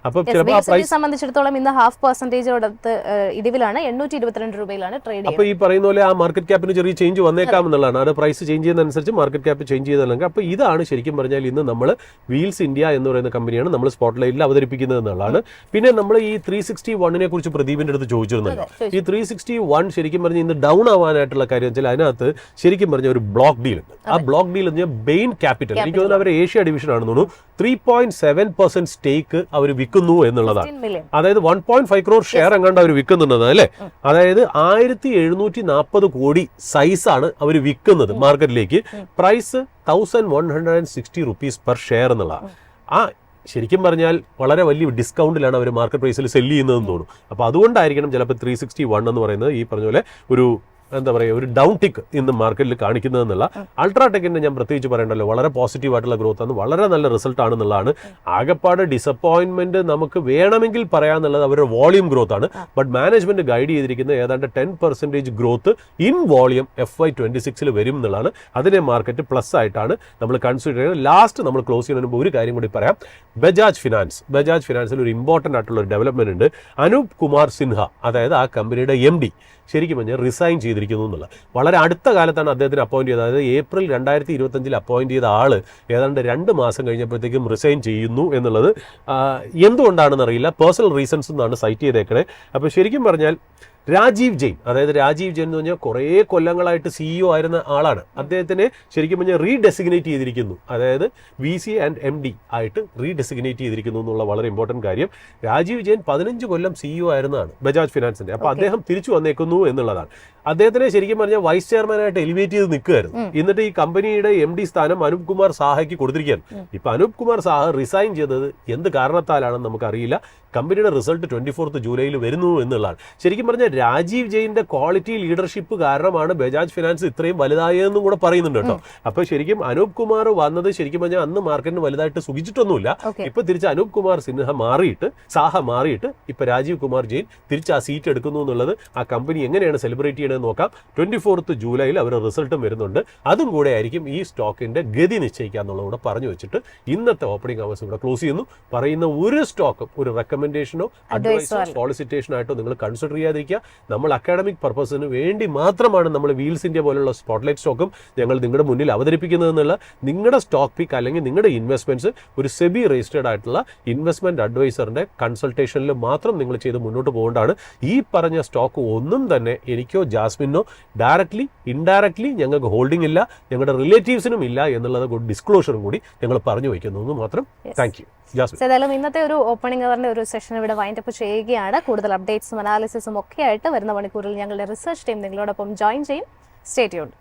അപ്പൊ ചിലപ്പോൾ സംബന്ധിച്ചിടത്തോളം ഇന്ന് 0.5% ഇടിവിലാണ് 822 രൂപയിലാണ് ട്രേഡ്. അപ്പൊ ഈ പറയുന്ന പോലെ ആ മാർക്കറ്റ് ക്യാപ്പിന് ചെറിയ ചേഞ്ച് വന്നേക്കാം എന്നുള്ളതാണ്. അത് പ്രൈസ് ചേഞ്ച് ചെയ്യുന്നതനുസരിച്ച് മാർക്കറ്റ് ക്യാപ്പ് ചേഞ്ച് ചെയ്തല്ലെങ്കിൽ. അപ്പൊ ഇതാണ് ശരിക്കും പറഞ്ഞാൽ ഇന്ന് നമ്മൾ വീൽസ് ഇന്ത്യ എന്ന് പറയുന്ന കമ്പനിയാണ് നമ്മൾ സ്പോട്ട്ലൈറ്റിൽ അവതരിപ്പിക്കുന്നത് എന്നുള്ളതാണ്. പിന്നെ നമ്മൾ ഈ 361 കുറിച്ച് പ്രദീപിന്റെ അടുത്ത് ചോദിച്ചിരുന്നല്ലോ. ഈ 361 ശരിക്കും പറഞ്ഞാൽ ഇന്ന് ഡൗൺ ആവാനായിട്ടുള്ള കാര്യം വെച്ചാൽ അതിനകത്ത് ശരിക്കും പറഞ്ഞ ഒരു ബ്ലോക്ക് ഡീൽ ഉണ്ട്. ആ ബ്ലോക്ക് ഡീൽ എന്ന് പറഞ്ഞാൽ ബെയിൻ ക്യാപിറ്റൽ, എനിക്ക് തോന്നുന്നു അവർ ഏഷ്യ ഡിവിഷൻ ആണെന്ന് തോന്നുന്നു, 3.7% സ്റ്റേക്ക് അവർ വിൽക്കുന്നു എന്നുള്ളതാണ്. അതായത് 1.5 crore ഷെയർ എങ്ങാണ്ട് അവർ വിൽക്കുന്നുണ്ട് അല്ലേ. അതായത് 1740 കോടി സൈസാണ് അവർ വിൽക്കുന്നത് മാർക്കറ്റിലേക്ക്. പ്രൈസ് 1160 rupees പെർ ഷെയർ എന്നുള്ള. ആ ശരിക്കും പറഞ്ഞാൽ വളരെ വലിയ ഡിസ്കൗണ്ടിലാണ് അവർ മാർക്കറ്റ് പ്രൈസിൽ സെല്ല് ചെയ്യുന്നതെന്ന് തോന്നുന്നു. അപ്പോൾ അതുകൊണ്ടായിരിക്കണം ചിലപ്പോൾ 361 എന്ന് പറയുന്നത് ഈ പറഞ്ഞ പോലെ ഒരു എന്താ പറയുക ഒരു ഡൗൺ ടിക്ക് ഇന്ന് മാർക്കറ്റിൽ കാണിക്കുന്നതെന്നുള്ള. അൾട്രാടെക്കിന്റെ ഞാൻ പ്രത്യേകിച്ച് പറയണ്ടല്ലോ, വളരെ പോസിറ്റീവ് ആയിട്ടുള്ള ഗ്രോത്ത് ആണ്, വളരെ നല്ല റിസൾട്ട് ആണെന്നുള്ളതാണ്. ആകെപ്പാട് ഡിസപ്പോയിന്റ്മെന്റ് നമുക്ക് വേണമെങ്കിൽ പറയാന്നുള്ളത് അവരുടെ വോളിയം ഗ്രോത്ത് ആണ്. ബട്ട് മാനേജ്മെന്റ് ഗൈഡ് ചെയ്തിരിക്കുന്നത് ഏതാണ്ട് 10% ഗ്രോത്ത് ഇൻ വോളിയം FY26 വരും എന്നുള്ളതാണ്. അതിനെ മാർക്കറ്റ് പ്ലസ് ആയിട്ടാണ് നമ്മൾ കൺസിഡർ ചെയ്യുന്നത്. ലാസ്റ്റ് നമ്മൾ ക്ലോസ് ചെയ്യുന്നതിന് മുമ്പ് ഒരു കാര്യം കൂടി പറയാം. ബജാജ് ഫിനാൻസിൽ ഒരു ഇമ്പോർട്ടൻ്റ് ആയിട്ടുള്ള ഒരു ഡെവലപ്മെന്റ് ഉണ്ട്. അനൂപ് കുമാർ സിൻഹ, അതായത് ആ കമ്പനിയുടെ MD ശരിക്കും പറഞ്ഞാൽ റിസൈൻ ചെയ്തിരിക്കുന്നു എന്നുള്ള. വളരെ അടുത്ത കാലത്താണ് അദ്ദേഹത്തിന് അപ്പോയിന്റ് ചെയ്തത്. അതായത് ഏപ്രിൽ 2025 അപ്പോയിന്റ് ചെയ്ത ആള് ഏതാണ്ട് 2 മാസം കഴിഞ്ഞപ്പോഴത്തേക്കും റിസൈൻ ചെയ്യുന്നു എന്നുള്ളത് എന്തുകൊണ്ടാണെന്ന് അറിയില്ല. പേഴ്സണൽ റീസൺസ് എന്നാണ് സൈറ്റ് ചെയ്തേക്കണേ. അപ്പോൾ ശരിക്കും പറഞ്ഞാൽ രാജീവ് ജെയിൻ എന്ന് പറഞ്ഞാൽ കുറേ കൊല്ലങ്ങളായിട്ട് CEO ആയിരുന്ന ആളാണ്. അദ്ദേഹത്തിനെ ശരിക്കും പറഞ്ഞാൽ റീഡെസിഗ്നേറ്റ് ചെയ്തിരിക്കുന്നു. അതായത് VC ആൻഡ് MD ആയിട്ട് റീഡെസിഗ്നേറ്റ് ചെയ്തിരിക്കുന്നു എന്നുള്ള വളരെ ഇമ്പോർട്ടൻറ്റ് കാര്യം. രാജീവ് ജെയിൻ 15 കൊല്ലം CEO ആയിരുന്നതാണ് ബജാജ് ഫിനാൻസിന്റെ. അപ്പോൾ അദ്ദേഹം തിരിച്ചു വന്നേക്കുന്നു എന്നുള്ളതാണ്. അദ്ദേഹത്തിനെ ശരിക്കും പറഞ്ഞാൽ വൈസ് ചെയർമാനായിട്ട് എലിവേറ്റ് ചെയ്ത് നിൽക്കുകയായിരുന്നു. എന്നിട്ട് ഈ കമ്പനിയുടെ MD സ്ഥാനം അനൂപ് കുമാർ സാഹയ്ക്ക് കൊടുത്തിരിക്കുകയാണ്. ഇപ്പൊ അനൂപ് കുമാർ സാഹ റിസൈൻ ചെയ്തത് എന്ത് കാരണത്താലാണെന്ന് നമുക്കറിയില്ല. കമ്പനിയുടെ റിസൾട്ട് 24th ജൂലൈയിൽ വരുന്നു എന്നുള്ളതാണ്. ശരിക്കും പറഞ്ഞാൽ രാജീവ് ജെയിന്റെ ക്വാളിറ്റി ലീഡർഷിപ്പ് കാരണമാണ് ബജാജ് ഫിനാൻസ് ഇത്രയും വലുതായതെന്നും കൂടെ പറയുന്നുണ്ട് കേട്ടോ. അപ്പൊ ശരിക്കും അനൂപ് കുമാർ വന്നത് ശരിക്കും പറഞ്ഞാൽ അന്ന് മാർക്കറ്റിന് വലുതായിട്ട് സുഖിച്ചിട്ടൊന്നുമില്ല. ഇപ്പൊ തിരിച്ച് അനൂപ് കുമാർ സാഹ മാറിയിട്ട് ഇപ്പൊ രാജീവ് കുമാർ ജെയിൻ തിരിച്ച് ആ സീറ്റ് എടുക്കുന്നു എന്നുള്ളത് ആ കമ്പനി എങ്ങനെയാണ് സെലിബ്രേറ്റ് ചെയ്യണമെന്ന് നോക്കാം. 24th ജൂലൈയിൽ അവർ റിസൾട്ടും വരുന്നുണ്ട്. അതും കൂടെ ആയിരിക്കും ഈ സ്റ്റോക്കിന്റെ ഗതി നിശ്ചയിക്കാന്നുള്ളത് കൂടെ പറഞ്ഞു വെച്ചിട്ട് ഇന്നത്തെ ഓപ്പണിംഗ് അവേഴ്സ് ഇവിടെ ക്ലോസ് ചെയ്യുന്നു. പറയുന്ന ഒരു സ്റ്റോക്കും ഒരു റെക്കമെൻഡേഷനോ അഡ്വൈസോ സോളിസിറ്റേഷനോ ആയിട്ടോ നിങ്ങൾ കൺസിഡർ ചെയ്യാതിരിക്കുക. നമ്മൾ അക്കാഡമിക് പർപ്പസിന് വേണ്ടി മാത്രമാണ് നമ്മൾ വീൽസ് ഇന്ത്യ പോലുള്ള സ്പോട്ട്ലൈറ്റ് സ്റ്റോക്കും ഞങ്ങൾ നിങ്ങളുടെ മുന്നിൽ അവതരിപ്പിക്കുന്നതെന്നുള്ള. നിങ്ങളുടെ സ്റ്റോക്ക് പിക്ക് അല്ലെങ്കിൽ നിങ്ങളുടെ ഇൻവെസ്റ്റ്മെന്റ്സ് ഒരു സെബി രജിസ്റ്റേർഡ് ആയിട്ടുള്ള ഇൻവെസ്റ്റ്മെന്റ് അഡ്വൈസറിന്റെ കൺസൾട്ടേഷനിൽ മാത്രം നിങ്ങൾ ചെയ്ത് മുന്നോട്ട് പോകേണ്ടതാണ്. ഈ പറഞ്ഞ സ്റ്റോക്ക് ഒന്നും തന്നെ എനിക്കോ ജാസ്മിനോ ഡയറക്ട്ലി ഇൻഡയറക്ട്ലി ഞങ്ങൾക്ക് ഹോൾഡിംഗ് ഇല്ല, ഞങ്ങളുടെ റിലേറ്റീവ്സിനും ഇല്ല എന്നുള്ളത് ഡിസ്ക്ലോഷറും കൂടി ഞങ്ങൾ പറഞ്ഞു വയ്ക്കുന്നു മാത്രം. Thank you. ഏതായാലും ഇന്നത്തെ ഒരു ഓപ്പണിംഗ് അവറിന്റെ ഒരു സെഷൻ ഇവിടെ വൈൻഡ് അപ്പ് ചെയ്യുകയാണ്. കൂടുതൽ അപ്ഡേറ്റ്സും അനാലിസിസും ഒക്കെ ആയിട്ട് വരുന്ന മണിക്കൂറിൽ ഞങ്ങളുടെ റിസർച്ച് ടീം നിങ്ങളോടൊപ്പം ജോയിൻ ചെയ്യും. Stay tuned.